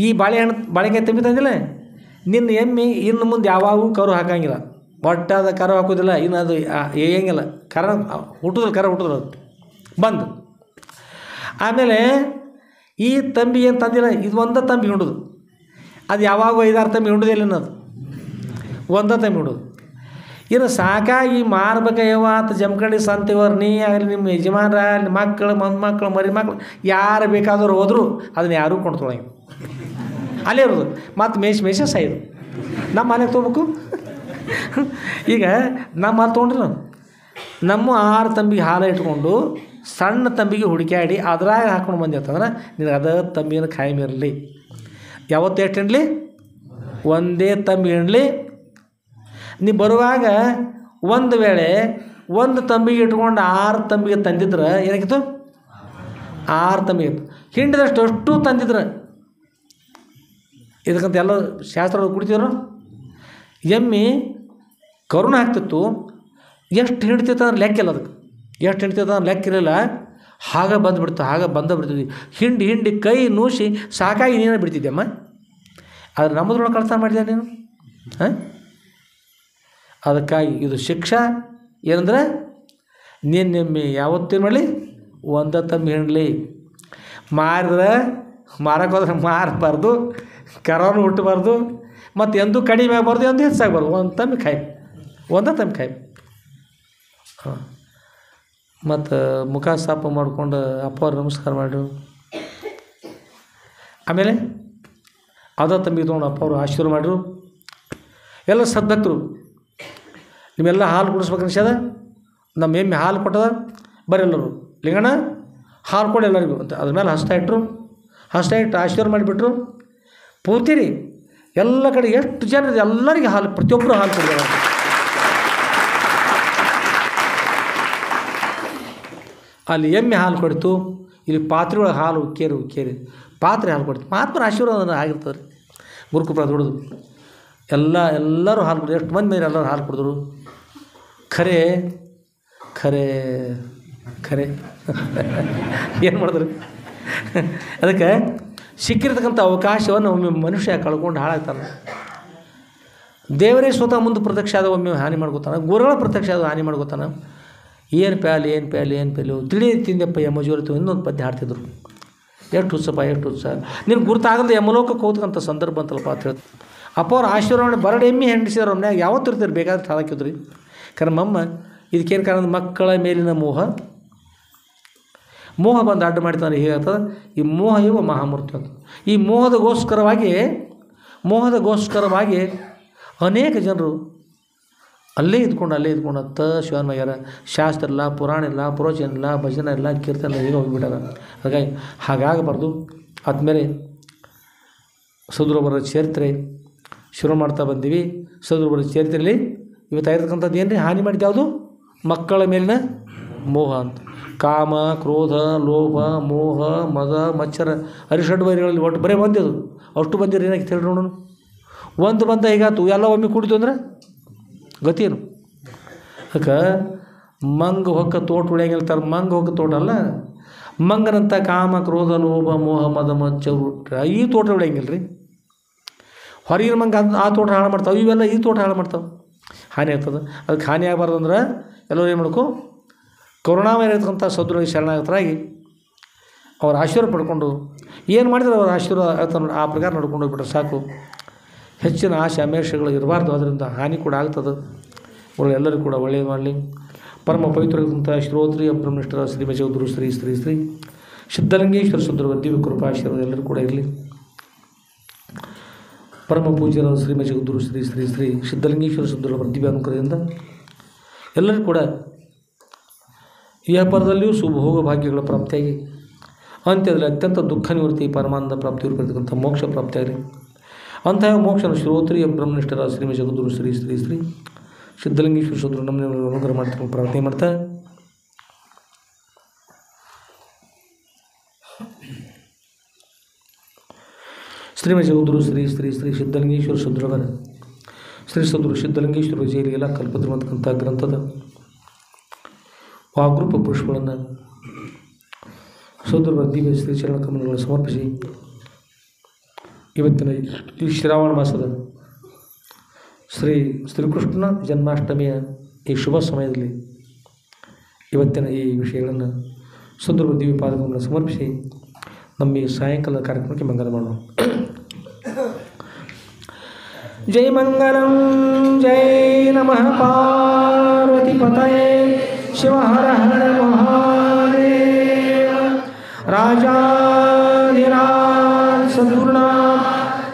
ಈ ಬಾಳೆಕಾಯಿ ತಂಬಿ ತಂದಿಲ್ಲ ನಿನ್ನ ಎಮ್ಮಿ ಇನ್ನು ಮುಂದೆ ಯಾವಾಗೂ ಕರು ಹಾಕಂಗಿಲ್ಲ. ಒಟ್ಟಾದ ಕರು ಹಾಕೋದಿಲ್ಲ, ಇನ್ನು ಅದು ಹೇಯಂಗಿಲ್ಲ. ಕರ ಹುಟ್ಟುದಿಲ್ಲ, ಕರ ಹುಟ್ಟುದಿಲ್ಲ ಅದು ಬಂದು. ಆಮೇಲೆ ಈ ತಂಬಿ ಏನು ತಂದಿಲ್ಲ, ಇದು ಒಂದೇ ತಂಬಿ ಹುಡುದು. ಅದು ಯಾವಾಗ 5-6 ತಂಬಿ ಹುಡುದಿಲ್ಲ ಅನ್ನೋದು ಒಂದೇ ತಂಬಿ ಹುಡುದು. ಇನ್ನು ಸಾಕಾಗಿ ಮಾರ್ಬೇಕಯ್ಯವ ಅಂತ ಜಮ್ಕಂಡು ಸಂತಿವರ್ ನೀ ಆಗಲಿ ನಿಮ್ಮ ಯಜಮಾನ್ರ ನಿಮ್ಮ ಮಕ್ಕಳು ಮೊಮ್ಮಕ್ಕಳು ಮರಿ ಮಕ್ಕಳು ಯಾರು ಬೇಕಾದರೂ ಹೋದರೂ ಅದನ್ನ ಯಾರೂ ಕೊಂಡ್ತೊಳಂಗಿಲ್ಲ, ಅಲ್ಲೇ ಇರೋದು. ಮತ್ತು ಮೇಷ ಸಾಯ್ದು ನಮ್ಮ ಮನೆಗೆ ತೊಗೋಬೇಕು. ಈಗ ನಮ್ಮ ಹಾಲು ತೊಗೊಂಡ್ರಿ ನಾವು, ನಮ್ಮ 6 ತಂಬಿಗೆ ಹಾಲು ಇಟ್ಕೊಂಡು ಸಣ್ಣ ತಂಬಿಗೆ ಹುಡುಕ್ಯಾಡಿ ಅದ್ರಾಗ ಹಾಕ್ಕೊಂಡು ಬಂದಿರ್ತಂದ್ರೆ ನಿನಗೆ ಅದ ತಂಬಿನ ಖಾಯಂ ಇರಲಿ. ಯಾವತ್ತು ಎಷ್ಟು ಹಿಂಡ್ಲಿ? ಒಂದೇ ತಂಬಿ ಹಿಂಡ್ಲಿ. ನೀ ಬರುವಾಗ ಒಂದು ವೇಳೆ ಒಂದು ತಂಬಿಗೆ ಇಟ್ಕೊಂಡು 6 ತಂಬಿಗೆ ತಂದಿದ್ರೆ ಏನಾಗಿತ್ತು? 6 ತಂಬಿಗೆ ಹಿಂಡಿದಷ್ಟು ಅಷ್ಟು ತಂದಿದ್ರೆ ಇದಕ್ಕಂತ ಎಲ್ಲ ಶಾಸ್ತ್ರ ಕುಡಿತಿದ್ರು. ಎಮ್ಮಿ ಕರುಣ ಹಾಕ್ತಿತ್ತು, ಎಷ್ಟು ಹಿಡ್ತಿತ್ತು ಅಂದ್ರೆ ಲೆಕ್ಕಿಲ್ಲ. ಅದಕ್ಕೆ ಎಷ್ಟು ಹಿಡ್ತಿತ್ತು ಅಂದ್ರೆ ಲೆಕ್ಕಿರಲಿಲ್ಲ. ಹಾಗೆ ಬಂದುಬಿಡ್ತು, ಹಾಗೆ ಬಿಡ್ತಿದ್ವಿ. ಹಿಂಡಿ ಕೈ ನೂಸಿ ಸಾಕಾಗಿ ನೀನು ಬಿಡ್ತಿದ್ದೆಮ್ಮ. ಆದರೆ ನಮ್ಮದ್ರೊಳಗೆ ಕಳ್ತನ ಮಾಡಿದೆ ನೀನು. ಅದಕ್ಕಾಗಿ ಇದು ಶಿಕ್ಷಾ ಏನಂದ್ರೆ ನಿನ್ನೆಮ್ಮೆ ಯಾವತ್ತೇನು ಮಾಡಲಿ? ಒಂದೇ ತಂಬಿ ಹಿಂಡಲಿ. ಮಾರಿದ್ರೆ ಮಾರಕ್ಕೆ ಹೋದ್ರೆ ಮಾರಬಾರ್ದು, ಕರೋನು ಹುಟ್ಟಬಾರ್ದು, ಮತ್ತು ಎಂದೂ ಕಡಿಮೆ ಆಗಬಾರ್ದು, ಎಂದು ಹೆಚ್ಚಾಗಬಾರ್ದು. ಒಂದು ತಂಬಿ ಕಾಯಿ, ಒಂದೇ ತಂಬಿ ಕಾಯಿ. ಹಾಂ, ಮತ್ತು ಮುಖ ಸಾಪ ಮಾಡ್ಕೊಂಡು ಅಪ್ಪವ್ರು ನಮಸ್ಕಾರ ಮಾಡಿರು. ಆಮೇಲೆ ಅದ ತಂಬಿ ತೊಗೊಂಡು ಅಪ್ಪವ್ರು ಆಶೀರ್ವಾದ ಮಾಡಿರು. ಎಲ್ಲ ಸದ್ಭಕ್ತರು ನಿಮ್ಮೆಲ್ಲ ಹಾಲು ಕುಡಿಸ್ಬೇಕು ಅನ್ಸ್ಯದ. ನಮ್ಮ ಎಮ್ಮೆ ಹಾಲು ಕೊಟ್ಟದ, ಬರೀ ಎಲ್ಲರು ಲಿಂಗಣ್ಣ ಹಾಲು ಕೊಡಿ ಎಲ್ಲರಿಗೂ ಅಂತ ಅದ್ರ ಮೇಲೆ ಹಸ್ತ ಇಟ್ಟರು. ಹಸ್ತ ಇಟ್ಟು ಆಶೀರ್ವಾದ ಮಾಡಿಬಿಟ್ರು. ಪೂರ್ತಿ ರೀ ಎಲ್ಲ ಕಡೆ ಎಷ್ಟು ಜನ ಎಲ್ಲರಿಗೆ ಹಾಲು, ಪ್ರತಿಯೊಬ್ಬರು ಹಾಲು ಕೊಡಿದಾರೆ. ಅಲ್ಲಿ ಎಮ್ಮೆ ಹಾಲು ಕೊಡ್ತು, ಇಲ್ಲಿ ಪಾತ್ರೆ ಒಳಗೆ ಹಾಲು ಉಕ್ಕೇರಿ ಪಾತ್ರೆ ಹಾಲು ಕೊಡ್ತು. ಮಹಾತ್ಮರ ಆಶೀರ್ವಾದ ಆಗಿರ್ತದೆ ರೀ. ಗುರುಕೃಪಾ ದೊಡ್ಡದು. ಎಲ್ಲರೂ ಹಾಲು ಕುಡಿದ್ರು. ಎಷ್ಟು ಮಂದಿ ಮೇಲೆ ಎಲ್ಲರೂ ಹಾಲು ಕುಡಿದ್ರು. ಖರೆ ಏನು ಮಾಡಿದ್ರು? ಅದಕ್ಕೆ ಸಿಕ್ಕಿರ್ತಕ್ಕಂಥ ಅವಕಾಶವನ್ನು ಒಮ್ಮೆ ಮನುಷ್ಯ ಕಳ್ಕೊಂಡು ಹಾಳಾಗ್ತಾನೆ. ದೇವರೇ ಸ್ವತಃ ಮುಂದೆ ಪ್ರತ್ಯಕ್ಷ ಆದ ಒಮ್ಮೆ ಹಾನಿ ಮಾಡ್ಕೋತಾನೆ, ಗುರುಗಳ ಪ್ರತ್ಯಕ್ಷ ಆದ ಹಾನಿ ಮಾಡ್ಕೋತಾನೆ. ಏನು ಪ್ಯಾಲಿ ತಿಳಿ ತಿಂದೆಪ್ಪ ಯಮಜೋರಿತು ಇನ್ನೊಂದು ಪದ್ಯ ಹಾಡ್ತಿದ್ರು. ಎಷ್ಟು ಉತ್ಸಾಹ ನೀನು ಗುರುತಾಗದೆ ಯಮಲೋಕಕ್ಕೆ ಹೋಗ್ತಕ್ಕಂಥ ಸಂದರ್ಭ ಅಂತಲ್ಲಪ್ಪ ಅಂತ ಹೇಳ್ತು. ಅಪ್ಪವ್ರ ಆಶೀರ್ವಾದ ಬರಡು ಎಮ್ಮೆ ಹೆಂಡಿಸಿದ್ರು. ಅವನ್ಯಾಗ ಯಾವತ್ತು ಇರ್ತೀರಿ ಬೇಕಾದ್ರೆ ಹಾಕಿದ್ರಿ. ಕಾರಣ ಮಮ್ಮ ಇದಕ್ಕೇನು ಕಾರಣ? ಮಕ್ಕಳ ಮೇಲಿನ ಮೋಹ ಬಂದು ಅಡ್ಡ ಮಾಡ್ತಾನೆ. ಹೀಗಾಗ್ತದೆ. ಈ ಮೋಹ ಇವ ಮಹಾಮೂರ್ತಿ ಅಂತ. ಈ ಮೋಹದಗೋಸ್ಕರವಾಗಿ ಅನೇಕ ಜನರು ಅಲ್ಲೇ ಇದ್ಕೊಂಡು ಅತ್ತ ಶಿವನ್ಮಯ್ಯಾರ. ಶಾಸ್ತ್ರ ಇಲ್ಲ, ಪುರಾಣ ಇಲ್ಲ, ಪ್ರವಚನ ಇಲ್ಲ, ಭಜನೆ ಇಲ್ಲ, ಕೀರ್ತನ ಇಲ್ಲ, ಈಗ ಹೋಗಿಬಿಟ್ಟಾರ. ಹಾಗಾಗಿ ಹಾಗಾಗಬಾರ್ದು. ಆದಮೇಲೆ ಸದ್ಗುರುಬರ ಚರಿತ್ರೆ ಶುರು ಮಾಡ್ತಾ ಬಂದೀವಿ. ಸದ್ಗುರುಬರ ಚರಿತ್ರೆಯಲ್ಲಿ ಇವತ್ತಾಗಿರ್ತಕ್ಕಂಥದ್ದು ಏನು ರೀ? ಹಾನಿ ಮಾಡಿದ್ದು ಯಾವುದು? ಮಕ್ಕಳ ಮೇಲಿನ ಮೋಹ ಅಂತ. ಕಾಮ, ಕ್ರೋಧ, ಲೋಭ, ಮೋಹ, ಮದ, ಮಚ್ಚರ, ಅರಿಷಡ್ ವೈರಿಗಳಲ್ಲಿ ಒಟ್ಟು ಬರೀ ಬಂದಿದ್ದು. ಅಷ್ಟು ಬಂದಿರೋ ಏನಾಗಿತ್ತು ಹೇಳಿ ನೋಡೋಣ. ಒಂದು ಬಂದ ಹೀಗಾತು, ಎಲ್ಲ ಒಮ್ಮೆ ಕುಡಿತು ಅಂದ್ರೆ ಗತಿ ಏನು? ಅದಕ್ಕೆ ಮಂಗ ಹೊಕ್ಕ ತೋಟ ಹೊಡ್ಯಂಗಿಲ್ತಾರೆ. ಮಂಗ ಹೊಕ್ಕ ತೋಟ ಅಲ್ಲ, ಮಂಗನಂತ ಕಾಮ ಕ್ರೋಧ ಲೋಭ ಮೋಹ ಮದ ಮಚ್ಚರು ಈ ತೋಟ ಹೊಡ್ಯಂಗಿಲ್ಲ ರೀ. ಹೊರಗಿನ ಮಂಗ ಆ ತೋಟ ಹಾಳು ಮಾಡ್ತಾವೆ, ಇವೆಲ್ಲ ಈ ತೋಟ ಹಾಳು ಮಾಡ್ತಾವೆ, ಹಾನಿ ಆಗ್ತದೆ. ಅದಕ್ಕೆ ಹಾನಿ ಆಗಬಾರ್ದು ಅಂದ್ರೆ ಎಲ್ಲರೂ ಏನು ಮಾಡ್ಕೊ, ಕರುಣಾಮಯ ಇರತಕ್ಕಂಥ ಸದ್ಗುರುಗಳಿಗೆ ಶರಣಾಗತರಾಗಿ ಅವ್ರ ಆಶೀರ್ವಾದ ಪಡ್ಕೊಂಡು ಏನು ಮಾಡಿದ್ರೆ ಅವ್ರ ಆಶೀರ್ವಾದ ಆ ಪ್ರಕಾರ ನಡ್ಕೊಂಡು ಹೋಗ್ಬಿಟ್ರೆ ಸಾಕು. ಹೆಚ್ಚಿನ ಆಸೆ ಆಮೇಷಗಳು ಇರಬಾರ್ದು, ಅದರಿಂದ ಹಾನಿ ಕೂಡ ಆಗ್ತದೆ. ಒಳ್ಳೆ ಎಲ್ಲರಿಗೂ ಕೂಡ ಒಳ್ಳೆಯದು ಮಾಡಲಿ. ಪರಮ ಪವಿತ್ರವಾದಂಥ ಶ್ರೋತ್ರಿ ಬ್ರಹ್ಮನಿಷ್ಠರ ಶ್ರೀ ಮಜಗುರು ಶ್ರೀ ಶ್ರೀ ಶ್ರೀ ಸಿದ್ಧಲಿಂಗೇಶ್ವರ ಸುಂದರ ದಿವ್ಯ ಕೃಪಾಶೀರ್ವಾದ ಎಲ್ಲರೂ ಕೂಡ ಇರಲಿ. ಪರಮ ಪೂಜ್ಯರಾದ ಶ್ರೀ ಮಜಗುರು ಶ್ರೀ ಶ್ರೀ ಶ್ರೀ ಸಿದ್ಧಲಿಂಗೇಶ್ವರ ಸುಂದರ ದಿವ್ಯ ಅನುಗ್ರಹದಿಂದ ಎಲ್ಲರೂ ಕೂಡ ಈ ವ್ಯಾಪಾರದಲ್ಲಿಯೂ ಸುಭೋಗ ಭಾಗ್ಯಗಳ ಪ್ರಾಪ್ತಿಯಾಗಿ ಅಂತ್ಯದಲ್ಲಿ ಅತ್ಯಂತ ದುಃಖ ನಿವೃತ್ತಿ ಪರಮಾನಂದ ಪ್ರಾಪ್ತಿಯಲ್ಲಿರ್ತಕ್ಕಂಥ ಮೋಕ್ಷ ಪ್ರಾಪ್ತಿಯಾಗಲಿ. ಅಂತಹ ಮೋಕ್ಷನ ಶ್ರೋತ್ರಿಯ ಬ್ರಹ್ಮನಿಷ್ಠರ ಶ್ರೀ ಮಜಗುರು ಶ್ರೀ ಶ್ರೀ ಶ್ರೀ ಸಿದ್ಧಲಿಂಗೇಶ್ವರ ಸುಂದರ ನಮ್ಮ ಅನುಗ್ರಹ ಮಾಡ್ತಾರೆ ಪ್ರಾರ್ಥನೆ ಮಾಡ್ತಾ ಶ್ರೀ ಮಜಗುರು ಶ್ರೀ ಶ್ರೀ ಶ್ರೀ ಸಿದ್ಧಲಿಂಗೇಶ್ವರ ಸುಂದರವರ ಶ್ರೀ ಸದ್ಗುರು ಸಿದ್ಧಲಿಂಗೇಶ್ವರ ವಿಜಯಲೀಲ ಕಲ್ಪತಿರುವಂತಕ್ಕಂಥ ಗ್ರಂಥದ ವಾಗ್ರೂಪ ಪುರುಷಗಳನ್ನು ಸೋದರ ದಿವ್ಯ ಶ್ರೀಚರಣ ಕಮಲಗಳನ್ನು ಸಮರ್ಪಿಸಿ ಇವತ್ತಿನ ಈ ಶ್ರಾವಣ ಮಾಸದ ಶ್ರೀಕೃಷ್ಣ ಜನ್ಮಾಷ್ಟಮಿಯ ಈ ಶುಭ ಸಮಯದಲ್ಲಿ ಇವತ್ತಿನ ಈ ವಿಷಯಗಳನ್ನು ಸೋದರ ದಿವ್ಯ ಪಾದಗಳನ್ನು ಸಮರ್ಪಿಸಿ ನಮ್ಮ ಈ ಸಾಯಂಕಾಲದ ಕಾರ್ಯಕ್ರಮಕ್ಕೆ ಮಂಗಲ ಮಾಡೋಣ. ಜೈ ಮಂಗಲಂ ಜೈ ನಮಃ ಪಾರ್ವತಿ ಪತಯೇ ಶಿವ ಹರ ಹರ ಮಹಾದೇವ ರಾಜಾಧಿರಾಜ ಸದ್ಗುರುನಾಥ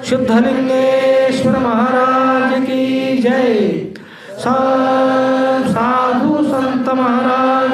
ಸಿದ್ಧಲಿಂಗೇಶ್ವರ महाराज की जय। साधु संत महाराज